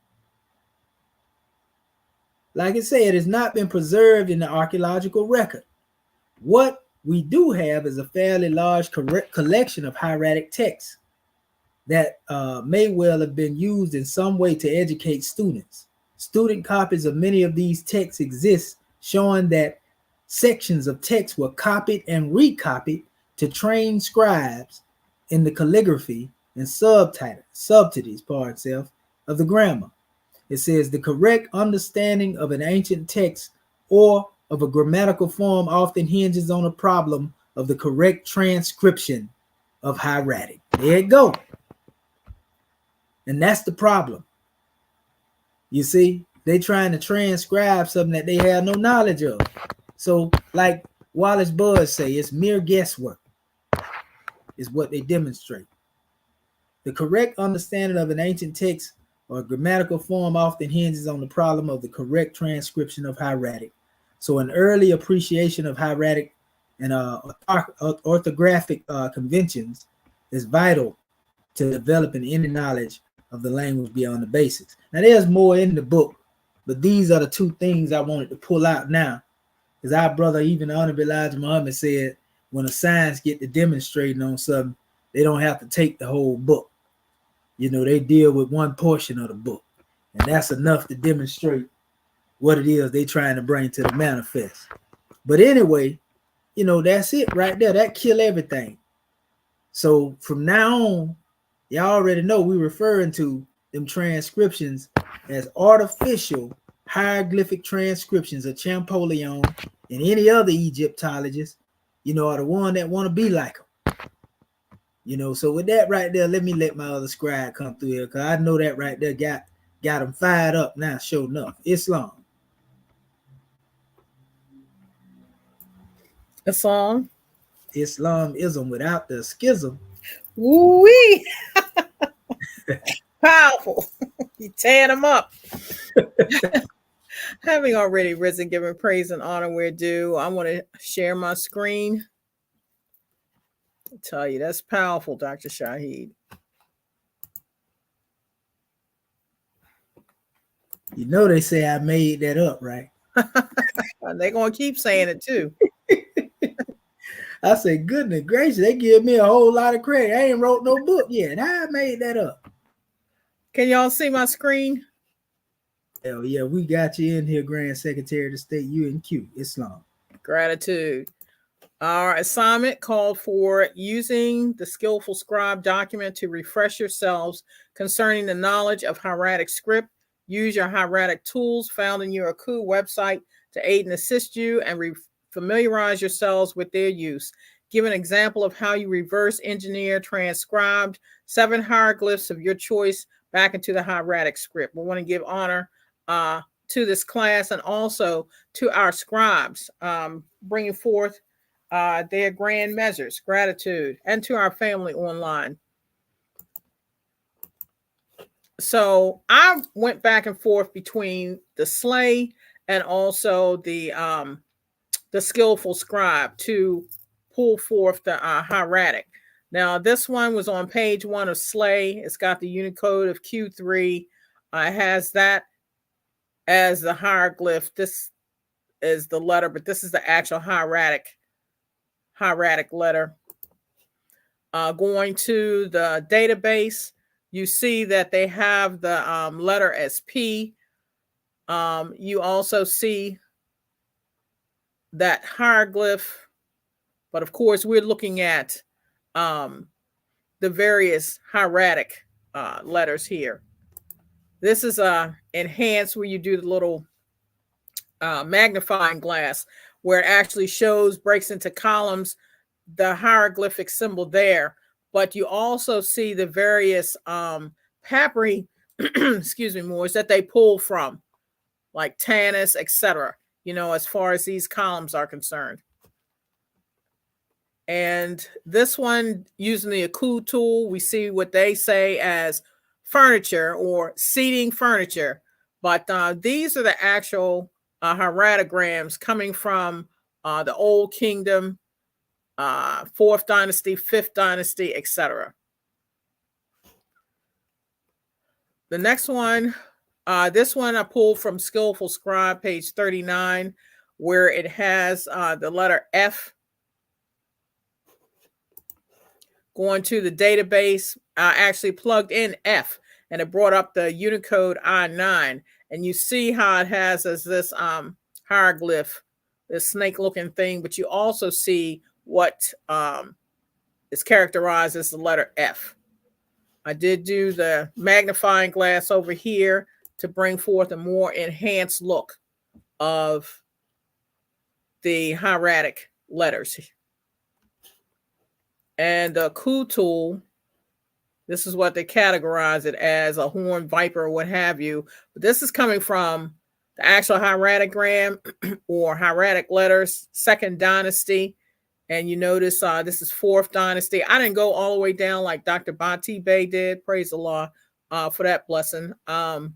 Like I said, it has not been preserved in the archaeological record. What we do have is a fairly large collection of hieratic texts that may well have been used in some way to educate students. Student copies of many of these texts exist, showing that sections of text were copied and recopied to train scribes in the calligraphy and subtleties of the grammar. It says the correct understanding of an ancient text or of a grammatical form often hinges on a problem of the correct transcription of hieratic. There you go. And that's the problem. You see, they trying to transcribe something that they have no knowledge of. So like Wallace Buzz say, it's mere guesswork is what they demonstrate. The correct understanding of an ancient text or grammatical form often hinges on the problem of the correct transcription of hieratic. So an early appreciation of hieratic and orthographic conventions is vital to developing any knowledge of the language beyond the basics. Now there's more in the book, but these are the two things I wanted to pull out now. Because our brother, even the Honorable Elijah Muhammad, said when a science get to demonstrating on something, they don't have to take the whole book. They deal with one portion of the book. And that's enough to demonstrate what it is they trying to bring to the manifest. But anyway, that's it right there. That kill everything. So from now on, y'all already know we referring to them transcriptions as artificial hieroglyphic transcriptions of Champollion and any other Egyptologists, are the one that want to be like them. So with that right there, let me let my other scribe come through here, because I know that right there got them fired up now, sure enough. Islam. Islamism without the schism. Woo-wee. Powerful. You tearing them up. Having already risen, giving praise and honor where due, I want to share my screen. I'll tell you, that's powerful, Dr. Shahid. They say I made that up, right? They're going to keep saying it too. I say, goodness gracious, they give me a whole lot of credit. I ain't wrote no book yet. I made that up. Can y'all see my screen? Hell yeah, we got you in here, Grand Secretary of the State, UNQ, Islam. Gratitude. Our assignment called for using the Skillful Scribe document to refresh yourselves concerning the knowledge of hieratic script. Use your hieratic tools found in your AKU website to aid and assist you and familiarize yourselves with their use. Give an example of how you reverse engineer transcribed 7 hieroglyphs of your choice back into the hieratic script. We want to give honor to this class and also to our scribes, bringing forth their grand measures, gratitude, and to our family online. So I went back and forth between the Slay and also the Skillful scribe to pull forth the hieratic. Now, this one was on page 1 of Slay. It's got the Unicode of Q3. It has that as the hieroglyph. This is the letter, but this is the actual hieratic letter. Going to the database, you see that they have the letter as P. You also see that hieroglyph, but of course, we're looking at the various hieratic letters here. This is enhanced, where you do the little magnifying glass, where it actually breaks into columns, the hieroglyphic symbol there. But you also see the various papyri, excuse me, Moors, that they pull from, like Tanis, etc., as far as these columns are concerned. And this one, using the Aku tool, we see what they say as furniture or seating furniture. But these are the actual hieratograms coming from the Old Kingdom, 4th dynasty, 5th dynasty, etc. The next one, this one I pulled from Skillful Scribe, page 39, where it has the letter F. Going to the database, I actually plugged in F, and it brought up the Unicode I9. And you see how it has as this hieroglyph, this snake-looking thing, but you also see what is characterized as the letter F. I did do the magnifying glass over here to bring forth a more enhanced look of the hieratic letters. And the Aku tool, this is what they categorize it as, a horned viper or what have you. But this is coming from the actual hieratogram or hieratic letters, 2nd dynasty. And you notice this is 4th dynasty. I didn't go all the way down like Dr. Bati Bey did. Praise the Lord for that blessing. And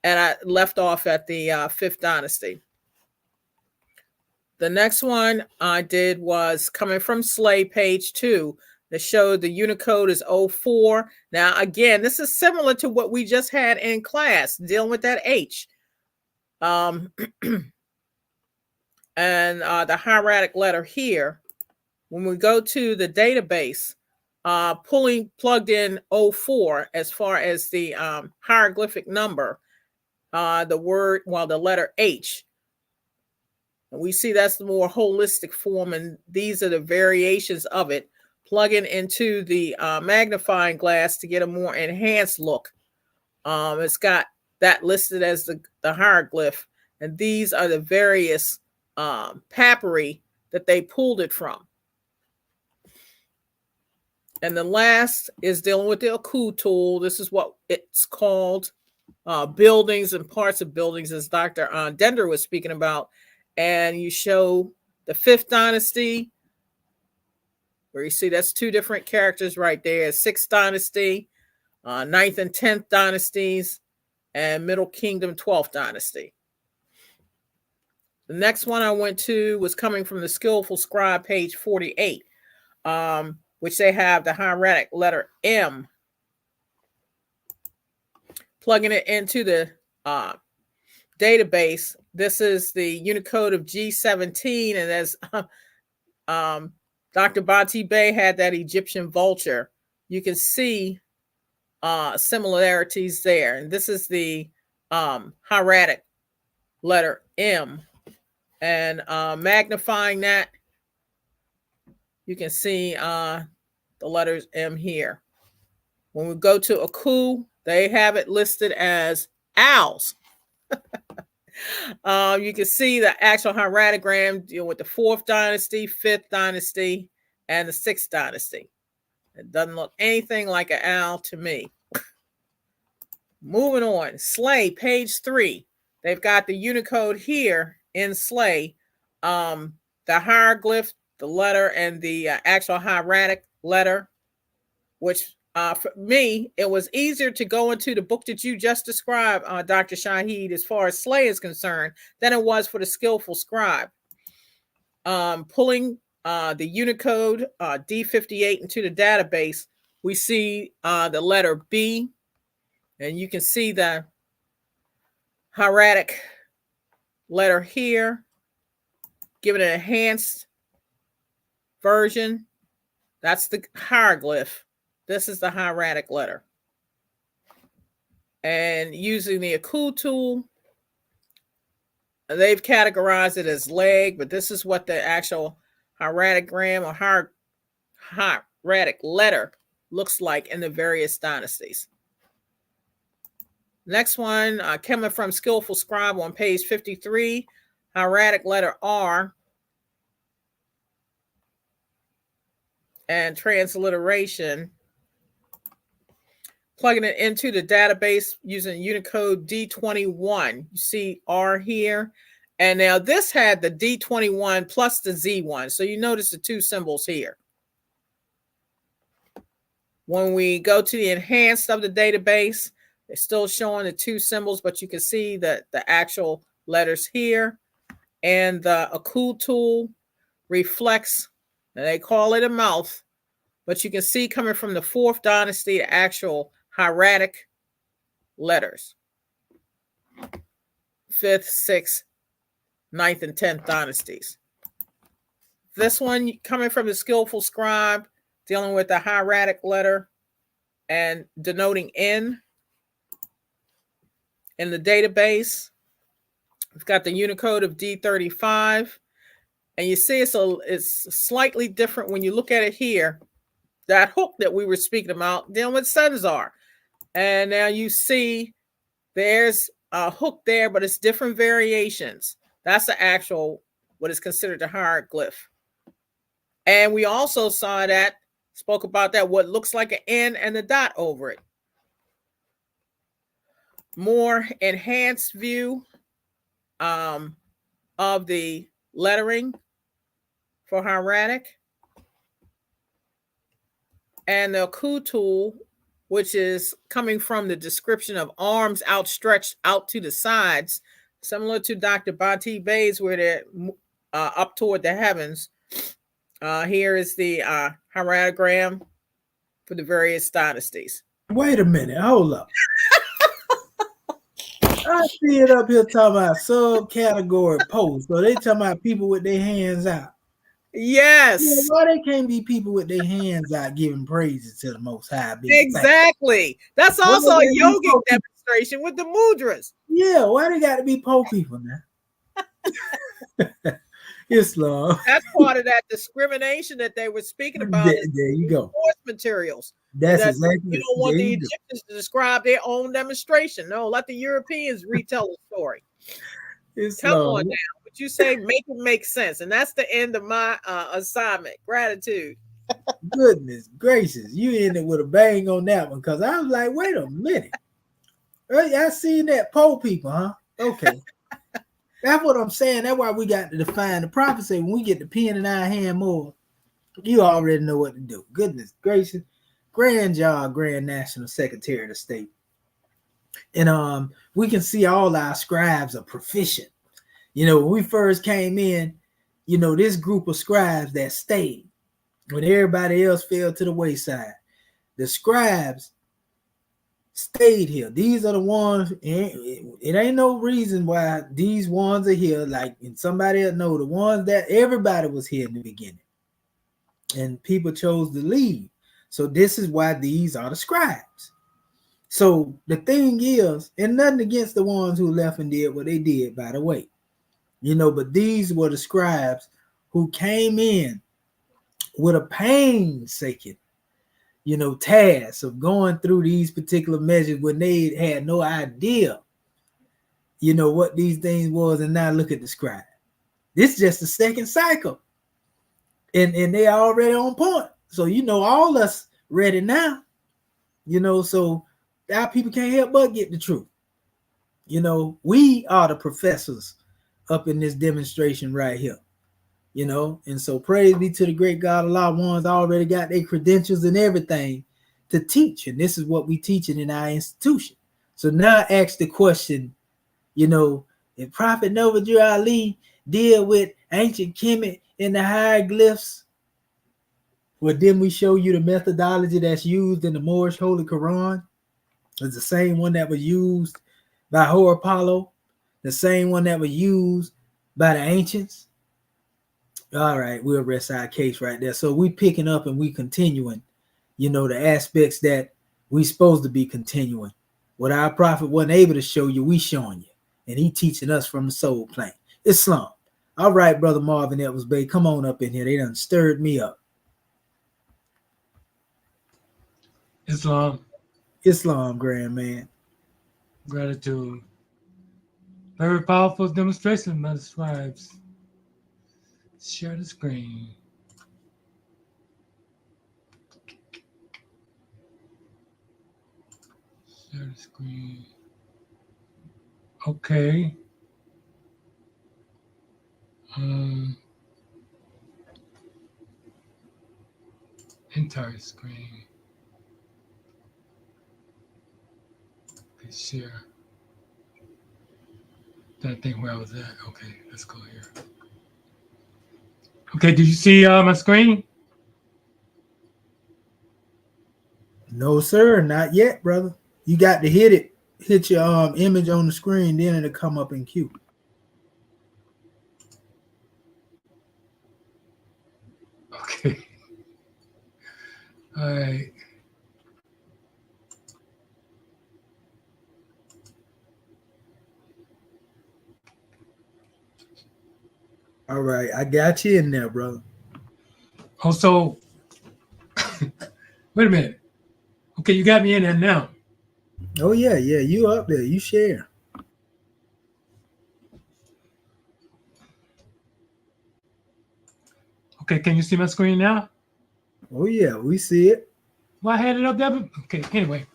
I left off at the 5th dynasty. The next one I did was coming from Slay, page 2, that showed the Unicode is 04. Now, again, this is similar to what we just had in class, dealing with that H. And the hieratic letter here, when we go to the database, plugged in 04 as far as the hieroglyphic number, the letter H. And we see that's the more holistic form, and these are the variations of it. Plugging into the magnifying glass to get a more enhanced look. It's got that listed as the hieroglyph, and these are the various papyri that they pulled it from. And the last is dealing with the Aku tool. This is what it's called, buildings and parts of buildings, as Dr. Dender was speaking about. And you show the 5th dynasty, where you see that's 2 different characters right there. 6th dynasty, 9th and 10th dynasties, and Middle Kingdom 12th dynasty. The next one I went to was coming from the Skillful Scribe, page 48, which they have the hieratic letter M. Plugging it into the database, this is the Unicode of G17, and as Dr. Bati Bey had that Egyptian vulture, you can see similarities there. And this is the hieratic letter M. And magnifying that, you can see the letters M here. When we go to Aku, they have it listed as owls. You can see the actual hieratogram deal with the 4th dynasty, 5th dynasty, and the 6th dynasty. It doesn't look anything like an owl to me. Moving on, Slay, page 3. They've got the Unicode here in Slay. The hieroglyph, the letter, and the actual hieratic letter, which for me, it was easier to go into the book that you just described, Dr. Shahid, as far as Slay is concerned, than it was for the Skillful Scribe. Pulling the Unicode D58 into the database, we see the letter B, and you can see the hieratic letter here, given an enhanced version. That's the hieroglyph. This is the hieratic letter. And using the Akul tool, they've categorized it as leg, but this is what the actual hieratogram or hieratic letter looks like in the various dynasties. Next one, coming from Skillful Scribe on page 53, hieratic letter R and transliteration. Plugging it into the database using Unicode D21. You see R here. And now this had the D21 plus the Z1. So you notice the 2 symbols here. When we go to the enhanced of the database, it's still showing the 2 symbols, but you can see that the actual letters here. And the Akul tool reflects, and they call it a mouth, but you can see coming from the 4th dynasty, the actual hieratic letters. 5th, 6th, 9th, and 10th dynasties. This one coming from the Skillful Scribe, dealing with the hieratic letter and denoting N in the database. We've got the Unicode of D35. And you see it's slightly different when you look at it here. That hook that we were speaking about, dealing with Censar. And now you see there's a hook there, but it's different variations. That's the actual, what is considered a hieroglyph. And we also saw that, spoke about that, what looks like an N and a dot over it. More enhanced view of the lettering for hieratic. And the Akul tool, which is coming from the description of arms outstretched out to the sides, similar to Dr. Bati Bey's, where they're up toward the heavens. Here is the hieratogram for the various dynasties. Wait a minute, hold up. I see it up here talking about subcategory posts. So they talking about people with their hands out. Yes. Yeah, why they can't be people with their hands out giving praises to the Most High? Exactly. That's also a yogic demonstration with the mudras. Yeah, why they got to be poor people now? Islam. That's part of that discrimination that they were speaking about. There you go. Source materials. That's exactly. You don't want the Egyptians to describe their own demonstration. No, let the Europeans retell the story. Come on now. What you say, make it make sense. And that's the end of my assignment. Gratitude. Goodness gracious. You ended with a bang on that one, because I was like, wait a minute. I seen that poor people, huh? Okay. That's what I'm saying. That's why we got to define the prophecy. When we get the pen in our hand more, you already know what to do. Goodness gracious. Grand job, Grand National Secretary of the State. And we can see all our scribes are proficient. You know, when we first came in, you know, this group of scribes that stayed when everybody else fell to the wayside, the scribes stayed here. These are the ones, it ain't no reason why these ones are here. Like, and somebody else know the ones that everybody was here in the beginning. And people chose to leave. So this is why these are the scribes. So the thing is, and nothing against the ones who left and did what they did, by the way. You know, but these were the scribes who came in with a painstaking, you know, task of going through these particular measures when they had no idea, you know, what these things was, and now look at the scribe. This is just the second cycle. And they are already on point. So, you know, all us ready now, you know, so our people can't help but get the truth. You know, we are the professors up in this demonstration right here, you know, and so praise be to the great God. A lot of ones already got their credentials and everything to teach, and this is what we teaching in our institution. So now I ask the question, you know, if Prophet Noble Ali deal with ancient Kemet and the hieroglyphs, well, then we show you the methodology that's used in the Moorish Holy Quran. It's the same one that was used by Apollo, the same one that was used by the ancients. All right, we'll rest our case right there. So we picking up and we continuing, you know, the aspects that we supposed to be continuing. What our prophet wasn't able to show you, we showing you. And he teaching us from the soul plane. Islam. All right, Brother Marvin Edwards Bay, come on up in here. They done stirred me up. Islam, grand man. Gratitude. Very powerful demonstration by the scribes. Share the screen. Share the screen. Okay. Entire screen. Okay, share. That thing where I was at. Okay, let's go here. Okay, did you see my screen? No, sir, not yet, brother. You got to hit your image on the screen, then it'll come up in queue. Okay. All right. All right, I got you in there, brother. Also, wait a minute. Okay, you got me in there now. Oh, yeah, you up there. You share. Okay, can you see my screen now? Oh, yeah, we see it. Well, I had it up there. Okay, anyway.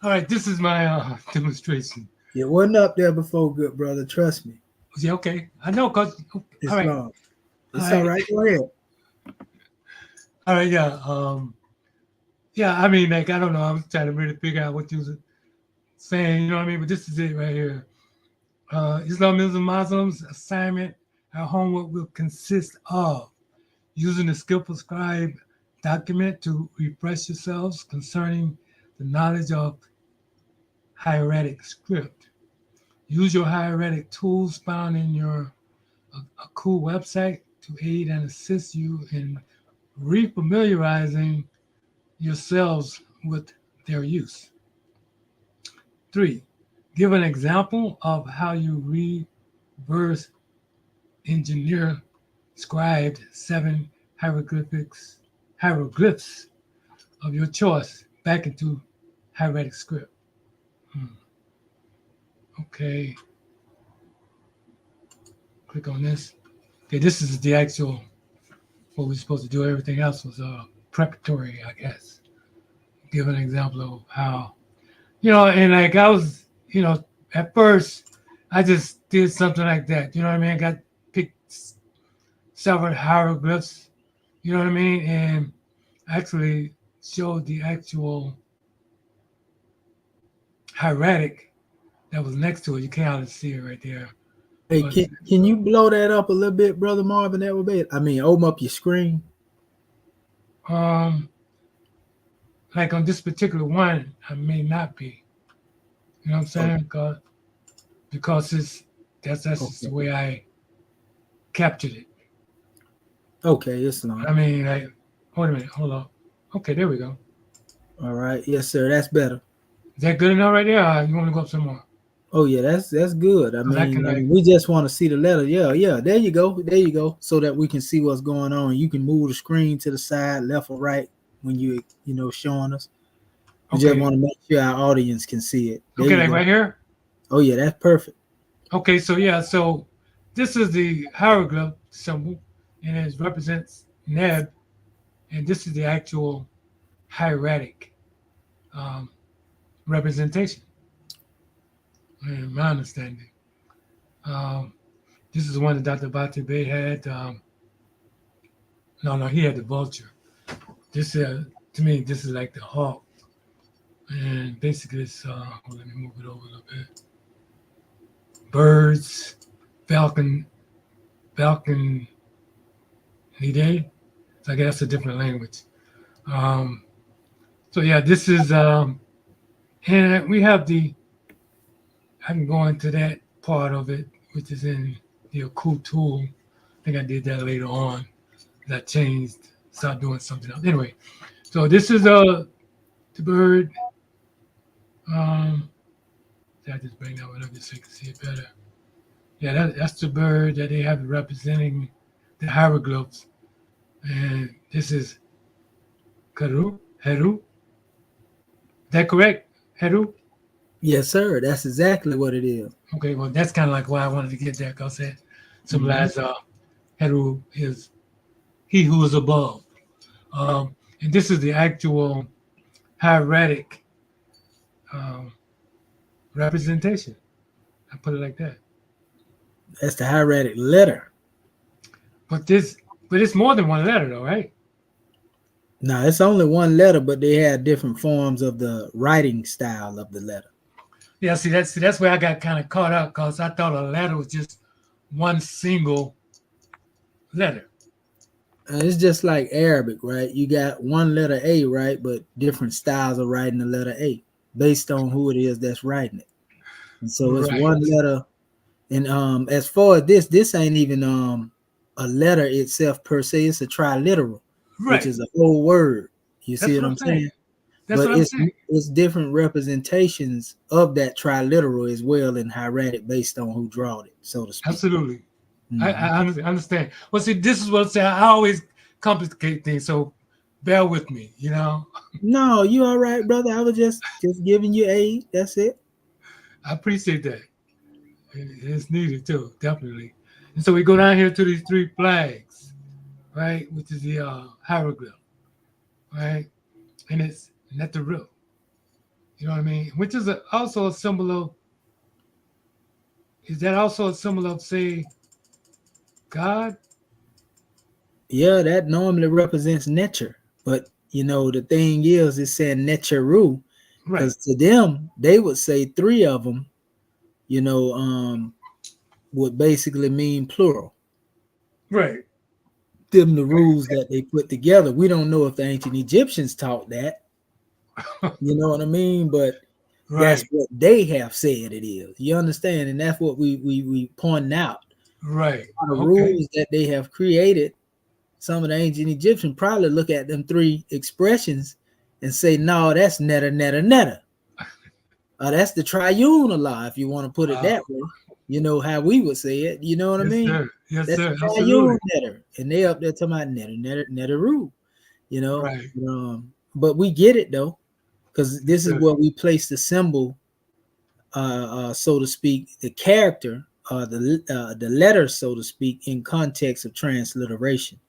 All right, this is my demonstration. It wasn't up there before, good brother. Trust me. Yeah, okay. I know, because, It's all right. long. It's all right. Go ahead. All right, yeah. Yeah, I mean, like, I don't know. I was trying to really figure out what you was saying, you know what I mean? But this is it right here. Islamism Muslims assignment, our homework will consist of using the Skillful Scribe document to refresh yourselves concerning the knowledge of Hieratic script. Use your Hieratic tools found in your a cool website to aid and assist you in refamiliarizing yourselves with their use. 3. Give an example of how you reverse engineer scribed 7 hieroglyphs of your choice back into Hieratic script. Okay. Click on this. Okay, this is the actual what we're supposed to do. Everything else was preparatory, I guess. Give an example of how, you know, and like I was, you know, at first I just did something like that. You know what I mean? I got picked several hieroglyphs, you know what I mean? And actually showed the actual hieratic that was next to it. You can't hardly see it right there. Hey, can you blow that up a little bit, Brother Marvin? That would be. I mean, open up your screen. Like on this particular one, I may not be. You know what I'm saying? Okay. Because that's Okay. just the way I captured it. Okay, it's long. I mean, like, wait a minute, hold on. Okay, there we go. All right, yes, sir. That's better. Is that good enough right there? Or you want to go up some more? Oh yeah, that's good. I mean, we just want to see the letter. Yeah. There you go. So that we can see what's going on. You can move the screen to the side, left or right, when you showing us. We just want to make sure our audience can see it. Okay, like right here. Oh yeah, that's perfect. Okay, so yeah, so this is the hieroglyph symbol, and it represents Neb, and this is the actual hieratic um, representation, in my understanding. Um, this is the one that Dr. Bate Bey had. No, he had the vulture. This, to me, this is like the hawk, and basically, it's. Let me move it over a little bit. Birds, falcon, falcon, nide. So I guess that's a different language. Um, so yeah, this is, and we have the. I can go into that part of it, which is in the occult tool. I think I did that later on. That changed, started doing something else. Anyway, so this is the bird. Um, I just bring that one up just so you can see it better. Yeah, that's the bird that they have representing the hieroglyphs, and this is Heru. Is that correct, Heru? Yes, sir. That's exactly what it is. Okay, well that's kind of like why I wanted to get that because that symbolizes Heru is he who is above, and this is the actual hieratic um, representation. I put it like that. That's the hieratic letter. But it's more than one letter though, right? No, it's only one letter, but they had different forms of the writing style of the letter. Yeah, that's where I got kind of caught up because I thought a letter was just one single letter. It's just like Arabic, right? You got one letter A, right? But different styles of writing the letter A based on who it is that's writing it. And so it's Right. one letter. And as far as this ain't even a letter itself per se. It's a triliteral, which Right. is a whole word. You see That's what what I'm I'm saying. saying? That's But what I'm saying. it's different representations of that triliteral as well in hieratic based on who drawed it, so to speak. Absolutely. Mhm. I understand. Well, see, this is what I'm saying. I always complicate things, so bear with me, you know? No, you all right, brother. I was just giving you aid. That's it. I appreciate that. It's needed too, definitely. And so we go down here to these three flags, right? Which is the hieroglyph, right? And it's Neteru. You know what I mean? Which is also a symbol of, is that also a symbol of, say, God? Yeah, that normally represents nature. But the thing is, it's saying neteru, Right, because to them, they would say three of them, you know, would basically mean plural. right, Them the rules that they put together. We don't know if the ancient Egyptians taught that. You know what I mean? But that's right, what they have said it is. You understand? And that's what we point out. right. The Okay. rules that they have created. Some of the ancient Egyptians probably look at them three expressions and say, "No, that's netta, netta, netta. That's the triune Allah, if you want to put it Wow. that way. You know how we would say it. You know what I Yes, mean? sir. Yes, That's sir. the Absolutely. triune netta, and they up there talking about netta, netta, netta rule. You know, Right. but we get it though, because Yes, this is sir. where we place the symbol, so to speak, the character, the letter, so to speak, in context of transliteration.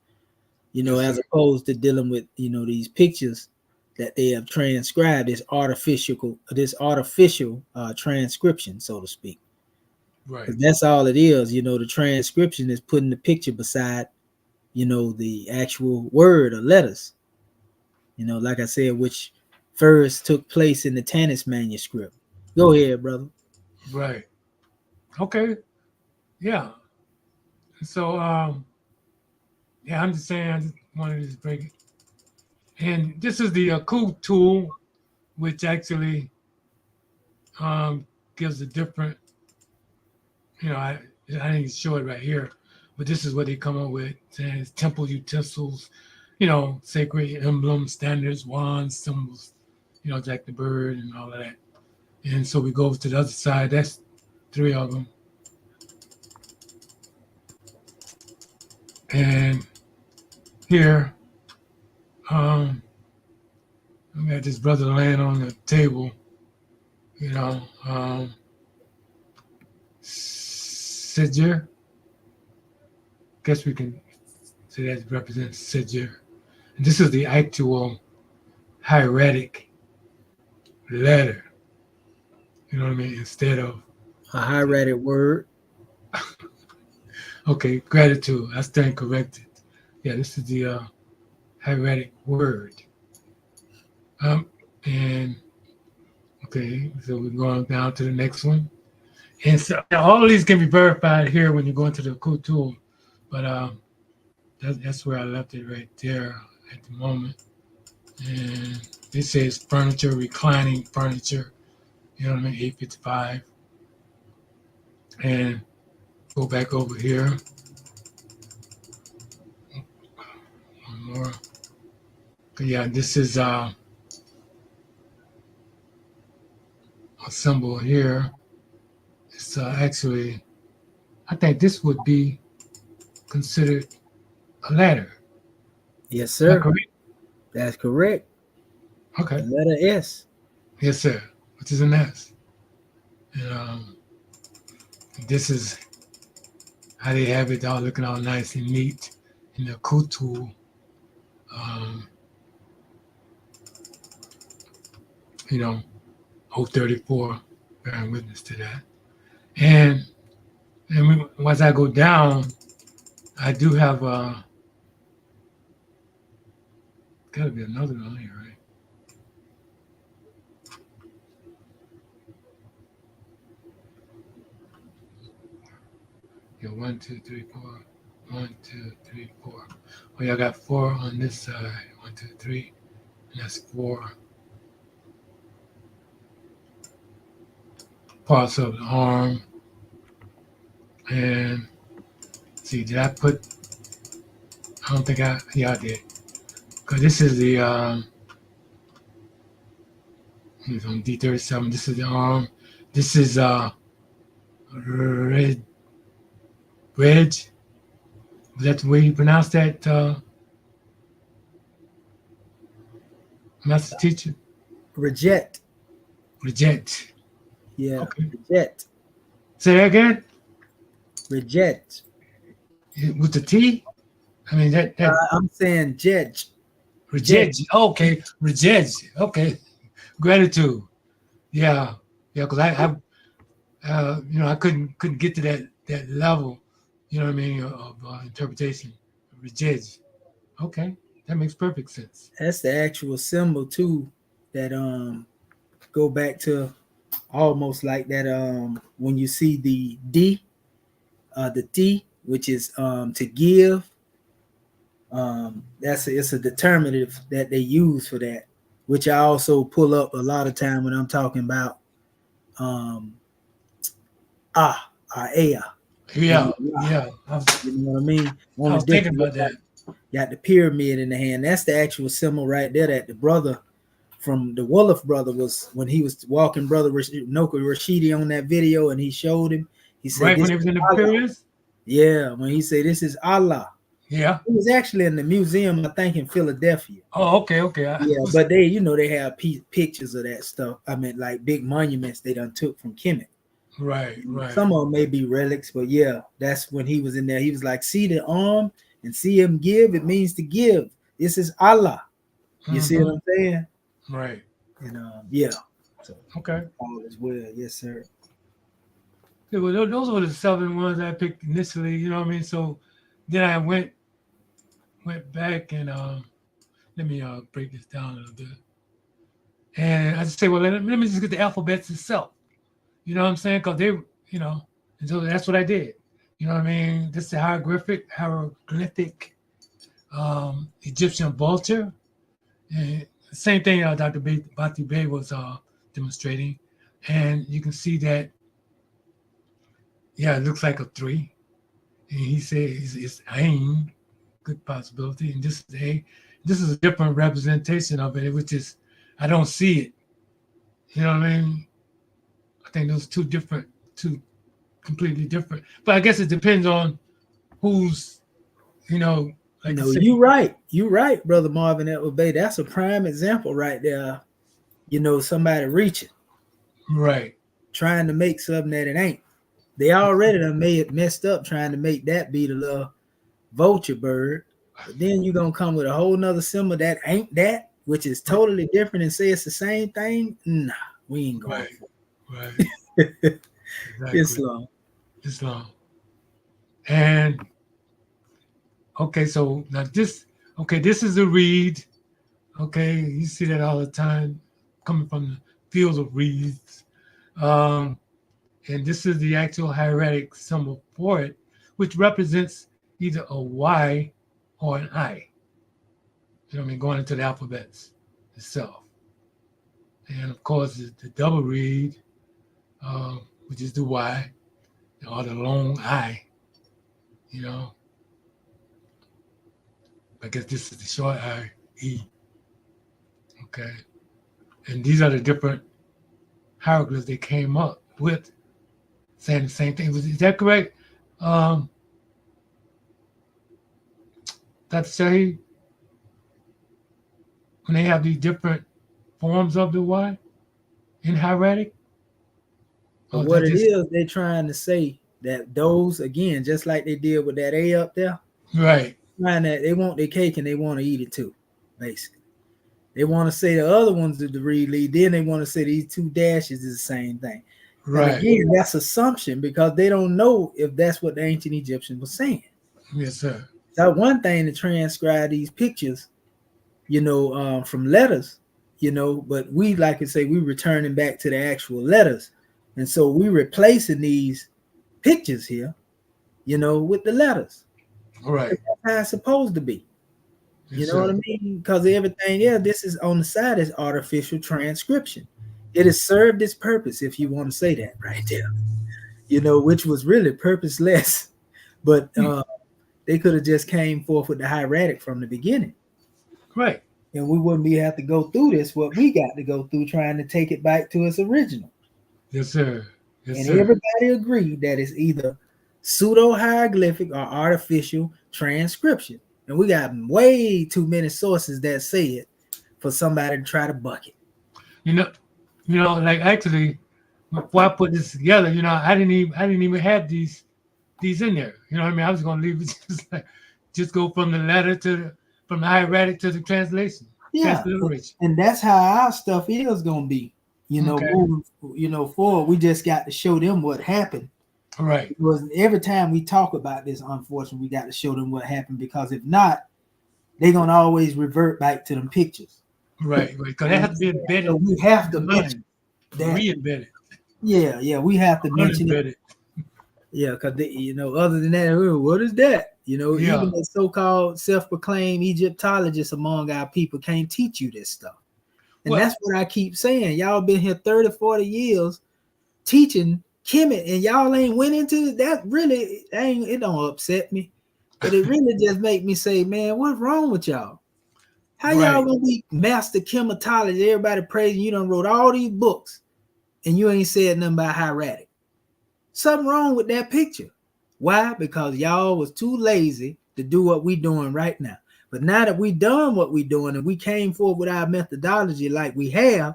Yes, As sir. opposed to dealing with, these pictures that they have transcribed, this artificial transcription, so to speak. Right. Because that's all it is. The transcription is putting the picture beside, the actual word or letters. Like I said, which first took place in the Tanis manuscript. Go ahead, brother. Right. Okay. Yeah. So, yeah, I'm just saying, I just wanted to just break it. And this is the coup tool, which actually gives a different, I didn't show it right here, but this is what they come up with, saying it's temple utensils, sacred emblems, standards, wands, symbols, Jack the Bird and all of that. And so we go to the other side. That's three of them. And here, um, I got this brother laying on the table, you know. Sigil. Guess we can say that represents Sigil. And this is the actual hieratic letter. You know what I mean? Instead of A hieratic word. okay, gratitude. I stand corrected. Yeah, this is the hieratic word. And okay, so we're going down to the next one. And so all of these can be verified here when you go into the cool tool, but that's where I left it right there at the moment. And this says furniture, reclining furniture. You know what I mean? 855. And go back over here. One more. Okay, yeah, this is a symbol here. It's actually, I think this would be considered a ladder. Yes, Is that sir. correct? That's correct. Okay. The letter S. Yes, sir. Which is an S. And this is how they have it all looking all nice and neat in the kutu. You know, 034, bearing witness to that. And once I go down, I do have gotta be another one here, right? Yeah, 1, 2, 3, 4. 1, 2, 3, 4. Oh, yeah, I got 4 on this side. 1, 2, 3. And that's 4 parts of the arm. And see, did I put? I don't think I did. Because this is the it's on D37. This is the arm. This is red. Is that the way you pronounce that, master teacher? Reject. Reject. Yeah. Okay. Reject. Say that again. Reject. With the T. I mean that. I'm saying judge. Reject. Okay. Reject. Okay. Gratitude. Yeah. Yeah. Because I I couldn't get to that level. You know what I mean of interpretation. Reject. Okay. That makes perfect sense. That's the actual symbol too. That go back to almost like that when you see the D, the T, which is to give. It's a determinative that they use for that, which I also pull up a lot of time when I'm talking about A.A.R.S. Yeah. You Yeah. know what I mean? I was thinking about that. Got the pyramid in the hand. That's the actual symbol right there that the brother from the Wolof brother was when he was walking brother Noka Rashidi on that video and he showed him. He said, Right when it was in the pyramids? Yeah, when he said this is Allah. Yeah. It was actually in the museum, I think, in Philadelphia. Oh, okay. Yeah, but they have pictures of that stuff. I mean, like big monuments they done took from Kemet. Right. Some of them may be relics, but yeah, that's when he was in there. He was like, see the arm and see him give. It means to give. This is Allah. You see what I'm saying? Right. And yeah. So okay. All is well. Yes, sir. Yeah, well, those were the 7 ones I picked initially. You know what I mean? So then I went back and let me break this down a little bit. And I just say, well, let me just get the alphabets itself. You know what I'm saying? Because they, and so that's what I did. You know what I mean? This is the hieroglyphic Egyptian vulture. And same thing Dr. Bati Bey was demonstrating. And you can see that, yeah, it looks like a 3. And he says it's Ain, good possibility. And this is A. This is a different representation of it, which is, I don't see it. You know what I mean? I think those two completely different. But I guess it depends on who's, like you're right. You're right, Brother Marvin Bay. That's a prime example right there. Somebody reaching. Right. Trying to make something that it ain't. They already done messed up trying to make that be the little vulture bird. But then you're gonna come with a whole nother symbol that ain't that, which is totally different and say it's the same thing. Nah, we ain't going for Right. it. Exactly. Islam. Islam. And okay, so now this is a reed. Okay, you see that all the time coming from the fields of reeds. And this is the actual hieratic symbol for it, which represents either a Y or an I. You know what I mean? Going into the alphabets itself. And of course, the double reed, which is the Y, or the long I, you know. I guess this is the short I, E. Okay. And these are the different hieroglyphs they came up with saying the same thing. Is that correct? Dr. Shahi, when they have these different forms of the Y in hieratic? But what it is, they're trying to say that those, again, just like they did with that A up there, right? Trying that they want their cake and they want to eat it too, basically. They want to say the other ones are the reed lead, then they want to say these two dashes is the same thing. Right. And again, that's assumption because they don't know if that's what the ancient Egyptians were saying. Yes, sir. That's one thing to transcribe these pictures, from letters, but we, like I say, we returning back to the actual letters. And so we replacing these pictures here, with the letters. Right. That's how it's supposed to be. Yes, you know what I mean? Because everything, this is on the side is artificial transcription. It has served its purpose, if you want to say that right there, which was really purposeless. But they could have just came forth with the hieratic from the beginning. Right. And we wouldn't be have to go through this, what we got to go through trying to take it back to its original. Yes, sir. Yes, and sir. Everybody agreed that it's either pseudo-hieroglyphic or artificial transcription. And we got way too many sources that say it for somebody to try to buck it. Like actually, before I put this together, I didn't even have these in there. You know what I mean? I was gonna leave it just go from the letter from the hieratic to the translation. Yeah, and that's how our stuff is gonna be. Moving, forward. We just got to show them what happened. Right. Because every time we talk about this, unfortunately, we got to show them what happened because if not, they're gonna always revert back to them pictures. Right. Because that has to be embedded. So we have to mention that. Re-embedded. Yeah, we have to mention it. Yeah, because other than that, what is that? Even the so-called self-proclaimed Egyptologists among our people can't teach you this stuff. And that's what I keep saying. Y'all been here 30, 40 years teaching Kemet, and y'all ain't went into that. Really, it don't upset me. But it really just make me say, man, what's wrong with y'all? How y'all gonna be master chematologists? Everybody praising you done wrote all these books, and you ain't said nothing about hieratic. Something wrong with that picture. Why? Because y'all was too lazy to do what we doing right now. But now that we done what we doing and we came forward with our methodology like we have,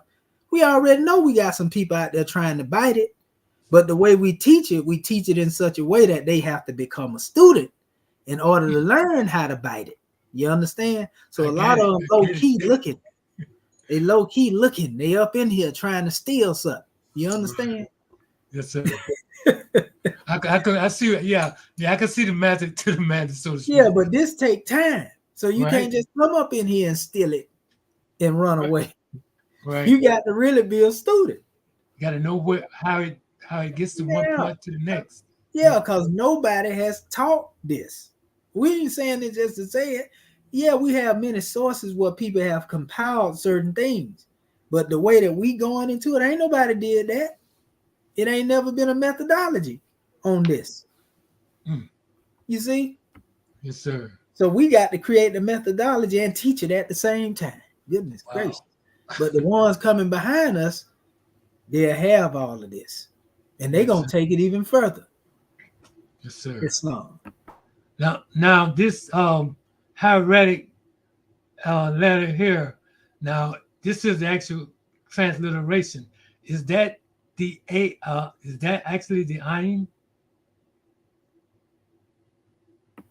we already know we got some people out there trying to bite it. But the way we teach it in such a way that they have to become a student in order to learn how to bite it. You understand? So a lot of them low-key looking. They low-key looking. They up in here trying to steal something. You understand? Yes, sir. I see it. Yeah, I can see the magic to the magic. So to speak. Yeah, but this take time. So you can't just come up in here and steal it and run away. Right. You got to really be a student. You got to know how it gets to one point to the next. Yeah, because nobody has taught this. We ain't saying it just to say it. Yeah, we have many sources where people have compiled certain things. But the way that we going into it, ain't nobody did that. It ain't never been a methodology on this. You see? Yes, sir. So we got to create the methodology and teach it at the same time. Goodness gracious. But the ones coming behind us, they'll have all of this. And they're going to take it even further. Yes, sir. Islam. Now this hieratic letter here, now this is the actual transliteration. Is that the is that actually the ayin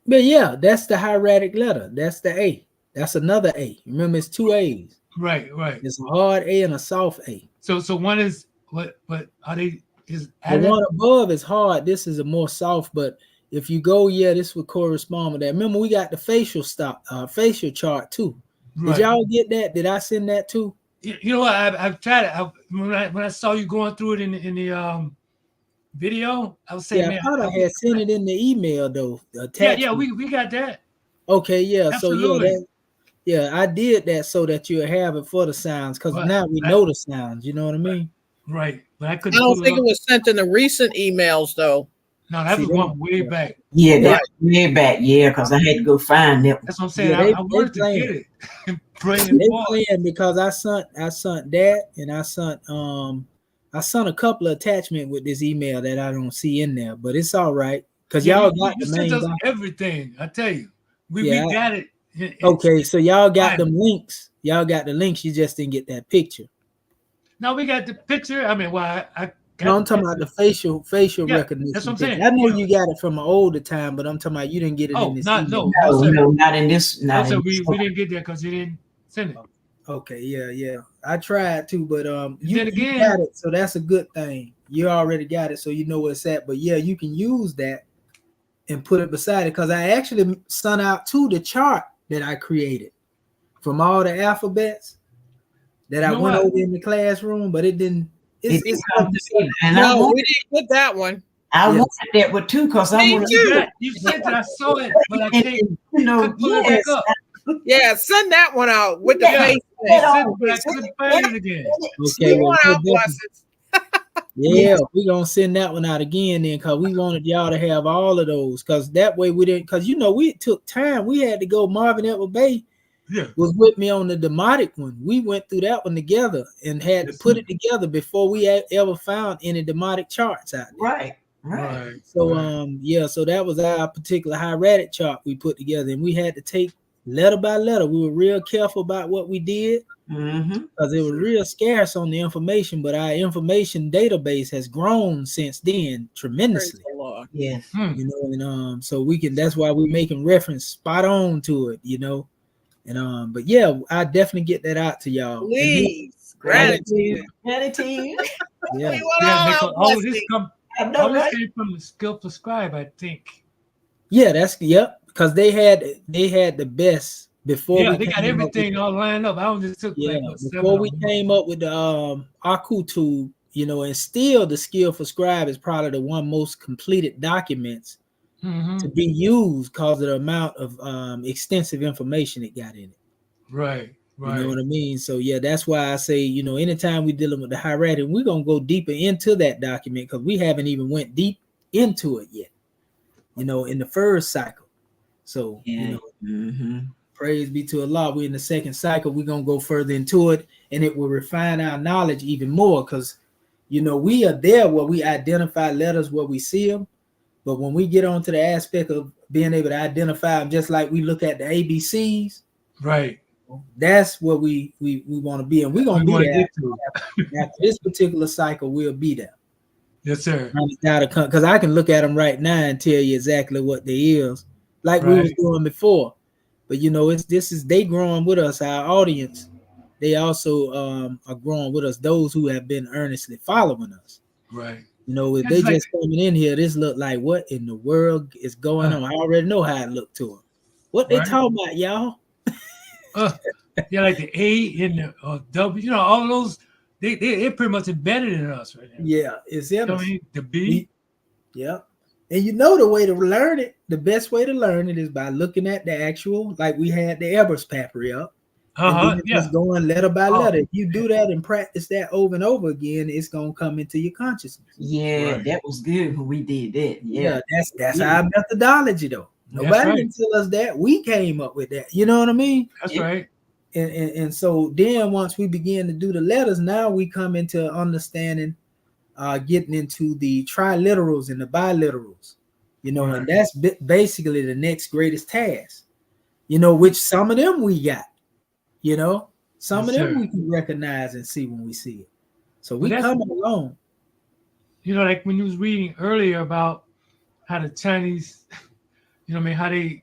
But yeah, that's the hieratic letter. That's the A. That's another A. Remember, it's two A's. Right, right. It's a hard A and a soft A. So one is what are they is The one above is hard. This is a more soft, but if you go, yeah, this would correspond with that. Remember, we got the facial facial chart too. right. Did y'all get that? Did I send that too? You know what? I've tried it. When I saw you going through it in the video, I was saying, Yeah, man, I thought I had sent it in the email though. yeah, we got that. Okay, yeah. Absolutely. So yeah, I did that so that you'll have it for the sounds, because now we know the sounds. You know what I mean? Right, but I I couldn't. don't think it was sent in the recent emails though. No, that was one way back. Yeah, that's way back. Yeah, because I had to go find it. That's what I'm saying. Yeah, I wanted to get it and bring it They forward. playing because I sent that, and I sent a couple of attachments with this email that I don't see in there, but it's all right because y'all got you the sent main us doc- everything. I tell you, we Yeah, got it. Okay, so y'all got Right. them links. Y'all got the links. You just didn't get that picture. No, we got the picture. I mean, well, I got No, I'm talking about the facial Yeah, recognition. that's what I'm picture. saying. I know Yeah. you got it from an older time, but I'm talking about you didn't get it in this email. No, sir. no, not in this. No, Not sir, in this. we didn't get there because you didn't send it. Okay, yeah. I tried to, but you again- got it, so that's a good thing. You already got it, so you know where it's at. But yeah, you can use that and put it beside it, because I actually sent out to the chart that I created from all the alphabets that I went over in the classroom, but it didn't. It didn't come to me, and No, we didn't get that one. I wanted that one too, because I Me want too. You sent it. I saw it, but I can't. you know, couldn't pull it back yes, up. Yeah, send that one out with the Yeah. face. I thing. sent it, but I couldn't find it again. Okay, We well, want we'll our definitely- blessings. yeah, we're gonna send that one out again then, because we wanted y'all to have all of those, because that way we didn't, because we took time. We had to go. Marvin Edward Bay Yeah. was with me on the demotic one. We went through that one together and had to put it together before we ever found any demotic charts out there. Right. So so that was our particular hieratic chart we put together, and we had to take letter by letter. We were real careful about what we did, because it was real scarce on the information, but our information database has grown since then tremendously. Praise the Lord. Yes. And so we can, that's why we're making reference spot on to it, and but yeah, I definitely get that out to y'all. Please, gratitude. Gratitude. Yeah. We want Yeah, all Nico, our all this blessings. all this came from the Skillful Scribe, I think. Yeah, because they had the best before. Yeah, we they got came up with- everything all lined up. I only took like before we came up with the Aku, and still the Skillful Scribe is probably the one most completed documents to be used because of the amount of extensive information it got in it. Right. You know what I mean? So yeah, that's why I say, anytime we're dealing with the hieratic, we're gonna go deeper into that document, because we haven't even went deep into it yet, in the first cycle. So praise be to Allah. We're in the second cycle. We're gonna go further into it, and it will refine our knowledge even more, because we are there where we identify letters where we see them. But when we get onto the aspect of being able to identify them, just like we look at the ABCs, right, that's what we want to be, and we're gonna be there after this particular cycle. We'll be there. Yes, sir. Because I can look at them right now and tell you exactly what they is, like we was doing before. But they growing with us, our audience. They also are growing with us, those who have been earnestly following us. Right. If they just coming in here, this look like, what in the world is going on? I already know how it looked to them. What they talking about, y'all? Yeah, like the A and the W, all of those, they're pretty much embedded in us right now. Yeah, it's in us. The B. Yeah. And the way to learn it, the best way to learn it is by looking at the actual, like we had the E.A.R.S papyri up. Just going letter by letter. If you do that and practice that over and over again, it's gonna come into your consciousness. Yeah, that was good when we did that. Yeah, that's our methodology, though. Nobody can tell us that. We came up with that. You know what I mean? That's right. And so then once we begin to do the letters, now we come into understanding, getting into the triliterals and the biliterals, and that's basically the next greatest task, which some of them we got, some of them we can recognize and see when we see it. So we coming along. Like when you was reading earlier about how the Chinese, You know what I mean? How they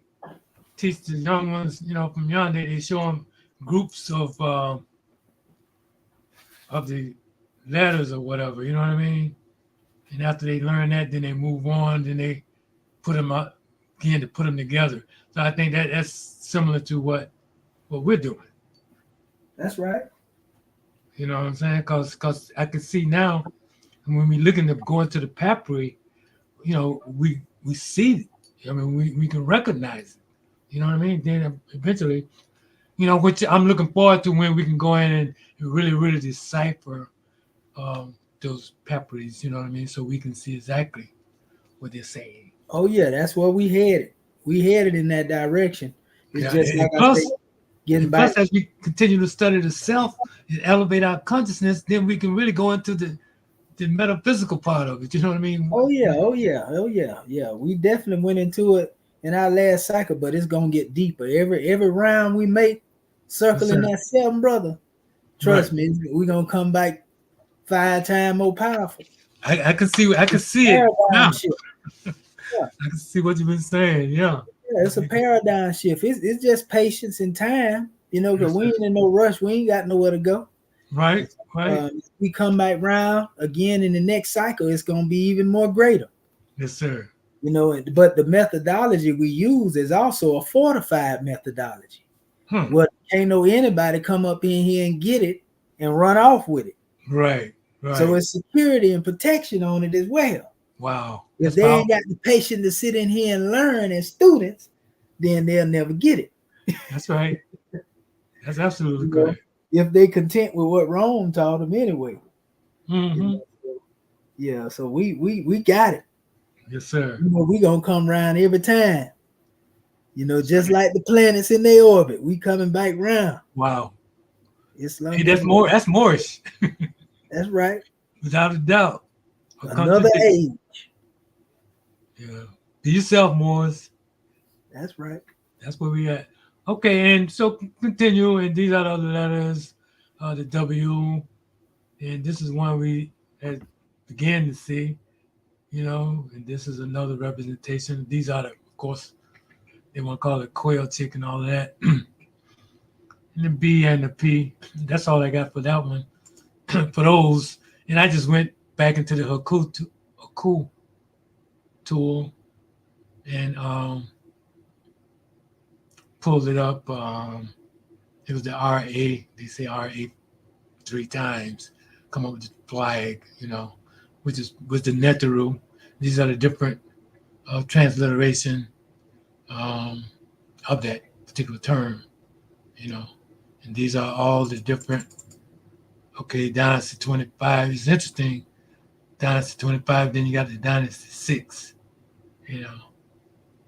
teach the young ones, from young, they show them groups of the letters or whatever, you know what I mean? And after they learn that, then they move on, then they put them up again to put them together. So I think that's similar to what we're doing. That's right. You know what I'm saying? Because I can see now, when we looking to go into the papyri, we see it. I mean, we can recognize it. You know what I mean? Then eventually, which I'm looking forward to when we can go in and really, really decipher those papyries, you know what I mean? So we can see exactly what they're saying. Oh yeah, that's where we headed. We headed in that direction. It's just and like plus, I say, getting back. Plus, as we continue to study the self and elevate our consciousness, then we can really go into the metaphysical part of it. You know what I mean? Oh yeah. We definitely went into it in our last cycle, but it's gonna get deeper. Every round we make, circling that 7, brother. Trust me, we're gonna come back 5 times more powerful. I can see it now. Yeah. I can see what you've been saying. Yeah, it's a paradigm shift. It's just patience and time, because we ain't in no rush. We ain't got nowhere to go. Right. We come back round again in the next cycle, it's gonna be even more greater. Yes, sir. But the methodology we use is also a fortified methodology. Well, ain't no anybody come up in here and get it and run off with it. Right. So it's security and protection on it as well. Wow. If they ain't got the patience to sit in here and learn as students, then they'll never get it. That's right. That's absolutely correct. If they content with what Rome taught them anyway. Mm-hmm. Yeah, so we got it. Yes, sir. We gonna come around every time. Just like the planets in their orbit, we coming back round. Wow. Islam. Hey, that's Moorish. That's right. Without a doubt. Another age. Yeah. Be yourself, Moors. That's right. That's where we at. Okay, and so continue, and these are the other letters, the W, and this is one we had began to see, and this is another representation. These are, of course, they want to call it quail chick and all of that. And the B and the P, that's all I got for that one. For those, and I just went back into the Haku tool and pulled it up. It was the RA. They say RA 3 times. Come up with the flag, which was the Netaru. These are the different transliteration of that particular term, and these are all the different. Okay, Dynasty 25 is interesting. Dynasty 25, then you got the Dynasty 6, and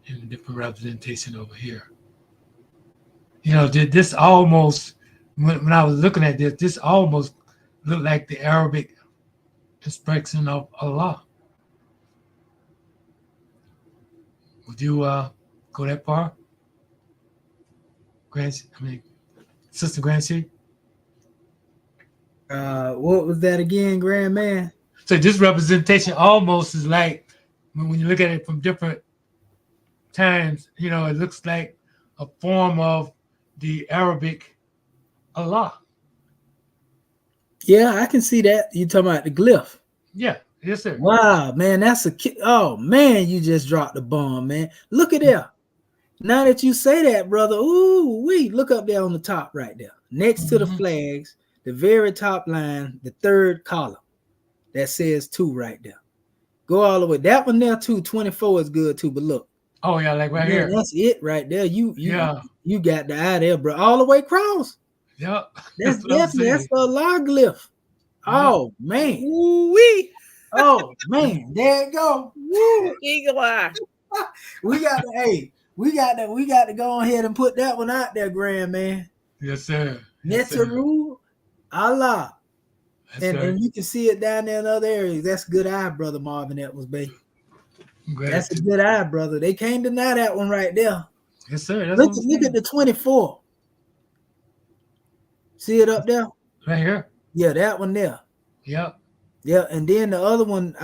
a different representation over here. This almost, when I was looking at this almost looked like the Arabic expression of Allah. Would you go that far? Sister Grancy? What was that again, Grand Man? So this representation almost is like, when you look at it from different times, it looks like a form of the Arabic Allah. Yeah, I can see that. You talking about the glyph? Yeah, yes, sir. Wow, man, oh man, you just dropped the bomb, man. Look at that. Now that you say that, brother, look up there on the top right there, next to the flags, the very top line, the 3rd column that says 2 right there. Go all the way. That one there too. 24 is good too, but look. Oh yeah, like right here. That's it right there. You got the eye there, bro. All the way across. Yeah. That's definitely the Allah glyph. Oh man. Woo-wee. Oh man. There it go. Woo, eagle eye. We got to go ahead and put that one out there, Grand Man. Yes, sir. Netaru Allah. And you can see it down there in other areas. That's good eye, brother Marvin Edwards, baby. That's a good eye, brother. They can't deny that one right there. Yes, sir. Look at the 24. See it up there? Right here. Yeah, that one there. Yeah. Yeah, and then the other one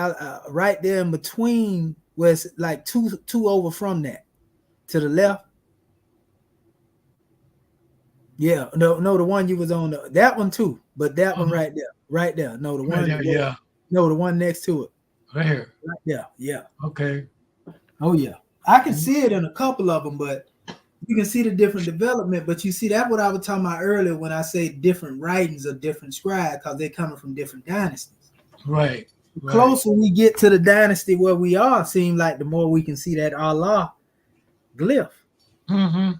right there in between was like two over from that. to the left. Yeah, no, the one you was on, that one too, but that one right there. No, the one, yeah, no, the one next to it, right here. right there. Yeah. Okay. Oh yeah, I can see it in a couple of them, but you can see the different development. But you see, that's what I was talking about earlier when I say different writings of different scribes, because they're coming from different dynasties. Right. The closer we get to the dynasty where we are, seem like the more we can see that Allah glyph. Mm-hmm.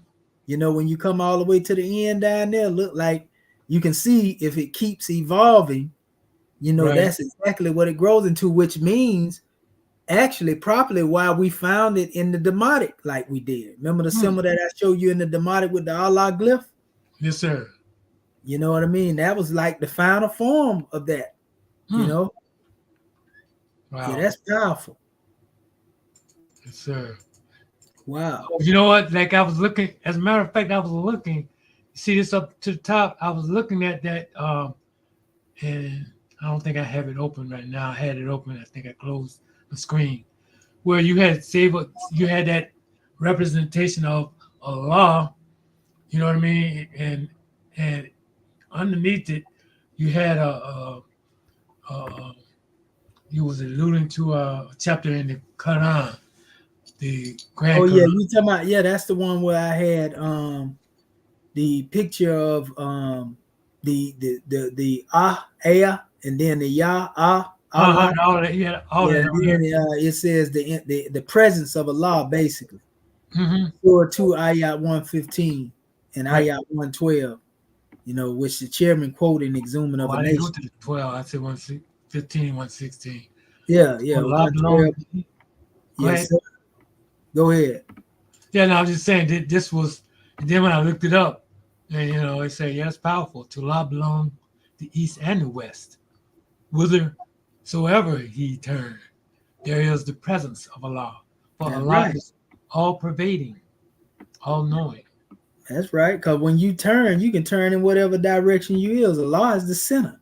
You know, when you come all the way to the end down there, look like you can see if it keeps evolving, you know, that's exactly what it grows into, which means actually properly why we found it in the Demotic like we did. Remember the symbol that I showed you in the Demotic with the Allah glyph? Yes, sir. You know what I mean? That was like the final form of that, you know? Wow. Yeah, that's powerful. Yes, sir. Wow. You know what? Like I was looking, as a matter of fact, I was looking, see this up to the top. I was looking at that, and I don't think I have it open right now. I had it open. I think I closed the screen. Where you had you had that representation of Allah, you know what I mean? And underneath it, you had you was alluding to a chapter in the Quran. The Grand Oh Quran. yeah, you talking about, yeah, that's the one where I had the picture of the A, and then the Ya, Allah. All that, yeah, all Yeah, that. and then it says the presence of Allah, basically. Mm-hmm. Surah 2, Ayat 115 and Ayat 112, you know, which the chairman quoted in Exhuming of a I didn't go Nation. to the 12. I said 115, 116. Yeah, Well, 112. Yes, sir. Go ahead. Yeah, no, I was just saying that this was, and then when I looked it up, and you know, it said, yeah, it's powerful. To Allah belong the east and the west. Whithersoever he turned, there is the presence of Allah. For That's Allah right. is all pervading, all knowing. That's right. Because when you turn, you can turn in whatever direction you is. Allah is the center.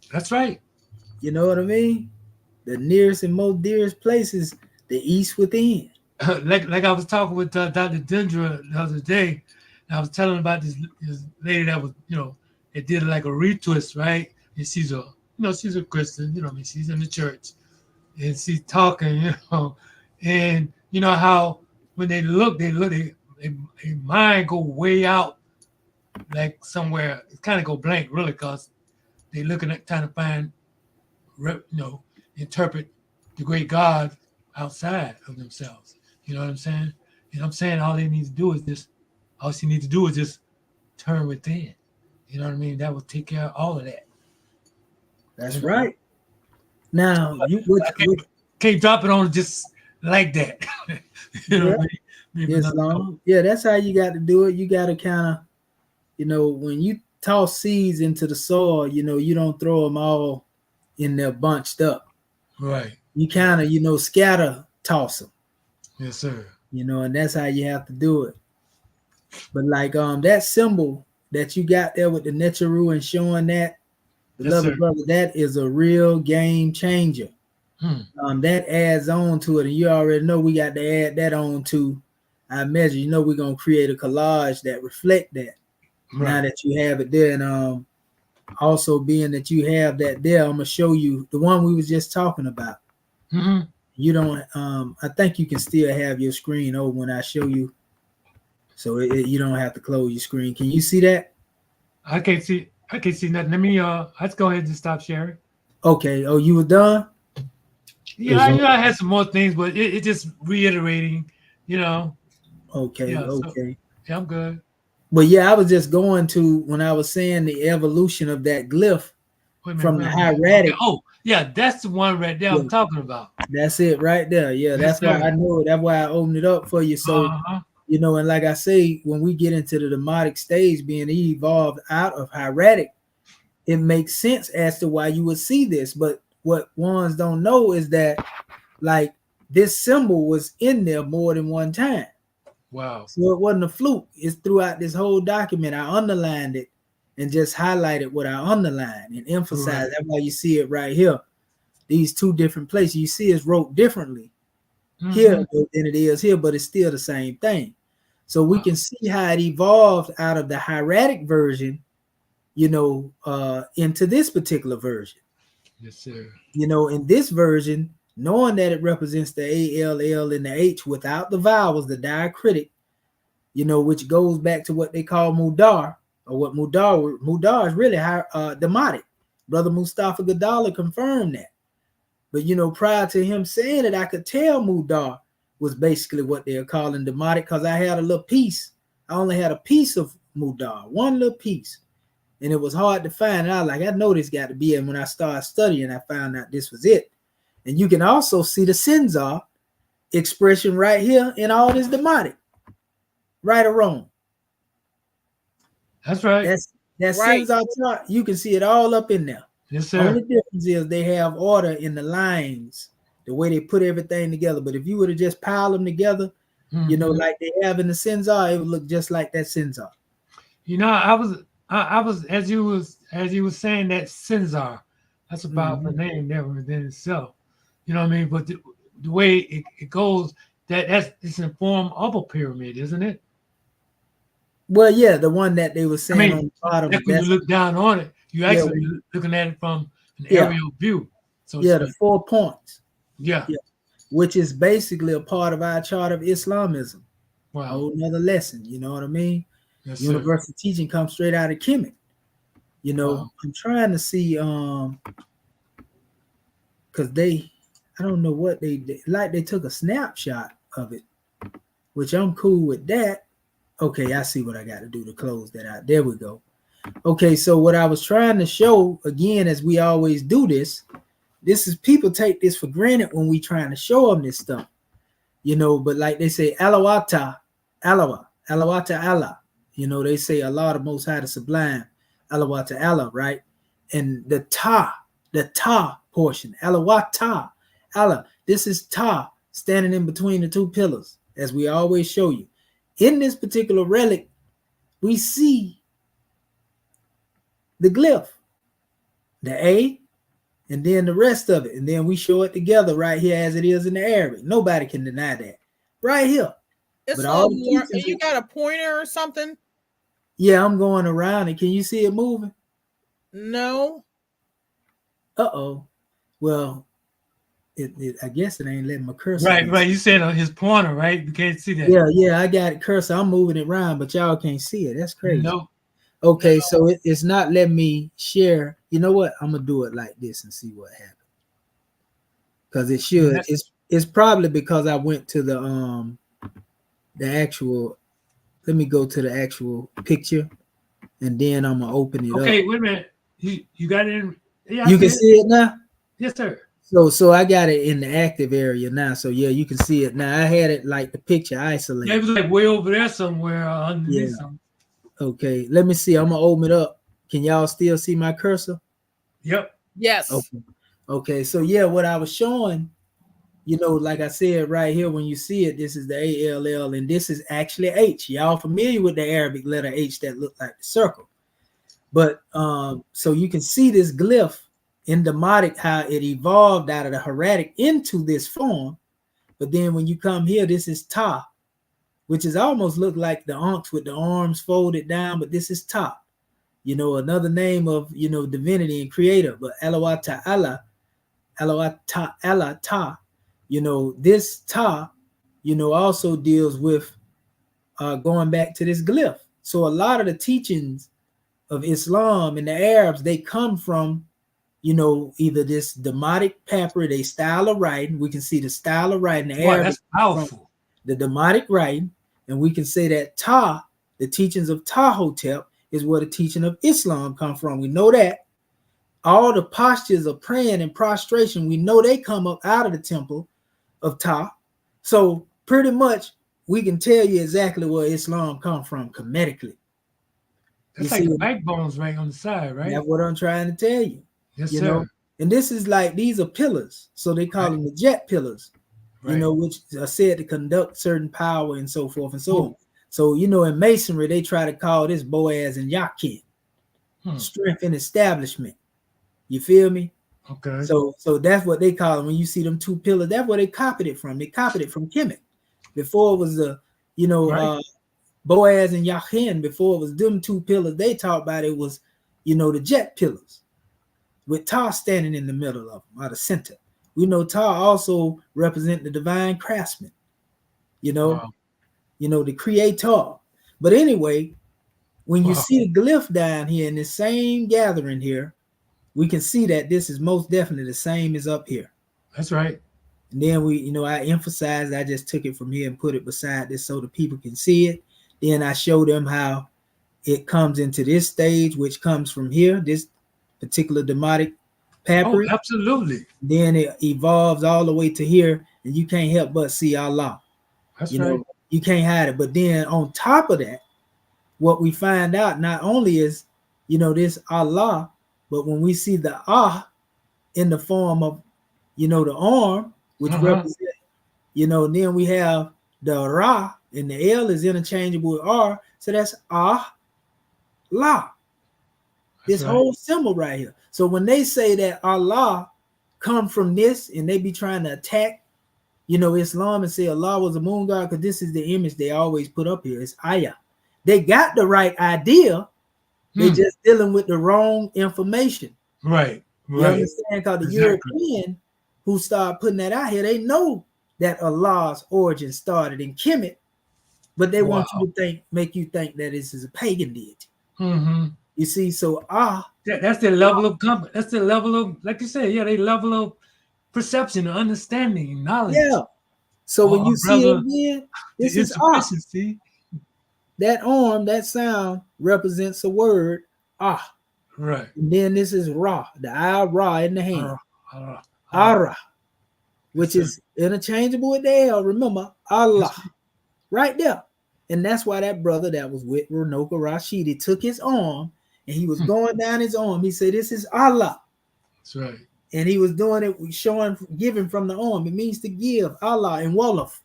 That's right. You know what I mean? The nearest and most dearest place is the east within. Like I was talking with Dr. Dendra the other day, and I was telling about this lady that was, you know, it did like a retwist, right? And she's a Christian, you know, I mean, she's in the church, and she's talking, you know, and you know how when they look, their mind go way out, like somewhere, it kind of go blank, really, because they looking at trying to find, you know, interpret the great God outside of themselves. You know what I'm saying? And I'm saying all she needs to do is just turn within. You know what I mean? That will take care of all of that. That's right. Now you can't drop it on just like that. You know what I mean? Islam. Yeah, that's how you got to do it. You got to kind of, you know, when you toss seeds into the soil, you know, you don't throw them all in there bunched up. Right. You kind of, you know, scatter toss them. Yes, sir. You know, and that's how you have to do it. But like that symbol that you got there with the Neteru and showing that, beloved brother, that is a real game changer. That adds on to it, and you already know we got to add that on to our measure. You know, we're gonna create a collage that reflect that. Right. Now that you have it there, and also being that you have that there, I'm gonna show you the one we was just talking about. Mm-hmm. You don't. I think you can still have your screen open when I show you, so you don't have to close your screen. Can you see that? I can't see nothing. Let me. Let's go ahead and stop sharing. Okay. Oh, you were done. Yeah, I had some more things, but it just reiterating, you know. Okay. Yeah, okay. So, yeah, I'm good. But yeah, I was just going to when I was saying the evolution of that glyph from the hieratic. Okay. Oh, yeah, that's the one right there I'm talking about. That's it right there. Yeah, that's why I know it. That's why I opened it up for you. So, you know, and like I say, when we get into the demotic stage being evolved out of hieratic, it makes sense as to why you would see this. But what ones don't know is that, like, this symbol was in there more than one time. Wow. So it wasn't a fluke. It's throughout this whole document. I underlined it and just highlighted what I underlined and emphasized. Right. That's why you see it right here. These two different places. You see it's wrote differently here than it is here, but it's still the same thing. So we can see how it evolved out of the hieratic version, into this particular version. Yes, sir. In this version, knowing that it represents the A-L-L and the H without the vowels, the diacritic, which goes back to what they call mudar, or what mudar is really demotic. Brother Mustafa Gadala confirmed that. But, prior to him saying it, I could tell mudar was basically what they're calling demotic, because I had a little piece. I only had a piece of mudar, one little piece. And it was hard to find. And I was like, I know this got to be it. And when I started studying, I found out this was it. And you can also see the senzar expression right here in all this demotic. Right or wrong? That's right. That's right. senzar chart. You can see it all up in there. Yes, sir. The only difference is they have order in the lines, the way they put everything together. But if you were to just pile them together, like they have in the senzar, it would look just like that senzar. I was as you was saying that senzar, that's a powerful name there within itself. You know what I mean? But the way it goes, it's in form of a pyramid, isn't it? Well, yeah, the one that they were saying on the bottom. When you look down on it, you actually looking at it from an aerial view. So the 4 points. Yeah. Which is basically a part of our chart of Islamism. Wow. A whole another lesson, you know what I mean? Yes, Universal teaching comes straight out of Kemet. I'm trying to see because I don't know what they did. Like they took a snapshot of it, which I'm cool with that. Okay, I see what I got to do to close that out. There we go. Okay, so what I was trying to show, again, as we always do this is people take this for granted when we trying to show them this stuff. But like they say, Alawata, Allah. They say Allah, the Most High, the Sublime, Alawata Allah, right? And the ta portion, Alawata Allah. This is ta standing in between the two pillars, as we always show you. In this particular relic, we see the glyph, the A, and then the rest of it. And then we show it together right here as it is in the Arabic. Nobody can deny that. Right here. It's all more, you got a pointer or something? Yeah, I'm going around it. Can you see it moving? No. Uh-oh. Well, I guess it ain't letting my cursor. Right. You said on his pointer, right? You can't see that. Yeah, I got it cursor. I'm moving it around, but y'all can't see it. That's crazy. No. Okay, so it's not letting me share. You know what? I'm gonna do it like this and see what happens. Because it should. It's probably because I went to the actual. Let me go to the actual picture, and then I'm gonna open it up. Okay, wait a minute. You got it in. Yeah, you can see it now. Yes, sir. So I got it in the active area now. So yeah, you can see it now. I had it like the picture isolated. Yeah, it was like way over there somewhere underneath something. Okay, let me see. I'm gonna open it up. Can y'all still see my cursor? Yep. Yes. Okay. So yeah, what I was showing, like I said right here, when you see it, this is the ALL, and this is actually H. Y'all familiar with the Arabic letter H that look like the circle? But so you can see this glyph in Demotic, how it evolved out of the hieratic into this form. But then when you come here, this is Ta, which is almost look like the Ankhs with the arms folded down, but this is Ta. Another name of, divinity and creator, but Alawata Allah, Ta, this Ta, also deals with going back to this glyph. So a lot of the teachings of Islam and the Arabs, they come from, either this Demotic papyri, they style of writing. We can see the style of writing. The Arabic, that's powerful. The Demotic writing, and we can say that Ta, the teachings of Ptahhotep, is where the teaching of Islam come from. We know that. All the postures of praying and prostration, we know they come up out of the temple of Ta. So pretty much we can tell you exactly where Islam come from Kemetically. That's like the backbones right on the side, right? That's what I'm trying to tell you. Yes, sir. And this is like, these are pillars. So they call them the jet pillars, which are said to conduct certain power and so forth and so on. So, in masonry, they try to call this Boaz and Yakin, strength and establishment. You feel me? Okay. So that's what they call them. When you see them two pillars, that's where they copied it from. They copied it from Kemet. Before it was Boaz and Yachin, before it was them two pillars they talked about, it was, the jet pillars with Tar standing in the middle of them, or the center. We know Tar also represent the divine craftsman, Wow. The creator. But anyway, when you Wow. see the glyph down here in this same gathering here, we can see that this is most definitely the same as up here. That's right. And then I emphasized, I just took it from here and put it beside this so the people can see it. Then I show them how it comes into this stage, which comes from here, this particular Demotic papyri. Oh, absolutely. Then it evolves all the way to here, and you can't help but see Allah. That's right. You can't hide it. But then on top of that, what we find out not only is, this Allah, but when we see the in the form of, the arm, which represents, then we have the Ra, and the L is interchangeable with R. So that's La. This whole symbol right here. So when they say that Allah come from this, and they be trying to attack, Islam, and say Allah was a moon god, because this is the image they always put up here. It's Ayah. They got the right idea. They're just dealing with the wrong information. Right. You understand? Because the European who started putting that out here, they know that Allah's origin started in Kemet, but they want you to make you think that this is a pagan deity. You see, so that's their level of comfort. That's their level of, like you said, they level of perception, understanding, knowledge. Yeah. So when you see it again, this is that arm, that sound represents a word, Right. And then this is Ra, the Ra in the hand. Ara, which is interchangeable with the L. Remember, Allah, right there. And that's why that brother that was with Ronoka Rashidi took his arm, and he was going down his arm. He said, this is Allah. That's right. And he was doing it, giving from the arm. It means to give, Allah and Wolof.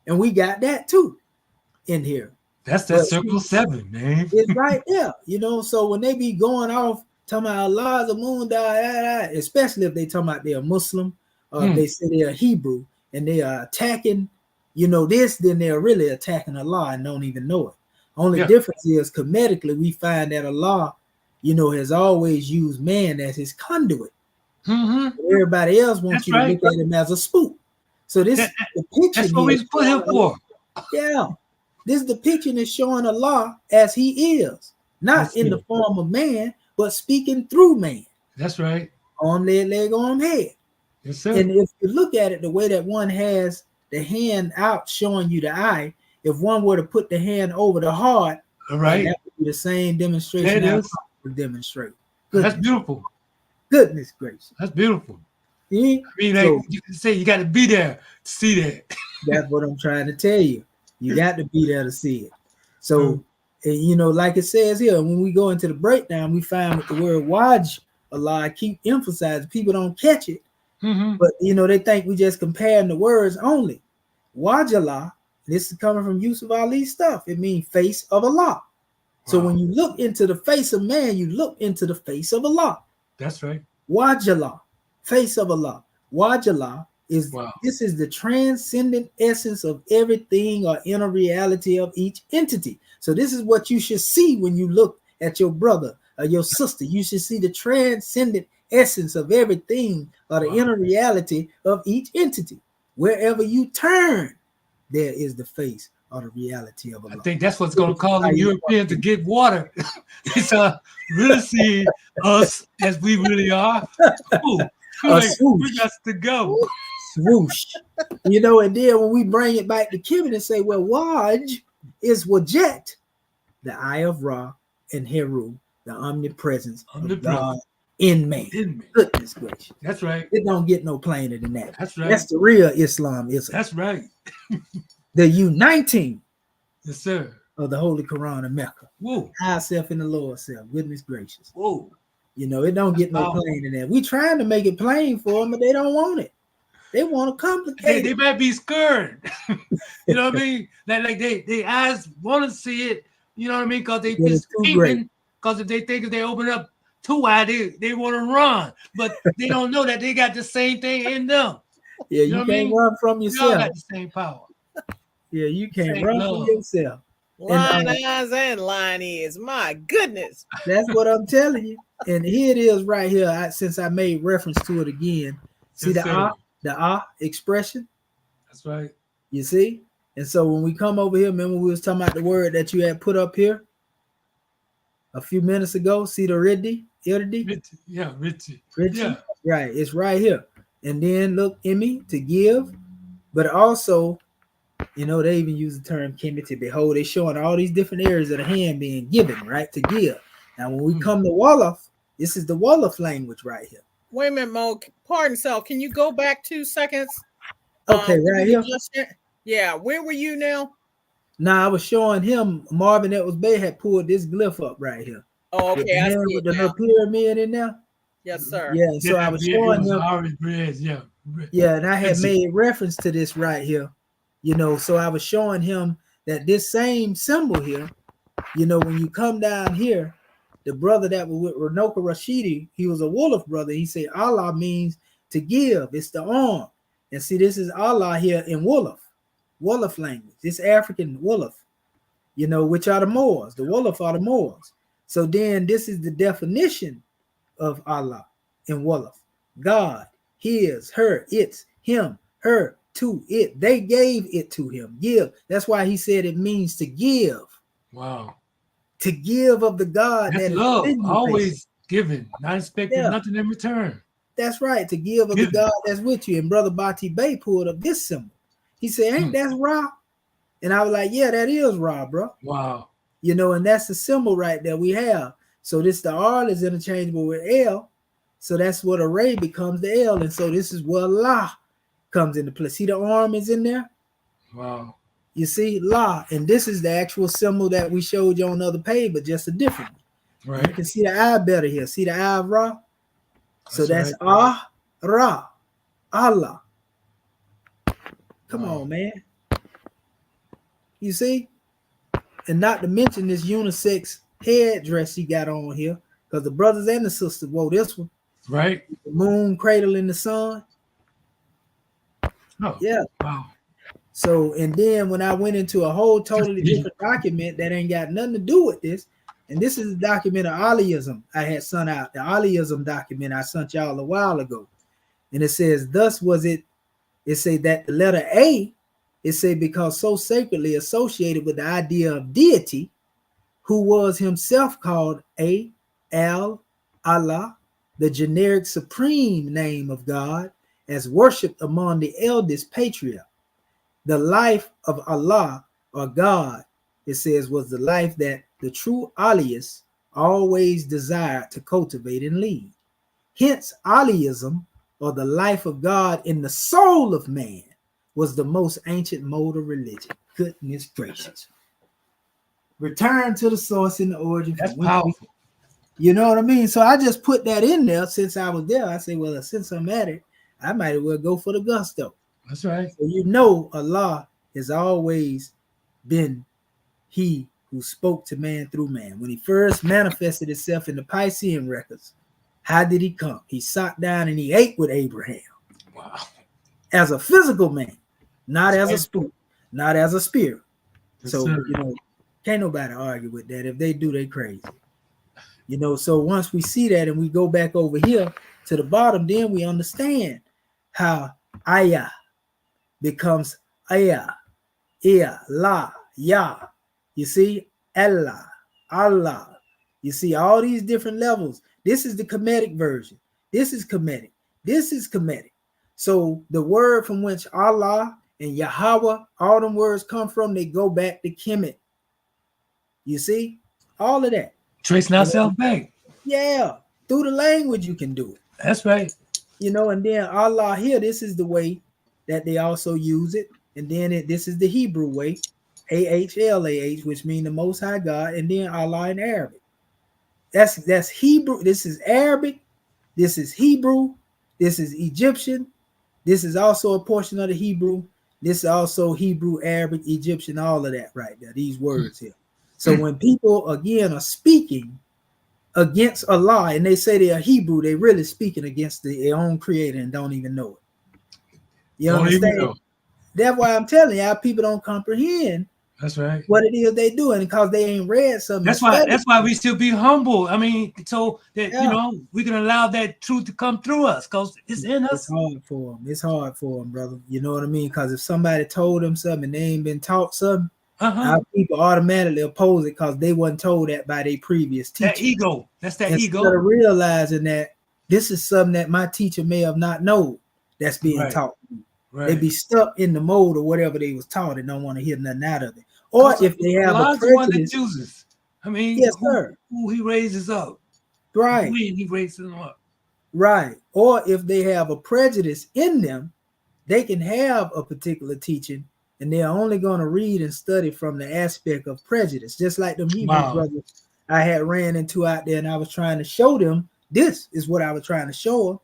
And we got that too in here. That's that circle 7, man. It's right there, So when they be going off talking about Allah's a moon god, especially if they talking about they're Muslim, or if they say they're Hebrew, and they are attacking, this, then they're really attacking Allah and don't even know it. Only difference is comedically we find that Allah, has always used man as his conduit. Everybody else wants you to look at him as a spook. So this depiction, that's what we put him for. Yeah. This depiction is showing Allah as he is, not in the form of man, but speaking through man. That's right. Arm, leg, arm, head. Yes, sir. And if you look at it the way that one has the hand out showing you the eye, if one were to put the hand over the heart, that would be the same demonstration I would demonstrate. That's beautiful. Goodness gracious. That's beautiful. See? I mean, you can say you got to be there to see that. That's what I'm trying to tell you. You got to be there to see it. So, like it says here, when we go into the breakdown, we find with the word Waj, Allah, I keep emphasizing, people don't catch it. But, they think we just comparing the words only. Waj Allah, this is coming from Yusuf Ali's stuff. It means face of Allah. So when you look into the face of man, you look into the face of Allah. That's right. Waj Allah, face of Allah. Waj Allah this is the transcendent essence of everything or inner reality of each entity. So this is what you should see when you look at your brother or your sister. You should see the transcendent essence of everything or the inner reality of each entity. Wherever you turn, there is the face or the reality of Allah. I think that's what's going to cause the Europeans to get water. It's really see us as we really are. Ooh, we got to go. Swoosh. And then when we bring it back to Kemet and say, well, Waj is Wajet, the eye of Ra, and Heru, the omnipresence of God in man. Goodness gracious. That's right. It don't get no plainer than that. That's right. That's the real Islam. That's right. The uniting of the Holy Quran of Mecca. Whoa. High self and the lower self. Goodness gracious. Whoa. It don't get no plainer than that. We trying to make it plain for them, but they don't want it. They want to complicate. They might be scared. You know what I mean? Like they eyes want to see it. You know what I mean? Because they just peeping. Because if they think if they open up too wide, they want to run. But they don't know that they got the same thing in them. Yeah, you can't run from yourself. You all got the same power. Yeah, you can't run from yourself. And Line eyes and line ears. My goodness. that's what I'm telling you. And here it is right here. Since I made reference to it again. See Yes, sir. the expression? That's right. You see? And so when we come over here, remember we was talking about the word that you had put up here a few minutes ago. See the Riddi? Richie. Yeah, Richie. Yeah. Right. It's right here. And then look, Emmy, to give. But also, you know, they even use the term Kimmy, to behold. They're showing all these different areas of the hand being given, right? To give. Now, when we come to Wolof, this is the Wolof language right here. Wait a minute, Mo. Pardon self. Can you go back 2 seconds? Okay, right here. Yeah, where were you now? Now, I was showing him Marvin Edwards Bay had pulled this glyph up right here. Oh, okay. I see with the little pyramid in there. Yes, sir. Yeah, so I was showing him. Yeah, and I had made reference to this right here. You know, so I was showing him that this same symbol here, you know, when you come down here, the brother that was with Renoka Rashidi, he was a Wolof brother. He said Allah means to give. It's the arm. And see, this is Allah here in Wolof language. It's African Wolof, you know, which are the Moors. The Wolof are the Moors. So then this is the definition of Allah in Wolof. God, his, her, it's, him, her, to, it. They gave it to him. Give. That's why he said it means to give. Wow. To give of the God that's that love. is Always giving, not expecting nothing in return. That's right. To give of the God that's with you. And Brother Bati Bay pulled up this symbol. He said, ain't that Ra? And I was like, yeah, that is Ra, bro. Wow. You know, and that's the symbol right there we have. So this, the R is interchangeable with L. So that's what array becomes the L. And so this is where La comes into play. See the arm is in there? Wow. You see, La. And this is the actual symbol that we showed you on the other page, but just a different one. Right. You can see the I better here. See the I of Ra? So that's right. Ra. Allah. Come on, man. You see? And not to mention this unisex headdress he got on here, because the brothers and the sisters wore this one. Right. The moon cradle in the sun. Oh, yeah. Wow. So, and then when I went into a whole totally different document that ain't got nothing to do with this, and this is a document of Aliism I had sent out, the Aliism document I sent y'all a while ago. And it says, thus was it say that the letter A, it say because so sacredly associated with the idea of deity, who was himself called Allah, the generic supreme name of God, as worshipped among the eldest patriarchs. The life of Allah or God, it says, was the life that the true Alias always desired to cultivate and lead. Hence, Aliism, or the life of God in the soul of man, was the most ancient mode of religion. Goodness gracious. Return to the source and the origin. That's powerful. You know what I mean? So I just put that in there since I was there. I say, well, since I'm at it, I might as well go for the gusto. That's right. So you know, Allah has always been he who spoke to man through man. When he first manifested himself in the Piscean records, how did he come? He sat down and he ate with Abraham. Wow. As a physical man, not as a spook, not as a spirit. Yes, so, sir. you know, can't nobody argue with that. If they do, they crazy. You know, so once we see that and we go back over here to the bottom, then we understand how Ayah becomes Ayah, Ia, La, Yah. You see, Allah, Allah. You see all these different levels. This is the Kemetic version. This is Kemetic. This is Kemetic. So the word from which Allah and Yahweh, all them words come from, they go back to Kemet. You see, all of that. Tracing ourselves back. Yeah, through the language you can do it. That's right. You know, and then Allah here, this is the way that they also use it. And then this is the Hebrew way, AHLAH, which means the Most High God, and then Allah in Arabic. That's Hebrew. This is Arabic. This is Hebrew. This is Egyptian. This is also a portion of the Hebrew. This is also Hebrew, Arabic, Egyptian, all of that right there, these words here. So when people, again, are speaking against Allah and they say they are Hebrew, they're really speaking against their own creator and don't even know it. You understand? That's why I'm telling you, our people don't comprehend That's right. what it is they doing, because they ain't read something. That's why we should be humble. I mean, so that we can allow that truth to come through us, because it's in us. It's hard for them. It's hard for them, brother. You know what I mean? Because if somebody told them something and they ain't been taught something, our people automatically oppose it because they wasn't told that by their previous teacher. That ego. That's that ego. Instead of realizing that this is something that my teacher may have not known that's being taught. Right. They be stuck in the mode of whatever they was taught and don't want to hear nothing out of it. Or if they have a prejudice, chooses. I mean, yes, sir. Who he raises up. Right. He raises them up. Right. Or if they have a prejudice in them, they can have a particular teaching and they're only going to read and study from the aspect of prejudice. Just like them Hebrew brothers I had ran into out there, and I was trying to show them, this is what I was trying to show them,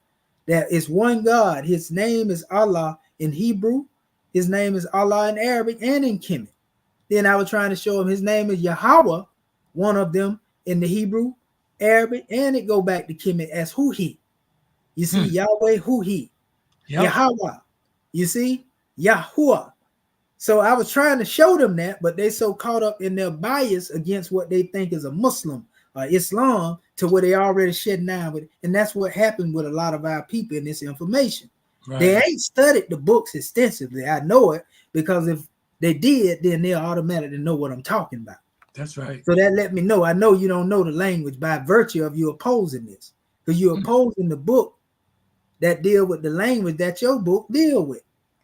that it's one God. His name is Allah in Hebrew. His name is Allah in Arabic and in Kemet. Then I was trying to show him his name is Yahweh, one of them in the Hebrew, Arabic, and it go back to Kemet as Hu-He. You see, Yahweh, Hu-He. Yahweh. You see, Yahuwah. So I was trying to show them that, but they so caught up in their bias against what they think is a Muslim or Islam to where they already shedding down with it. And that's what happened with a lot of our people in this information. Right. They ain't studied the books extensively. I know it, because if they did, then they'll automatically know what I'm talking about. That's right. So that let me know. I know you don't know the language by virtue of you opposing this, because you're opposing the book that deal with the language that your book deal with.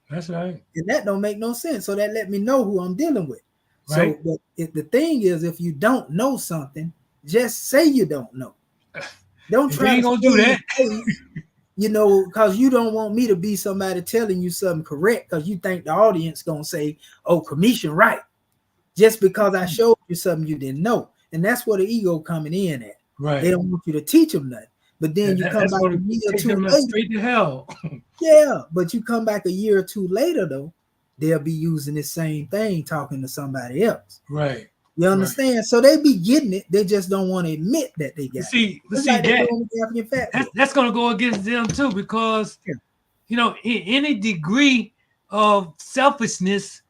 That's right. And that don't make no sense. So that let me know who I'm dealing with. Right. So but the thing is, if you don't know something, just say you don't know. Don't try to do that. You know, because you don't want me to be somebody telling you something correct because you think the audience gonna say, oh, Commission right. Just because I showed you something you didn't know. And that's where the ego coming in at. Right. They don't want you to teach them nothing. But then you come back a year or two later. Straight to hell. Yeah, but you come back a year or two later, though, they'll be using the same thing talking to somebody else. Right. You understand? Right. So they be getting it. They just don't want to admit that they got it. That's going to go against them too, because, you know, any degree of selfishness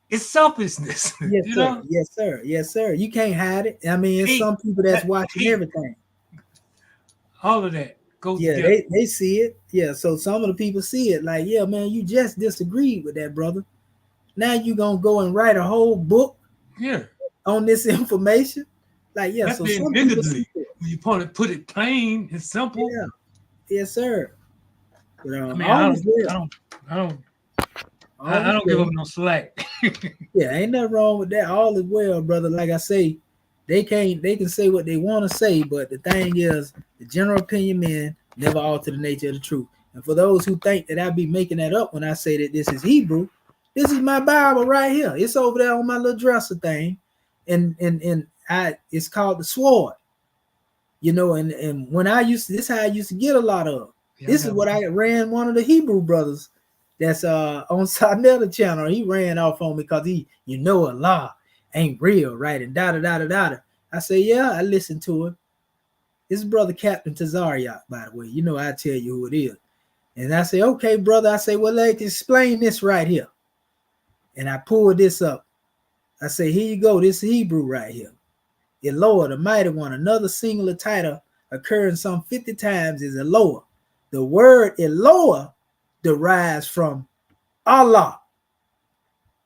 is selfishness. Yes, you sir. know? Yes, sir. Yes, sir. You can't hide it. I mean, it's some people that's watching everything. All of that. They see it. Yeah, so some of the people see it like, yeah, man, you just disagreed with that, brother. Now you gonna go and write a whole book on this information? Like, yeah, that's so being some people see it. When you put it plain and simple. Yeah. Yes, sir. But, I mean, I don't give them no slack. Yeah, ain't nothing wrong with that. All is well, brother. Like I say, they can say what they want to say, but the thing is, the general opinion men never alter the nature of the truth. And for those who think that I be making that up when I say that this is Hebrew, this is my Bible right here. It's over there on my little dresser thing, and it's called the sword. You know, and when this is how I used to get a lot of. This is what I ran one of the Hebrew brothers that's on SULTANATE channel. He ran off on me because Allah ain't real, right? And da. I say, yeah, I listened to it. This is brother Captain Tazariak, by the way. You know, I tell you who it is. And I say, okay, brother. I say, well, let's explain this right here. And I pulled this up. I say, here you go. This Hebrew right here. Eloah, the mighty one. Another singular title occurring some 50 times is Eloah. The word Eloah derives from Allah.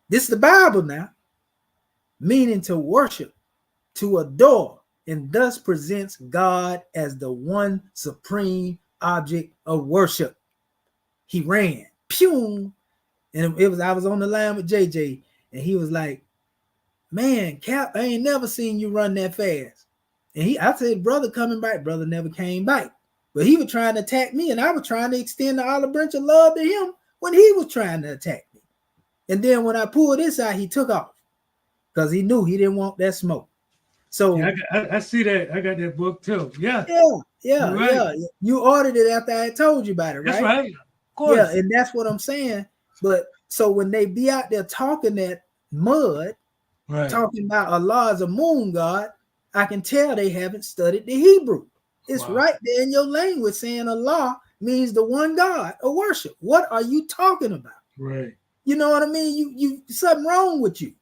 This is the Bible now. Meaning to worship, to adore, and thus presents God as the one supreme object of worship. He ran, pew, and I was on the line with JJ, and he was like, man, Cap, I ain't never seen you run that fast. And I said, brother coming back, brother never came back. But he was trying to attack me, and I was trying to extend the olive branch of love to him when he was trying to attack me. And then when I pulled this out, he took off. Because he knew he didn't want that smoke. So I see that. I got that book too. Yeah. Yeah. You ordered it after I told you about it, right? That's right. Of course. Yeah, and that's what I'm saying. But so when they be out there talking that mud, talking about Allah as a moon god, I can tell they haven't studied the Hebrew. It's right there in your language saying Allah means the one God of worship. What are you talking about? Right. You know what I mean? You something wrong with you.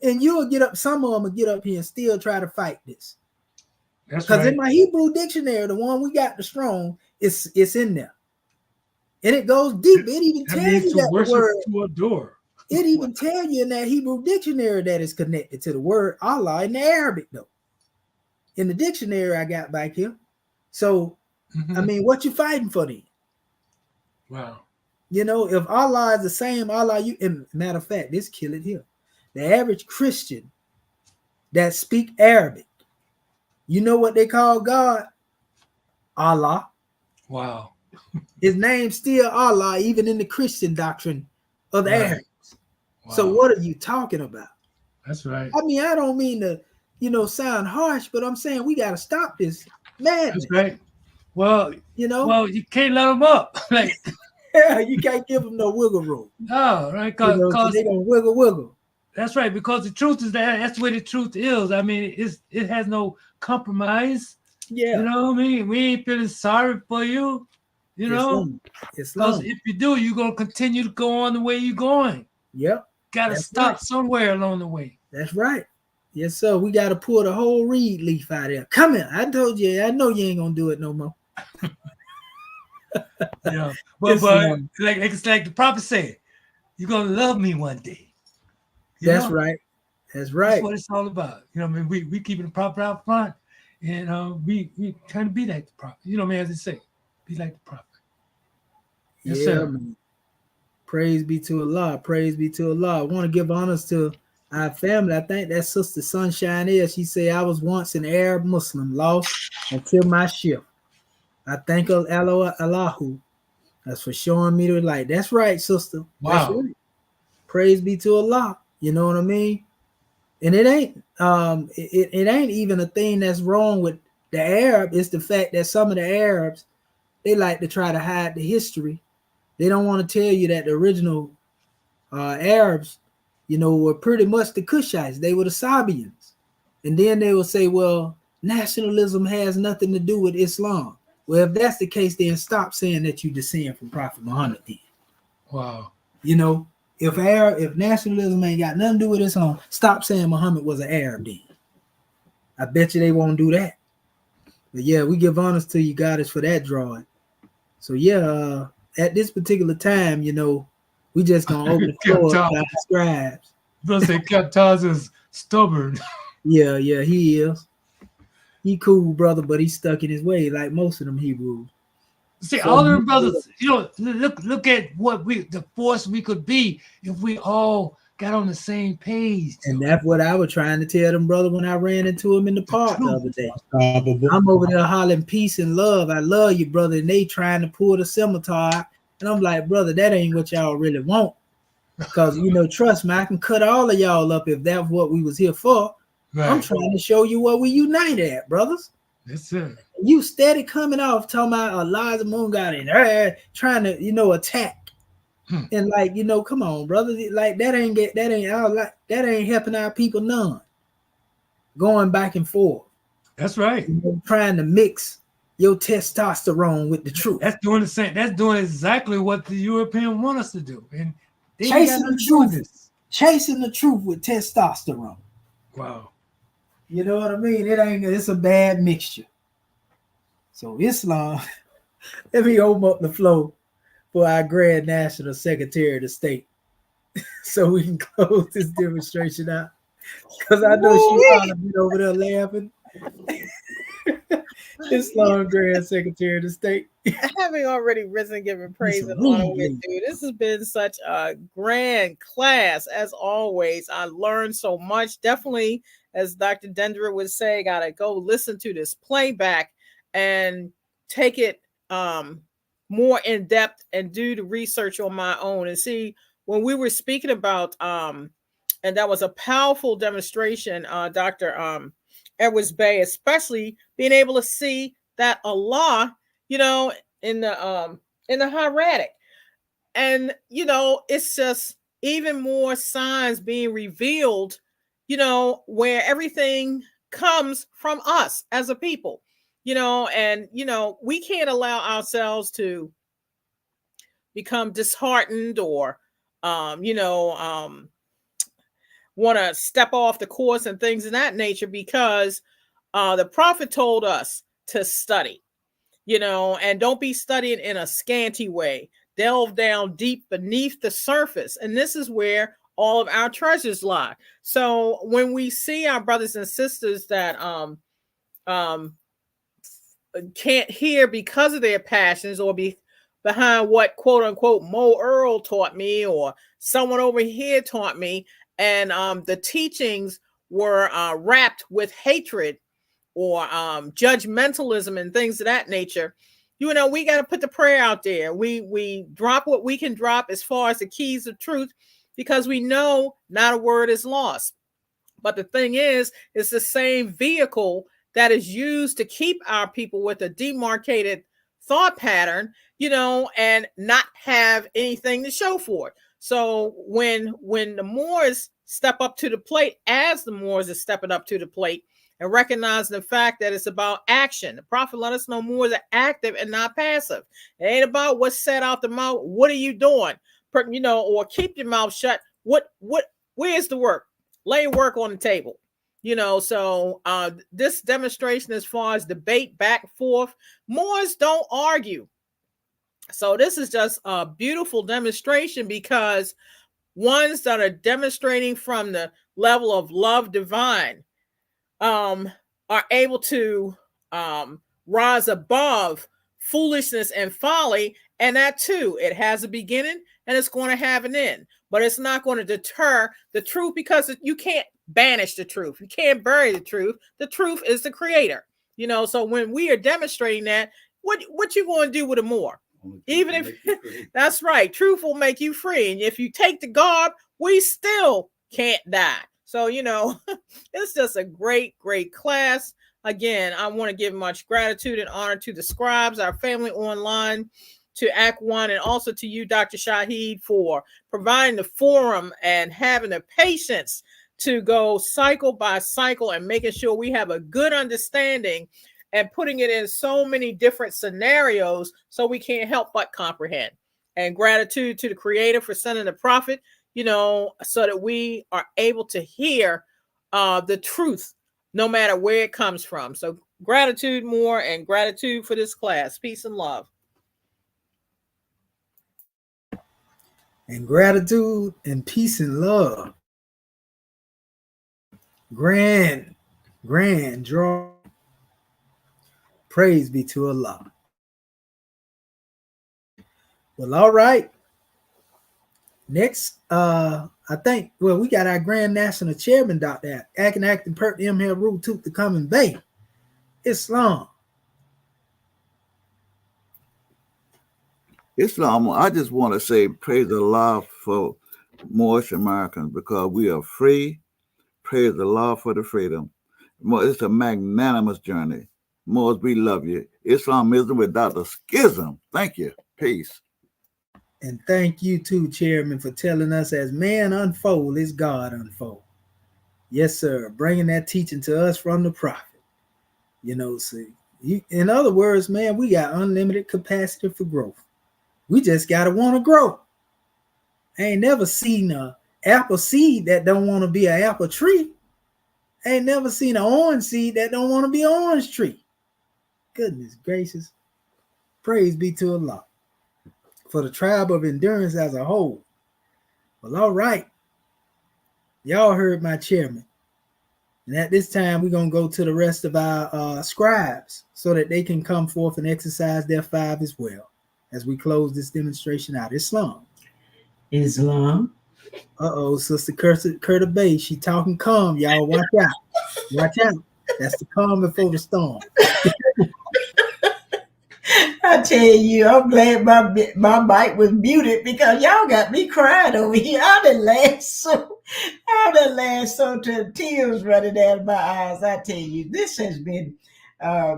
And you'll get up, some of them will get up here and still try to fight this. That's Because right. in my Hebrew dictionary, the one we got, the strong, it's in there. And it goes deep. It even That tells means you to that the worship, word, to adore. it even tells you in that Hebrew dictionary that it's connected to the word Allah in the Arabic, though. In the dictionary I got back here. So, I mean, what you fighting for then? Wow. You know, if Allah is the same Allah, and matter of fact, this kill it here. The average Christian that speak Arabic, you know what they call God? Allah. Wow. His name's still Allah, even in the Christian doctrine of the Arabs. Wow. So what are you talking about? That's right. I mean, I don't mean to, sound harsh, but I'm saying we got to stop this madness. That's right. Well, You you can't let them up. Like, you can't give them no wiggle room. No, right? So Because they're gonna wiggle. that's right. Because the truth is that's the way the truth is. I mean, it has no compromise. Yeah. You know what I mean? We ain't feeling sorry for you. It's Because long. if you do, you're gonna continue to go on the way you're going. Yep. Gotta stop somewhere along the way. That's right. Yes, sir. We got to pull the whole reed leaf out of there. Come here. I told you. I know you ain't gonna do it no more. Yeah, but like it's like the prophet said, you're gonna love me one day. That's right. That's right. That's what it's all about. I mean, we keeping the prophet out front, and we trying to be like the prophet. As they say, be like the prophet. Yes, sir. Man. Praise be to Allah. Praise be to Allah. I want to give honors to our family. I think that Sister Sunshine is. She said, I was once an Arab Muslim, lost until my shift. I thank Allahu. That's for showing me the light. That's right, sister. Wow. That's right. Praise be to Allah. You know what I mean? And it ain't it ain't even a thing that's wrong with the Arab. It's the fact that some of the Arabs, they like to try to hide the history. They don't want to tell you that the original Arabs, were pretty much the Cushites. They were the Sabians. And then they will say, well, nationalism has nothing to do with Islam. Well, if that's the case, then stop saying that you descend from Prophet Muhammad then. Wow. If nationalism ain't got nothing to do with Islam, stop saying Muhammad was an Arab then. I bet you they won't do that. But yeah, we give honors to you, goddess, for that drawing. So yeah, at this particular time, we just gonna open the floor up to our scribes. Brother say Captaz is stubborn. Yeah, he is. He cool, brother, but he's stuck in his way, like most of them Hebrews. See, all them brothers, look at the force we could be if we all got on the same page. And that's what I was trying to tell them, brother, when I ran into him in the park the other day. I'm over there hollering peace and love. I love you, brother. And they trying to pull the scimitar. And I'm like, brother, that ain't what y'all really want. Because, trust me, I can cut all of y'all up if that's what we was here for. Right. I'm trying to show you what we unite at, brothers. That's it. You steady coming off talking about Elijah Moon got in there trying to, attack. And come on, brother. Like that ain't helping our people none. Going back and forth. That's right. Trying to mix your testosterone with the truth. That's doing the same. That's doing exactly what the European want us to do. And they chasing the truth. Chasing the truth with testosterone. Wow. You know what I mean? It's a bad mixture. So Islam, let me open up the floor for our Grand National Secretary of the State so we can close this demonstration out. Because I know she's probably been over there laughing. Islam Grand Secretary of the State. Having already risen, giving praise and honor with you. This has been such a grand class, as always. I learned so much. Definitely, as Dr. Dendra would say, gotta go listen to this playback and take it more in depth and do the research on my own. And see, when we were speaking about and that was a powerful demonstration, Dr. Edwards Bay, especially being able to see that Allah, in the Hieratic, and it's just even more signs being revealed, where everything comes from us as a people, and we can't allow ourselves to become disheartened or want to step off the course and things of that nature, because the prophet told us to study, and don't be studying in a scanty way. Delve down deep beneath the surface. And this is where all of our treasures lie. So when we see our brothers and sisters that can't hear because of their passions, or be behind what quote unquote Mo Earl taught me, or someone over here taught me, and the teachings were wrapped with hatred or judgmentalism and things of that nature, we got to put the prayer out there. We drop what we can drop as far as the keys of truth, because we know not a word is lost. But the thing is, it's the same vehicle that is used to keep our people with a demarcated thought pattern, and not have anything to show for it. So when the Moors step up to the plate, as the Moors are stepping up to the plate, and recognizing the fact that it's about action. The prophet let us know Moors are active and not passive. It ain't about what's said out the mouth. What are you doing? Or keep your mouth shut. Where's the work? Lay work on the table. So this demonstration, as far as debate back and forth, Moors don't argue. So this is just a beautiful demonstration, because ones that are demonstrating from the level of love divine are able to rise above foolishness and folly. And that too, it has a beginning and it's going to have an end, but it's not going to deter the truth, because you can't banish the truth. You can't bury the truth. The truth is the creator. So when we are demonstrating that, what you going to do with it more? Even if that's right, truth will make you free. And if you take the garb, we still can't die. So, it's just a great, great class. Again, I want to give much gratitude and honor to the Scribes, our family online, to Act One, and also to you, Dr. Shaheed, for providing the forum and having the patience to go cycle by cycle and making sure we have a good understanding and putting it in so many different scenarios so we can't help but comprehend. And gratitude to the Creator for sending the prophet, so that we are able to hear the truth no matter where it comes from. So gratitude more, and gratitude for this class. Peace and love. And gratitude and peace and love. Grand draw. Praise be to Allah. Well, all right. Next, I think, we got our Grand National Chairman, Dr. Acting Pert M. Hill Rule Tooth to come and bay. Islam. I just want to say praise Allah for Moorish Americans, because we are free. Praise Allah for the freedom. It's a magnanimous journey. Moors, we love you. Islamism without the schism. Thank you. Peace. And thank you too, Chairman, for telling us as man unfold is God unfold. Yes, sir. Bringing that teaching to us from the prophet. In other words, man, we got unlimited capacity for growth. We just got to want to grow. I ain't never seen an apple seed that don't want to be an apple tree. I ain't never seen an orange seed that don't want to be an orange tree. Goodness gracious. Praise be to Allah for the tribe of endurance as a whole. Well, all right. Y'all heard my chairman. And at this time, we're going to go to the rest of our scribes so that they can come forth and exercise their 5 as well as we close this demonstration out. Islam. Sister Curta Bay, she talking calm, y'all. Watch out. Watch out. That's the calm before the storm. I tell you, I'm glad my mic was muted, because y'all got me crying over here. I done laughed so to tears running down my eyes. I tell you, this has been a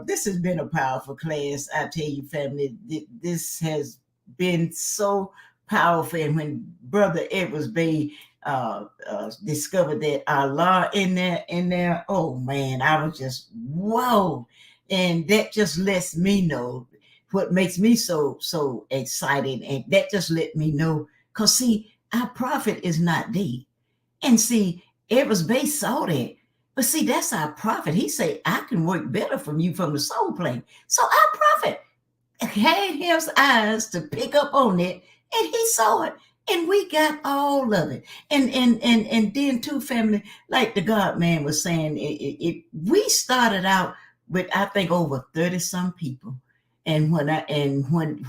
powerful class. I tell you, family, this has been so powerful. And when Brother Edwards Bay discovered that Allah in there, oh man, I was just whoa. And that just lets me know what makes me so excited. And that just let me know, because see, our prophet is not dead. And see, E.A.R.S Bay saw that. But see, that's our prophet. He said, I can work better from you from the soul plane. So our prophet had his eyes to pick up on it, and he saw it. And we got all of it. And then too, family, like the God man was saying, we started out with, I think, over 30 some people. And when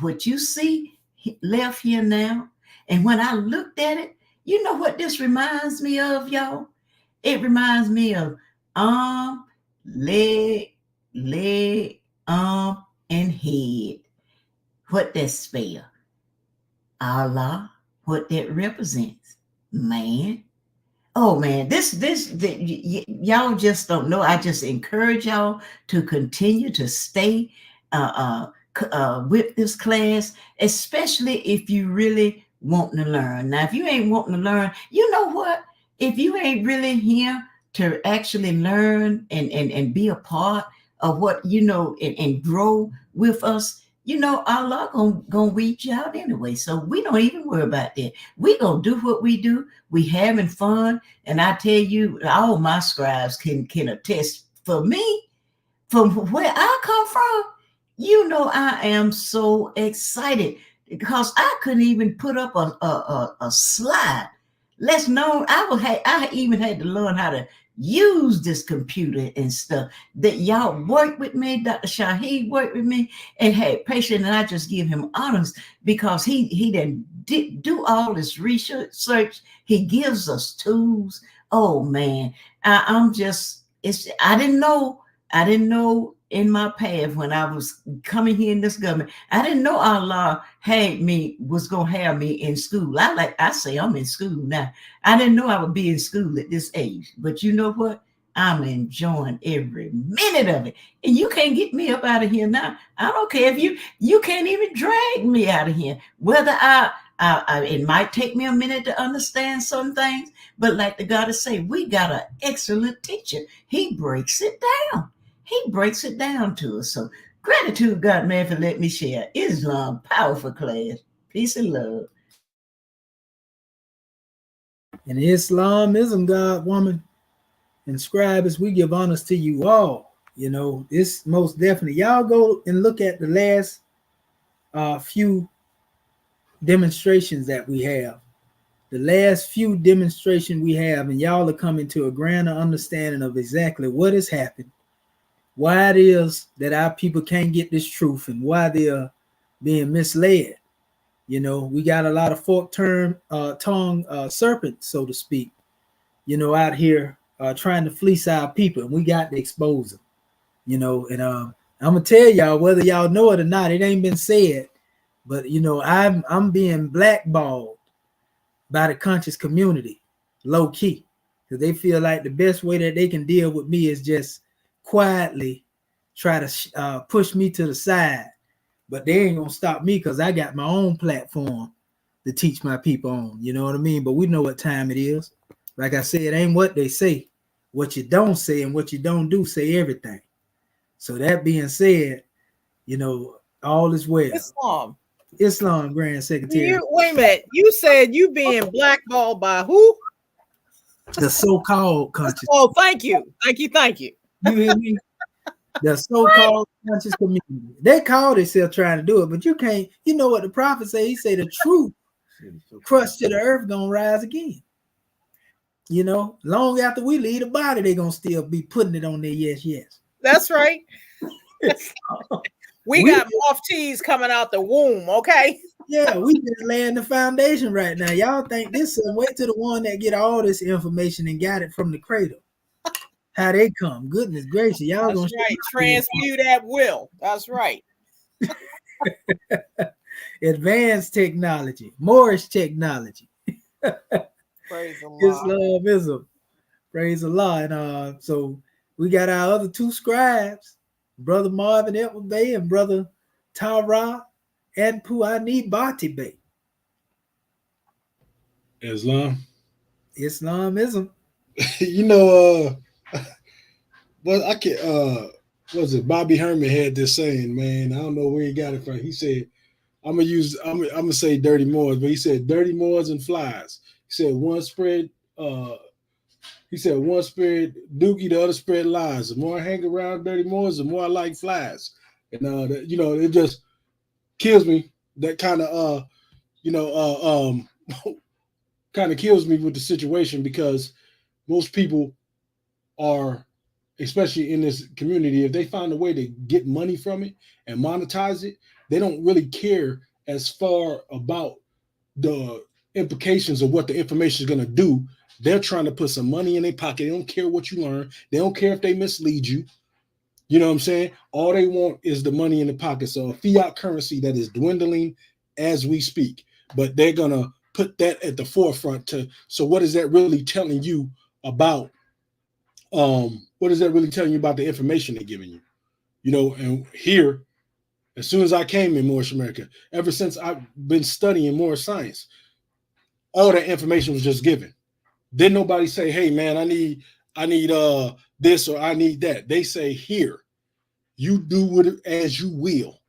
what you see left here now, and when I looked at it, you know what this reminds me of, y'all? It reminds me of arm, leg, arm, and head. What that spell? Allah. What that represents? Man. Oh man, y'all just don't know. I just encourage y'all to continue to stay with this class, especially if you really want to learn. Now, if you ain't wanting to learn, you know what? If you ain't really here to actually learn and be a part of what, and grow with us, Allah gonna reach out anyway. So we don't even worry about that. We gonna do what we do. We having fun. And I tell you, all my scribes can attest. For me, from where I come from, I am so excited because I couldn't even put up a slide. Let's know I even had to learn how to use this computer and stuff. That y'all worked with me, Dr. Shaheed worked with me and had patience, and I just give him honors because he did do all this research. He gives us tools. Oh man, I didn't know in my path when I was coming here in this government. I didn't know Allah was gonna have me in school. I say I'm in school now. I didn't know I would be in school at this age. But you know what? I'm enjoying every minute of it. And you can't get me up out of here now. I don't care if you can't even drag me out of here. Whether it might take me a minute to understand some things, but like the goddess say, we got an excellent teacher. He breaks it down. He breaks it down to us. So gratitude, God man, for letting me share. Islam, powerful class. Peace and love. And Islamism, God, woman, and Scribes, we give honors to you all. It's most definitely. Y'all go and look at the last few demonstrations that we have. The last few demonstrations we have, and y'all are coming to a grander understanding of exactly what has happened, why it is that our people can't get this truth, and why they're being misled. We got a lot of fork-tongue serpents, so to speak, out here trying to fleece our people, and we got to expose them. And I'm gonna tell y'all, whether y'all know it or not, it ain't been said, but I'm being blackballed by the conscious community, low key, because they feel like the best way that they can deal with me is just quietly try to push me to the side. But they ain't gonna stop me because I got my own platform to teach my people on. You know what I mean? But we know what time it is. Like I said, it ain't what they say. What you don't say and what you don't do say everything. So that being said, all is well. Islam, Grand Secretary. Wait a minute. You said you being blackballed by who? The so-called conscious. Oh, thank you. You hear me? The so-called conscious community. They call themselves trying to do it, but you can't. You know what the prophet say? He say the truth crushed to the earth gonna rise again. Long after we leave the body, they gonna still be putting it on their yes. That's right. we got moth teas coming out the womb, okay? Yeah, we just laying the foundation right now. Y'all think this wait to the one that get all this information and got it from the cradle. How they come. Goodness gracious. Y'all That's gonna right. Transmute at will. That's right. Advanced technology, Moorish technology. Praise Allah. Islamism. Praise Allah. And so we got our other two scribes, Brother Marvin Edward Bay and Brother Tara and Puani Bati Bay. Islamism. Well, I can't. Was it Bobby Herman had this saying, man? I don't know where he got it from. He said, I'm gonna say dirty Moors, but he said dirty Moors and flies. He said one spread He said, one spread dookie, the other spread lies. The more I hang around dirty Moors, the more I like flies. And it just kills me. That kind of kind of kills me with the situation, because most people are, especially in this community, if they find a way to get money from it and monetize it, they don't really care as far about the implications of what the information is going to do. They're trying to put some money in their pocket. They don't care what you learn. They don't care if they mislead you. You know what I'm saying? All they want is the money in the pocket. So a fiat currency that is dwindling as we speak, but they're going to put that at the forefront. So what is that really telling you about? What is that really telling you about the information they're giving you? And here, as soon as I came in Moorish America, ever since I've been studying more science, all that information was just given. Didn't nobody say, hey man, I need this or I need that. They say, here, you do it as you will.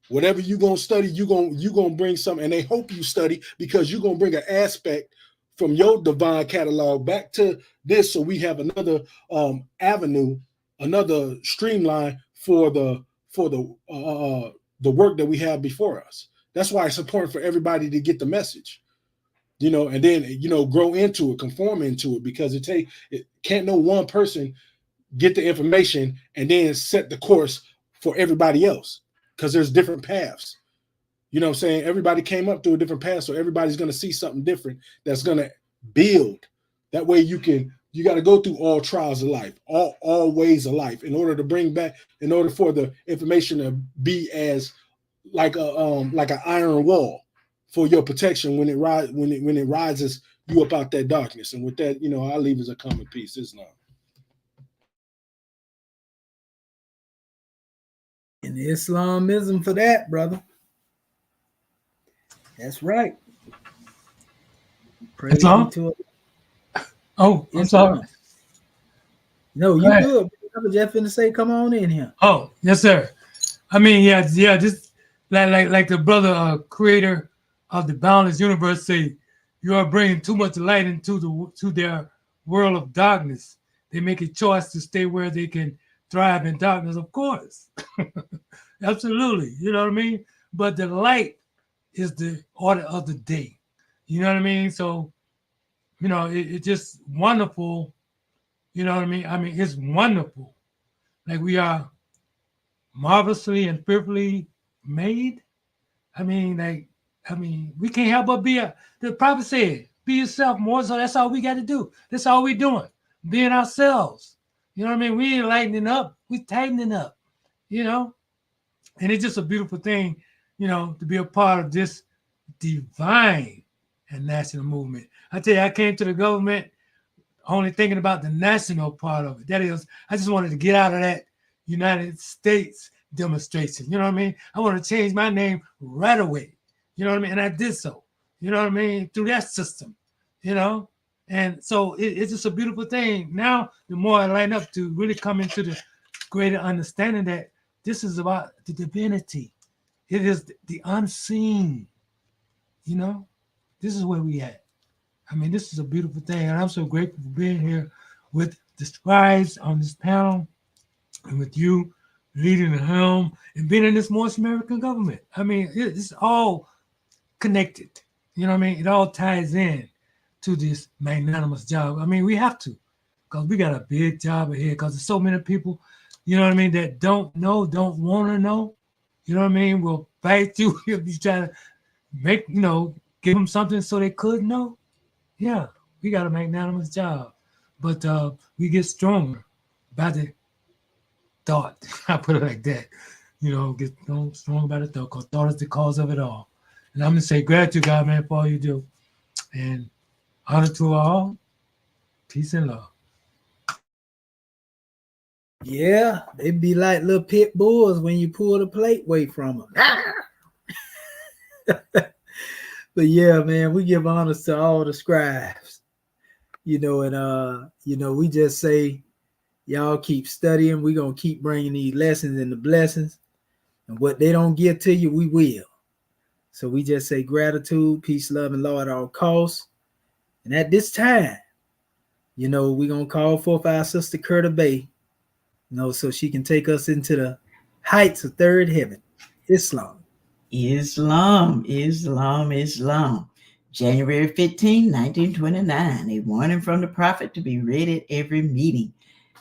Whatever you're gonna study, you're gonna bring something, and they hope you study, because you're gonna bring an aspect from your divine catalog back to this, so we have another avenue, another streamline for the work that we have before us. That's why it's important for everybody to get the message. And then, grow into it, conform into it, because it can't no one person get the information and then set the course for everybody else, because there's different paths. You know what I'm saying? Everybody came up through a different path, so everybody's going to see something different that's going to build. That way you got to go through all trials of life, all ways of life, in order for the information to be as like an iron wall for your protection when it rises you up out that darkness. And with that, I'll leave as a common piece. Islam. And Islamism for that, brother. That's right. Praise Islam? be to it. Oh, I'm sorry. No, you good. I was just finna say, come on in here. Oh, yes, sir. I mean, yeah, just like the brother creator of the boundless universe say, you are bringing too much light into their world of darkness. They make a choice to stay where they can thrive in darkness, of course. Absolutely. You know what I mean? But the light is the order of the day. You know what I mean? So, it's just wonderful. You know what I mean? I mean, it's wonderful. Like, we are marvelously and fearfully made. I mean, we can't help but the prophet said, be yourself more. So that's all we got to do. That's all we're doing. Being ourselves. You know what I mean? We ain't lightening up. We tightening up, And it's just a beautiful thing, to be a part of this divine and national movement. I tell you, I came to the government only thinking about the national part of it. That is, I just wanted to get out of that United States demonstration. You know what I mean? I want to change my name right away. You know what I mean? And I did so. You know what I mean? Through that system, And so it's just a beautiful thing. Now, the more I line up to really come into the greater understanding that this is about the divinity. It is the unseen. This is where we at. I mean, this is a beautiful thing. And I'm so grateful for being here with the Scribes on this panel and with you leading the helm and being in this Moorish American government. I mean, it's all connected. You know what I mean? It all ties in to this magnanimous job. I mean, we have to, because we got a big job ahead, because there's so many people, that don't know, don't want to know. You know what I mean? Will fight you if you try to make, give them something so they could know. Yeah, we got a magnanimous job. But we get stronger by the thought. I put it like that. Get stronger by the thought, because thought is the cause of it all. And I'm going to say gratitude, God, man, for all you do. And honor to all. Peace and love. Yeah, they be like little pit bulls when you pull the plate away from them. But yeah, man, we give honors to all the scribes. And we just say, y'all keep studying. We're going to keep bringing these lessons and the blessings. And what they don't give to you, we will. So we just say gratitude, peace, love, and law at all costs. And at this time, we're going to call forth our sister Curta Bay, so she can take us into the heights of third heaven, Islam. Islam. January 15, 1929, a warning from the prophet to be read at every meeting.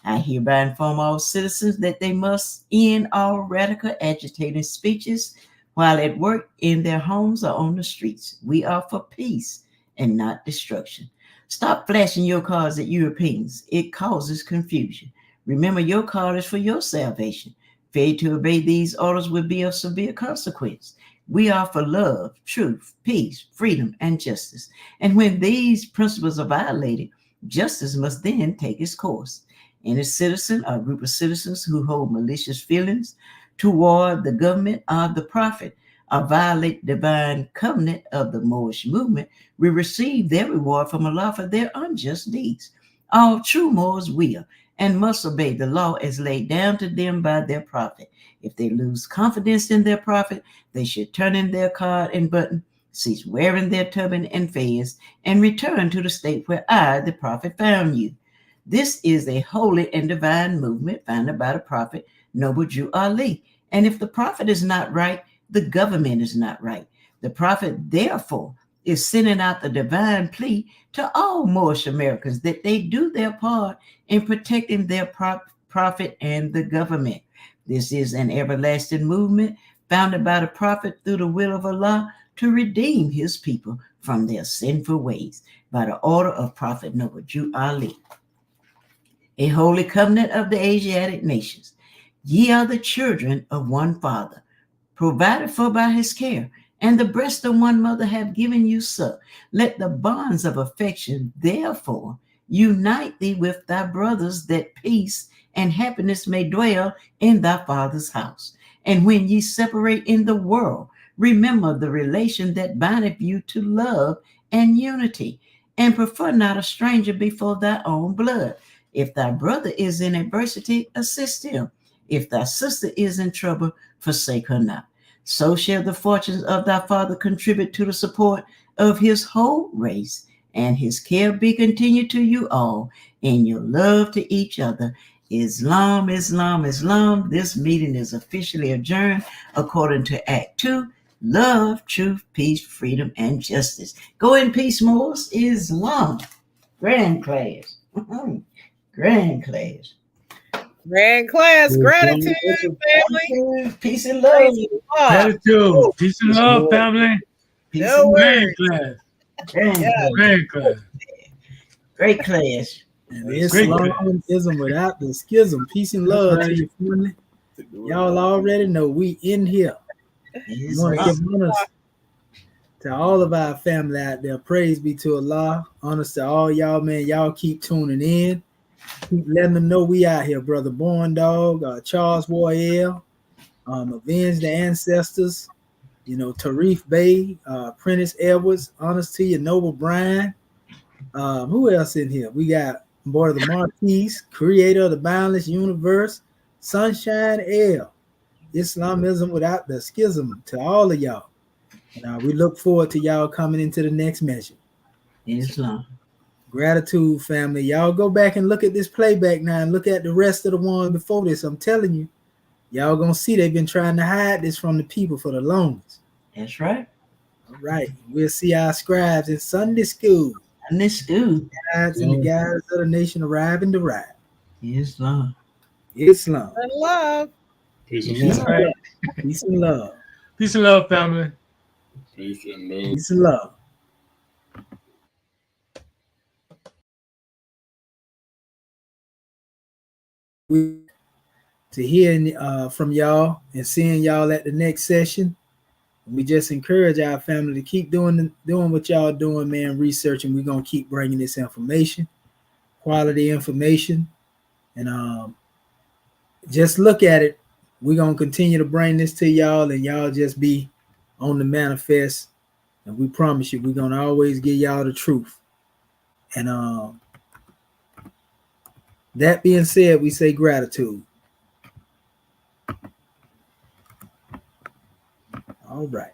I hereby inform all citizens that they must end all radical agitating speeches while at work, in their homes, or on the streets. We are for peace and not destruction. Stop flashing your cards at Europeans. It causes confusion. Remember, your card is for your salvation. Failure to obey these orders will be of severe consequence. We are for love, truth, peace, freedom, and justice. And when these principles are violated, justice must then take its course. Any citizen or group of citizens who hold malicious feelings toward the government or the prophet or violate the divine covenant of the Moorish movement will receive their reward from Allah for their unjust deeds. All true Moors will and must obey the law as laid down to them by their prophet. If they lose confidence in their prophet, they should turn in their card and button, cease wearing their turban and fez, and return to the state where I, the prophet, found you. This is a holy and divine movement founded by the prophet, Noble Jew Ali. And if the prophet is not right, the government is not right. The prophet, therefore, is sending out the divine plea to all Moorish Americans that they do their part in protecting their prophet and the government. This is an everlasting movement founded by the prophet through the will of Allah to redeem his people from their sinful ways by the order of Prophet Noble Jew Ali. A holy covenant of the Asiatic nations. Ye are the children of one father, provided for by his care, and the breast of one mother have given you suck. Let the bonds of affection, therefore, unite thee with thy brothers, that peace and happiness may dwell in thy father's house. And when ye separate in the world, remember the relation that bindeth you to love and unity, and prefer not a stranger before thy own blood. If thy brother is in adversity, assist him. If thy sister is in trouble, forsake her not. So shall the fortunes of thy father contribute to the support of his whole race, and his care be continued to you all in your love to each other. Islam, Islam, Islam. This meeting is officially adjourned according to Act 2, love, truth, peace, freedom, and justice. Go in peace, Moors. Islam. Grand class. Grand class. Grand class. Gratitude, family. Peace and love. Praise Allah. Gratitude. Peace and love, family. Peace No and worries. Grand class. Grand Yeah. class. Grand class. Great class. And That's great, Islam isn't without the schism. Peace and That's love right. to you, family. Y'all already know we in here. We want to give honors to all of our family out there. Praise be to Allah. Honors to all y'all, man. Y'all keep tuning in. Keep letting them know we out here, brother Born Dog, Charles Royale, Avenge the Ancestors, Tarif Bey, Prentice Edwards. Honors to you, Noble Brian. Who else in here? We got Boy of the Marquise, creator of the boundless universe, Sunshine L. Islamism without the schism to all of y'all. And we look forward to y'all coming into the next measure. Islam. Gratitude, family. Y'all go back and look at this playback now and look at the rest of the ones before this. I'm telling you, y'all gonna see they've been trying to hide this from the people for the longest. That's right. All right. We'll see our scribes in Sunday school. And this school. Guides and the guides of the nation arrive and derive. Islam. Islam. And love. Peace and Peace love. and love. Peace and love. Peace and love, family. Peace and love. Peace and love. To hearing from y'all and seeing y'all at the next session. We just encourage our family to keep doing what y'all doing, man, researching. We're going to keep bringing this information, quality information, and just look at it. We're going to continue to bring this to y'all, and y'all just be on the manifest, and we promise you we're going to always give y'all the truth. And that being said, we say gratitude. All right.